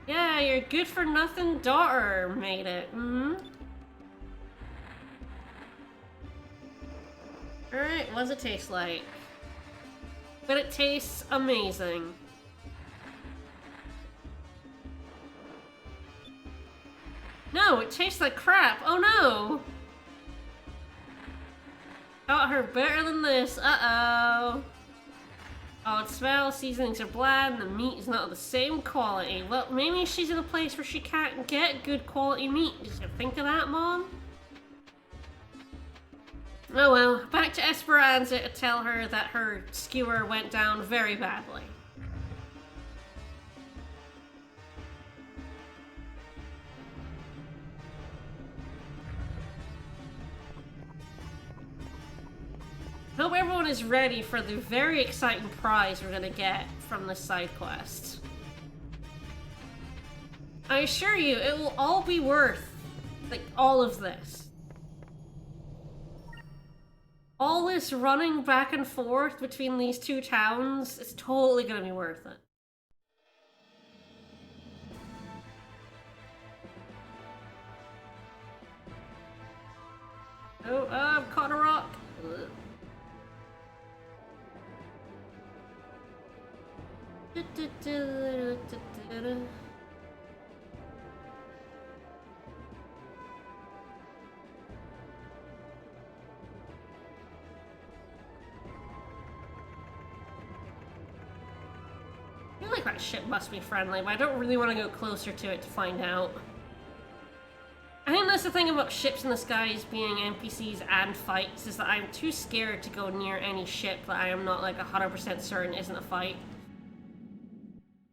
Yeah, your good-for-nothing daughter made it. Alright, what does it taste like? But it tastes amazing. No, it tastes like crap. Oh no! Got her better than this. Uh-oh. Oh, it smells, seasonings are bland, the meat is not of the same quality. Well, maybe she's in a place where she can't get good quality meat. Did you think of that, Mom? Oh well, back to Esperanza to tell her that her skewer went down very badly. Hope everyone is ready for the very exciting prize we're gonna get from this side quest. I assure you, it will all be worth, like, all of this. All this running back and forth between these two towns is totally gonna be worth it. Oh, I've caught a rock. Ugh. I feel like that ship must be friendly, but I don't really want to go closer to it to find out. I think that's the thing about ships in the skies being NPCs and fights, is that I'm too scared to go near any ship that I am not like 100% certain isn't a fight.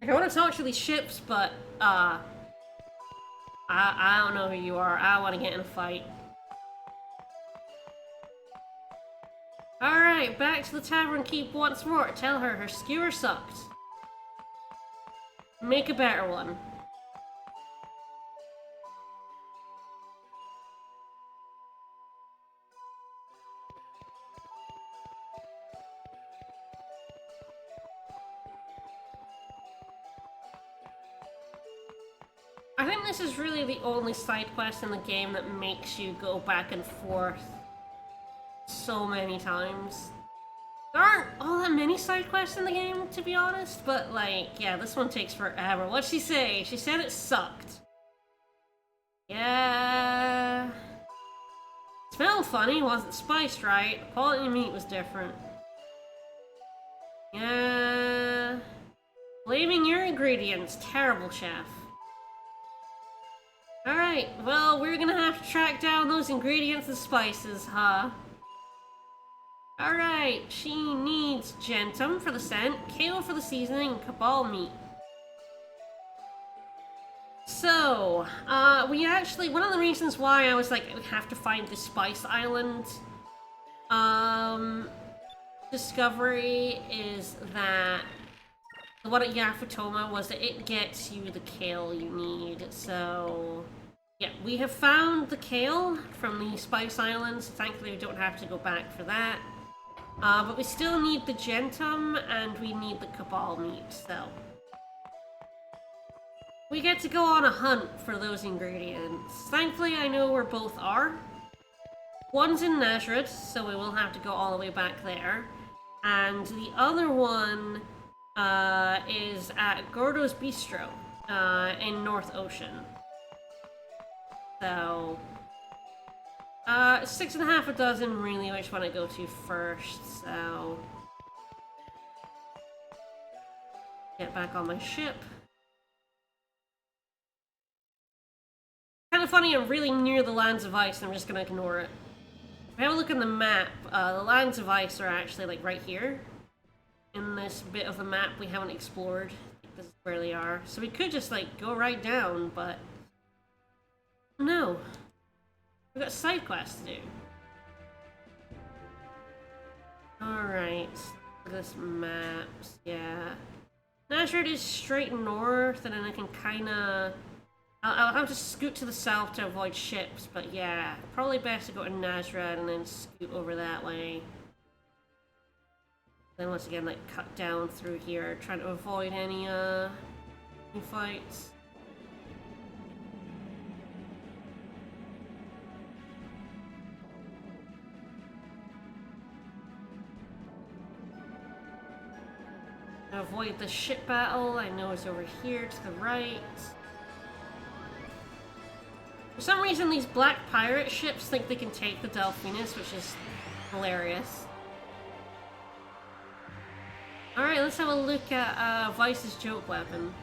Like, I want to talk to these ships, but I don't know who you are. I want to get in a fight. Alright, back to the tavern keep once more. Tell her her skewer sucked. Make a better one. I think this is really the only side quest in the game that makes you go back and forth so many times. There aren't all that many side quests in the game, to be honest, but like, yeah, this one takes forever. What'd she say? She said it sucked. Yeah. Smelled funny, wasn't spiced right. The quality of meat was different. Yeah. Blaming your ingredients. Terrible, chef. Alright, well, we're gonna have to track down those ingredients and spices, huh? Alright, she needs gentum for the scent, kale for the seasoning, and cabal meat. So, we actually, one of the reasons why I was like, we have to find the Spice Island, discovery is that the one at Yafutoma was that it gets you the kale you need, so yeah, we have found the kale from the Spice Islands. Thankfully we don't have to go back for that. But we still need the gentum and we need the cabal meat, so we get to go on a hunt for those ingredients. Thankfully I know where both are. One's in Nazareth, so we will have to go all the way back there. And the other one is at Gordo's Bistro in North Ocean. So, 6.5 a dozen really which one I go to first, so get back on my ship. Kind of funny, I'm really near the Lands of Ice and I'm just gonna ignore it. If I have a look on the map, the Lands of Ice are actually like right here. In this bit of the map we haven't explored. This is where they are. So we could just like go right down, but no. We've got side quests to do. Alright. This map. Yeah. Nazareth is straight north, and then I can kinda I'll have to scoot to the south to avoid ships, but yeah. Probably best to go to Nazareth and then scoot over that way. Then once again, like, cut down through here, trying to avoid any fights. Avoid the ship battle, I know it's over here to the right. For some reason, these black pirate ships think they can take the Delphinus, which is hilarious. Alright, let's have a look at Vice's joke weapon.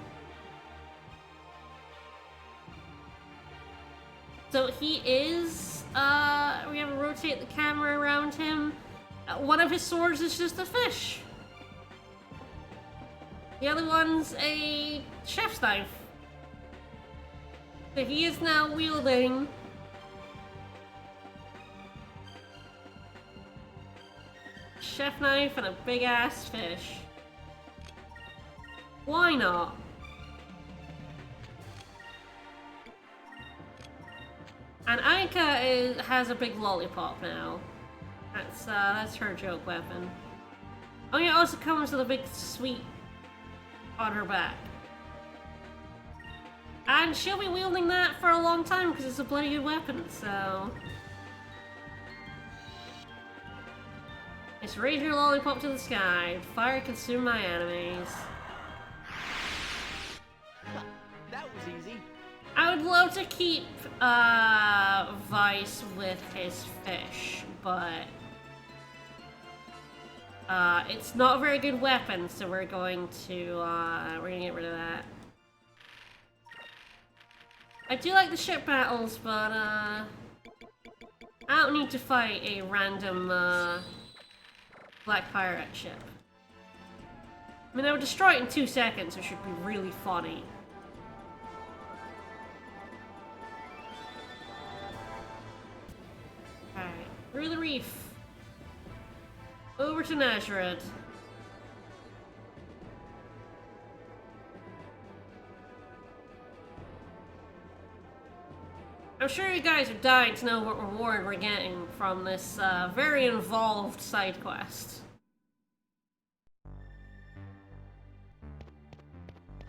So he is, we have to rotate the camera around him. One of his swords is just a fish. The other one's a chef's knife. So he is now wielding a chef knife and a big ass fish. Why not? And Aika has a big lollipop now. That's her joke weapon. Oh yeah, it also comes with a big sweet on her back. And she'll be wielding that for a long time because it's a bloody good weapon, so... Just raise your lollipop to the sky. Fire consume my enemies. That was easy. I would love to keep Vice with his fish, but it's not a very good weapon, so we're gonna get rid of that. I do like the ship battles, but I don't need to fight a random black pirate ship. I mean, I would destroy it in 2 seconds, which should be really funny. Alright, through the reef. Over to Nazareth. I'm sure you guys are dying to know what reward we're getting from this very involved side quest.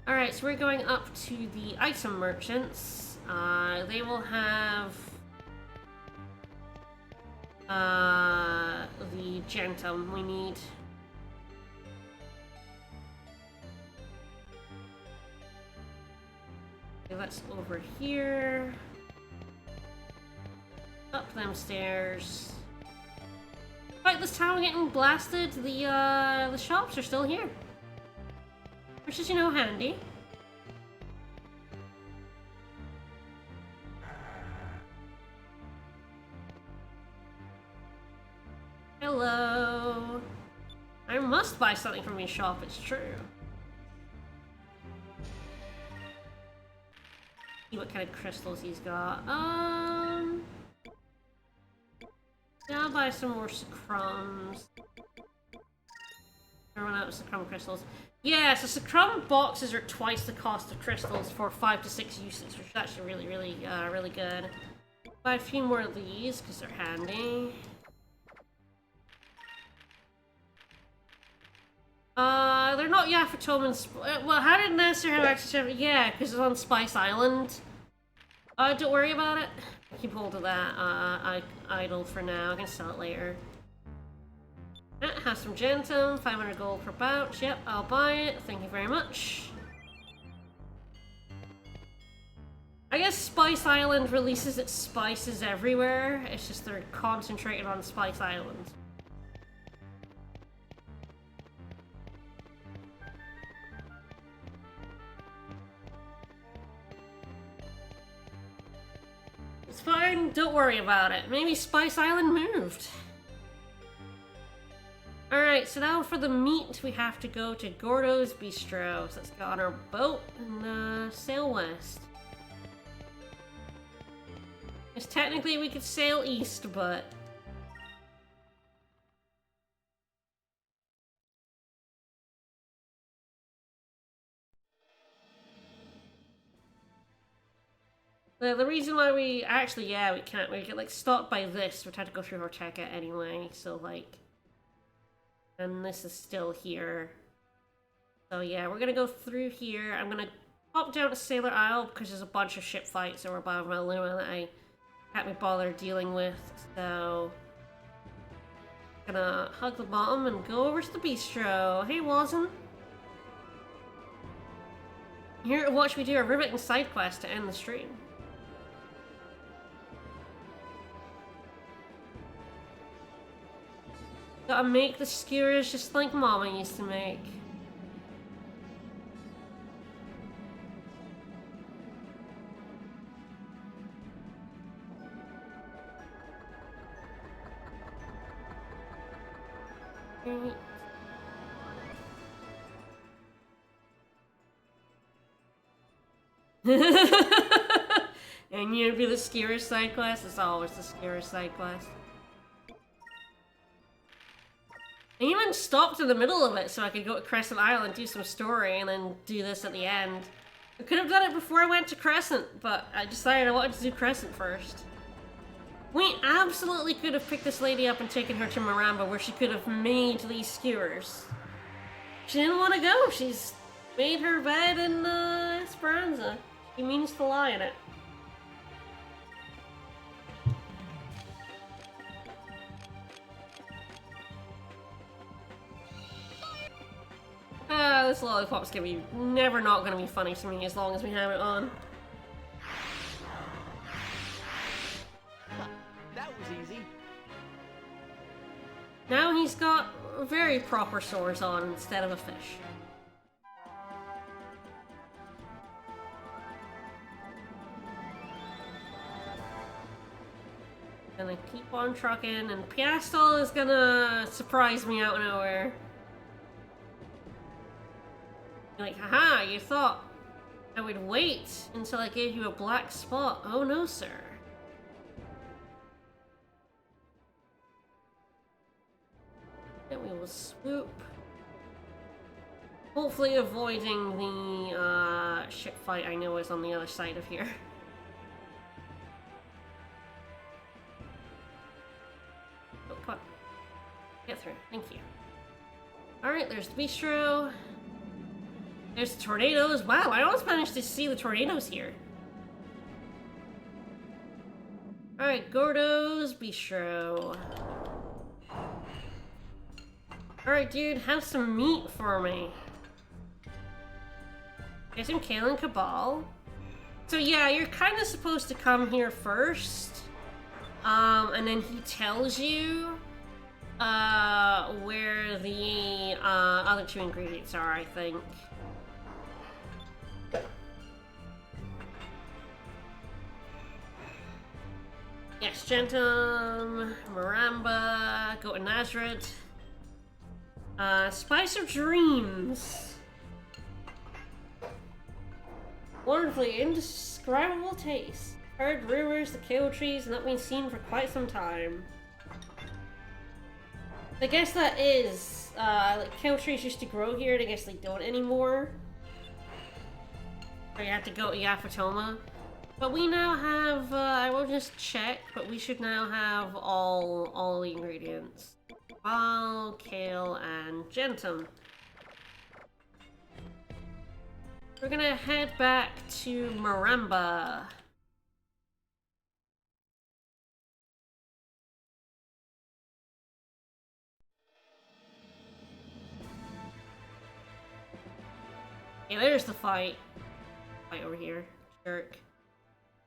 Alright, so we're going up to the item merchants. They will have the gentum we need. Okay, that's over here. Up them stairs. Despite this town getting blasted, the shops are still here. Which is, you know, handy. Hello. I must buy something from your shop, it's true. See what kind of crystals he's got. Yeah, I'll buy some more crumbs. Run out of Sacrum crystals. Yeah, so Sacrum boxes are twice the cost of crystals for 5 to 6 uses, which is actually really good. Buy a few more of these because they're handy. They're not Yafatoman. Well, how did Nasser have access to it? Yeah, because it's on Spice Island. Don't worry about it. Keep hold of that idle for now. I can sell it later. Have some gentum, 500 gold per pouch. Yep, I'll buy it. Thank you very much. I guess Spice Island releases its spices everywhere. It's just they're concentrated on Spice Island. It's fine, don't worry about it. Maybe Spice Island moved. Alright, so now for the meat, we have to go to Gordo's Bistro. So let's go on our boat and sail west. Because technically we could sail east, but... The reason why we actually, yeah, we can't. We get like stopped by this. We'd have to go through Horteca anyway. So like, and this is still here. So yeah, we're gonna go through here. I'm gonna pop down to Sailor Isle because there's a bunch of ship fights over by Maluma that I can't be bothered dealing with. So gonna hug the bottom and go over to the bistro. Hey, Wazen. Here to watch me do a riveting side quest to end the stream. Gotta make the skewers just like Mama used to make. Right. And you'd be the skewer side quest? It's always the skewer side quest. I even stopped in the middle of it so I could go to Crescent Island, do some story, and then do this at the end. I could have done it before I went to Crescent, but I decided I wanted to do Crescent first. We absolutely could have picked this lady up and taken her to Maramba, where she could have made these skewers. She didn't want to go. She's made her bed in Esperanza. She means to lie in it. This lollipop's gonna be never not gonna be funny to me as long as we have it on. That was easy. Now he's got very proper swords on instead of a fish. Gonna keep on trucking, and Piastel is gonna surprise me out of nowhere. Like, haha, you thought I would wait until I gave you a black spot. Oh no, sir. Then we will swoop. Hopefully avoiding the ship fight I know is on the other side of here. Oh, come on. Get through. Thank you. Alright, there's the bistro. There's the tornadoes. Wow, I almost managed to see the tornadoes here. Alright, Gordo's Bistro. Alright, dude, have some meat for me. Get some Kale and Cabal. So yeah, you're kind of supposed to come here first. And then he tells you where the other two ingredients are, I think. Yes, Gentum, Maramba, go to Nazareth. Spice of Dreams. Wonderfully indescribable taste. Heard rumors the kale trees have not been seen for quite some time. I guess that is, like kale trees used to grow here, and I guess they don't anymore. Or you have to go to Yafatoma. But we now have, I will just check, but we should now have all the ingredients. Cabal, Kale, and Gentum. We're gonna head back to Maramba. Okay, there's the fight. Fight over here. Jerk.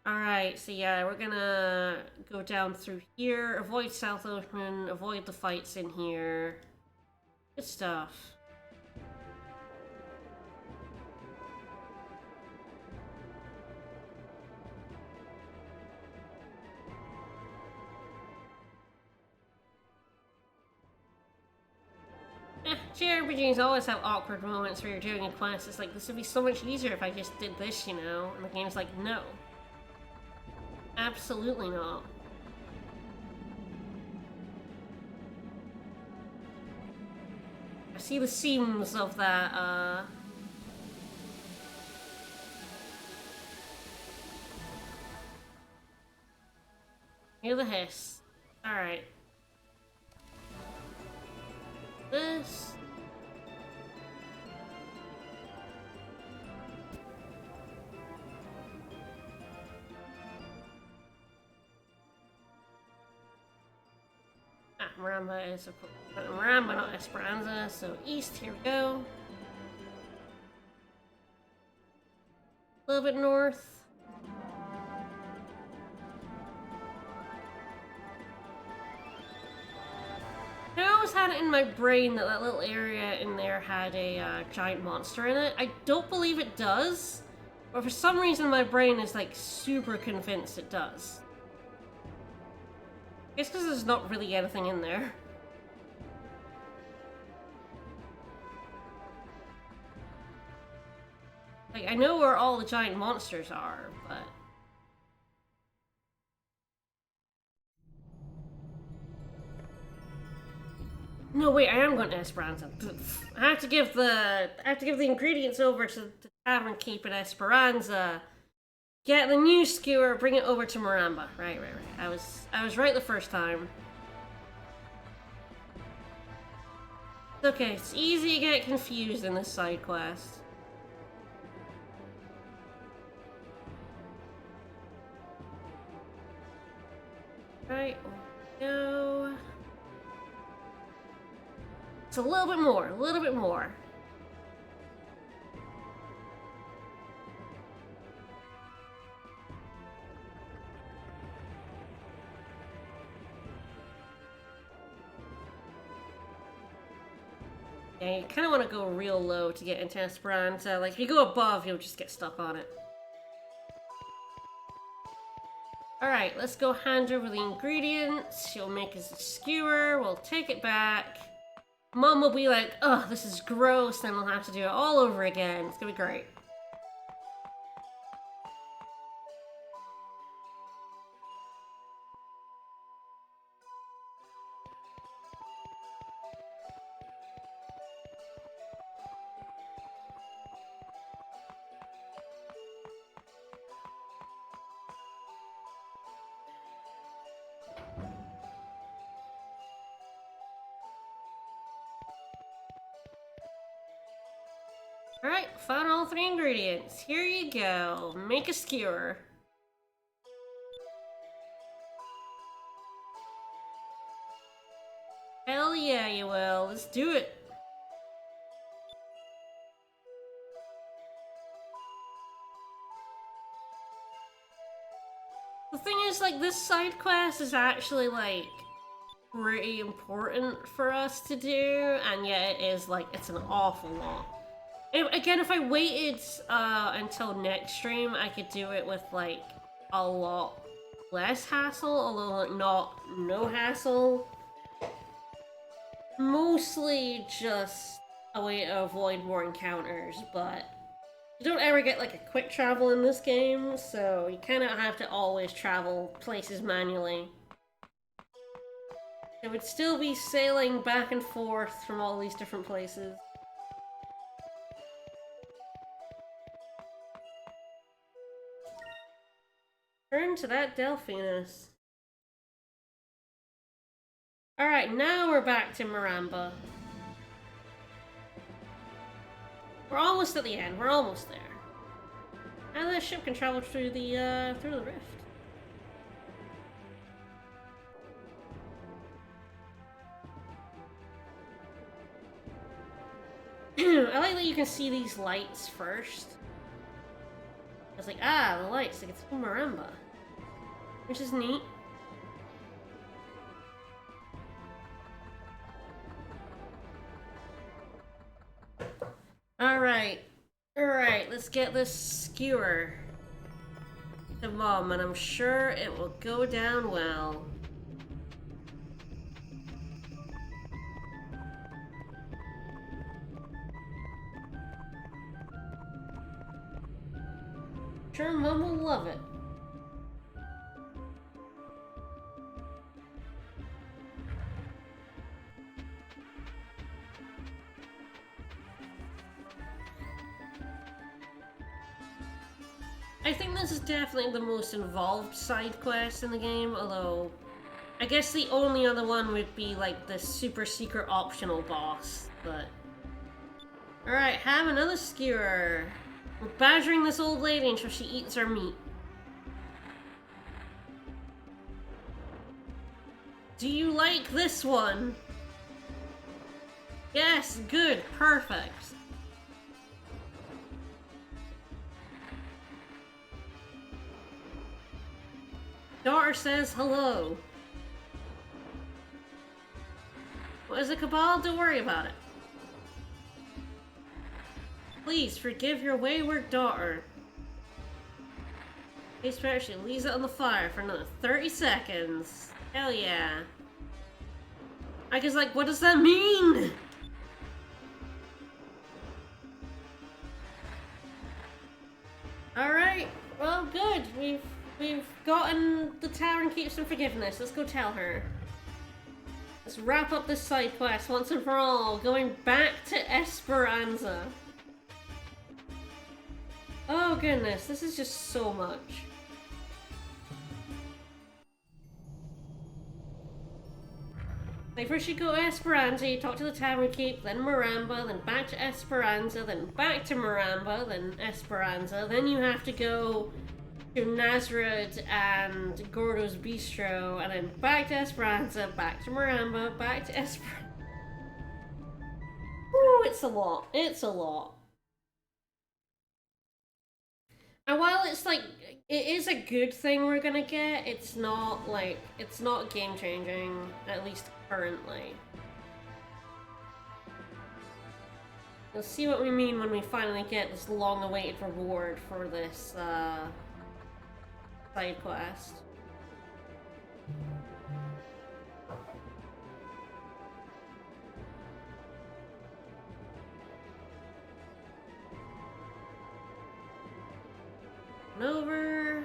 Alright, so yeah, we're gonna go down through here, avoid South Ocean, avoid the fights in here. Good stuff. JRPGs always have awkward moments where you're doing a quest. It's like, this would be so much easier if I just did this, you know? And the game's like, no. Absolutely not. I see the seams of that, Hear the hiss. Alright. This. Maramba is Maramba, not Esperanza, so east, here we go. A little bit north. had it in my brain that that little area in there had a giant monster in it. I don't believe it does, but for some reason my brain is like super convinced it does. I guess because there's not really anything in there. Like, I know where all the giant monsters are, but... No, wait, I am going to Esperanza. I have to give the ingredients over to the tavern keep at Esperanza. Get the new skewer, bring it over to Maramba. Right. I was right the first time. Okay, it's easy to get confused in this side quest. Right, go. It's a little bit more, a little bit more. Yeah, you kind of want to go real low to get into Esperanza. Like, if you go above, you'll just get stuck on it. Alright, let's go hand over the ingredients. She'll make us a skewer. We'll take it back. Mom will be like, oh, this is gross. Then we'll have to do it all over again. It's gonna be great. Alright, found all 3 ingredients. Here you go. Make a skewer. Hell yeah, you will. Let's do it. The thing is, like, this side quest is actually, like, pretty important for us to do, and yet it is, like, it's an awful lot. Again, if I waited until next stream, I could do it with, like, a lot less hassle, although, like, not no hassle. Mostly just a way to avoid more encounters, but you don't ever get, like, a quick travel in this game, so you kind of have to always travel places manually. It would still be sailing back and forth from all these different places. Turn to that Delphinus. Alright, now we're back to Maramba. We're almost at the end, we're almost there. And the ship can travel through the rift. I like that you can see these lights first. It's like, ah, the lights, like it's from Maramba. Which is neat. Alright. Alright, let's get this skewer to Mom, and I'm sure it will go down well. Sure, Mom will love it. I think this is definitely the most involved side quest in the game, although I guess the only other one would be like the super secret optional boss, but... Alright, have another skewer. We're badgering this old lady until she eats our meat. Do you like this one? Yes, good, perfect. Daughter says hello. What is the Cabal? Don't worry about it. Please forgive your wayward daughter. Case she leaves it on the fire for another 30 seconds. Hell yeah. I was like, what does that mean? Alright, well good. We've gotten the Tavern Keep some forgiveness. Let's go tell her. Let's wrap up this side quest once and for all, going back to Esperanza. Oh goodness, this is just so much. Like first you go to Esperanza, you talk to the Tavern Keep, then Maramba, then back to Esperanza, then back to Maramba, then Esperanza, then you have to go to Nazareth and Gordo's Bistro, and then back to Esperanza, back to Maramba, back to Esperanza. Ooh, it's a lot. It's a lot. And while it's like, it is a good thing we're gonna get, it's not like, it's not game changing, at least currently. You'll see what we mean when we finally get this long awaited reward for this, side quest. Over.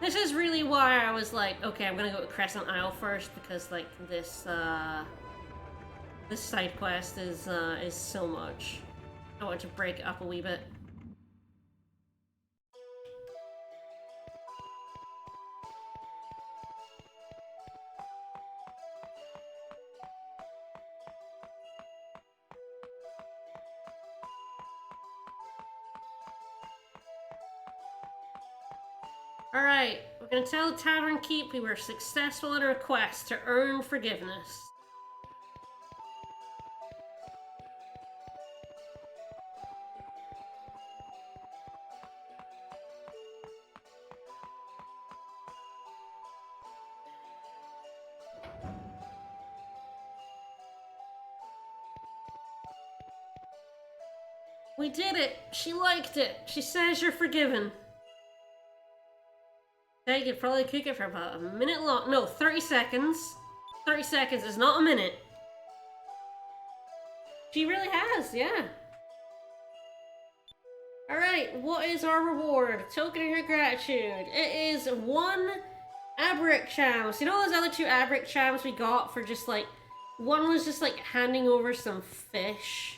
This is really why I was like, okay, I'm gonna go to Crescent Isle first because like this this side quest is so much. I want to break it up a wee bit. Alright, we're gonna tell the Tavern Keep we were successful in our quest to earn forgiveness. We did it! She liked it! She says you're forgiven. Okay, you could probably cook it for about a minute long. No, 30 seconds. 30 seconds is not a minute. She really has, yeah. Alright, what is our reward? Token of your gratitude. It is 1 Abric Cham. So you know those other 2 Abric Chams we got for just like... One was just like handing over some fish.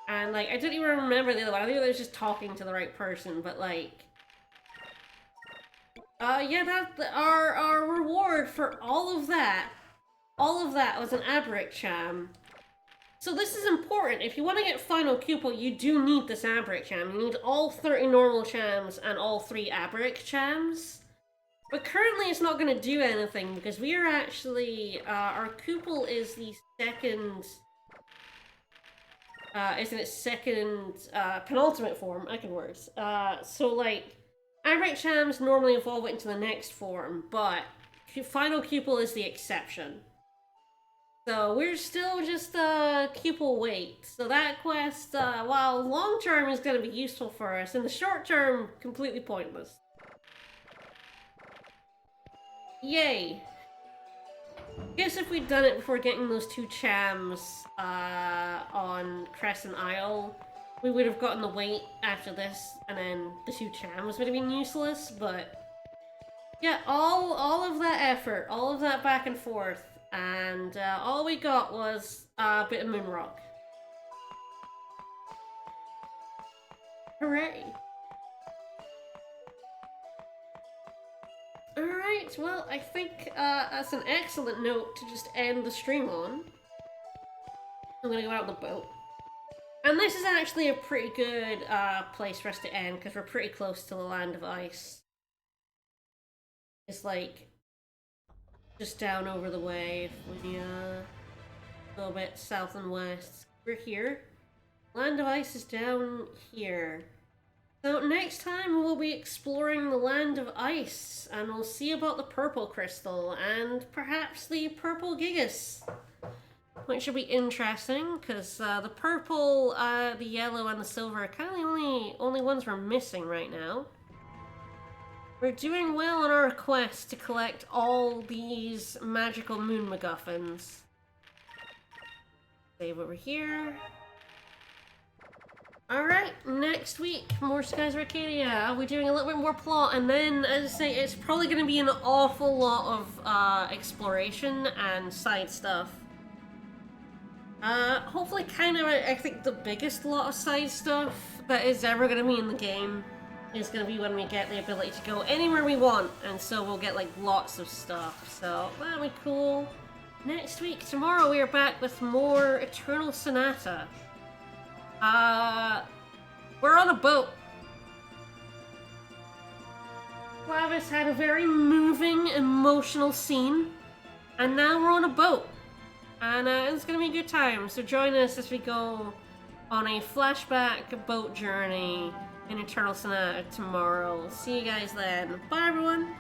And like, I don't even remember the other one. I think I was just talking to the right person, but like... yeah, that's our reward for all of that. All of that was an Abric Cham. So this is important. If you want to get final Cupel, you do need this Abric Cham. You need all 30 normal Chams and all 3 Abric Chams. But currently it's not going to do anything because we are actually, our Cupel is the second, is in its second, penultimate form. I can words. So like, Abric Chams normally evolve it into the next form, but final Cupel is the exception. So we're still just Cupel wait. So that quest, while long term is going to be useful for us, in the short term, completely pointless. Yay! Guess if we'd done it before getting those 2 Chams on Crescent Isle, we would have gotten the weight after this, and then the 2 Chams would have been useless, but... Yeah, all of that effort, all of that back and forth, and all we got was a bit of Moonrock. Hooray! Alright, well, I think that's an excellent note to just end the stream on. I'm gonna go out on the boat. And this is actually a pretty good place for us to end, because we're pretty close to the Land of Ice. It's like, just down over the way, if we a little bit south and west. We're here. Land of Ice is down here. So next time we'll be exploring the land of ice, and we'll see about the purple crystal and perhaps the purple gigas, which should be interesting because the purple, the yellow, and the silver are kind of the only ones we're missing right now. We're doing well on our quest to collect all these magical moon MacGuffins. Save over here. Alright, next week, more Skies of Arcadia. I'll be doing a little bit more plot, and then, as I say, it's probably going to be an awful lot of exploration and side stuff. Hopefully kind of, I think the biggest lot of side stuff that is ever going to be in the game is going to be when we get the ability to go anywhere we want, and so we'll get, like, lots of stuff. So, that'll be cool. Next week, tomorrow, we are back with more Eternal Sonata. We're on a boat. Clavis had a very moving, emotional scene, and now we're on a boat. And it's gonna be a good time, so join us as we go on a flashback boat journey in Eternal Sonata tomorrow. See you guys then. Bye, everyone!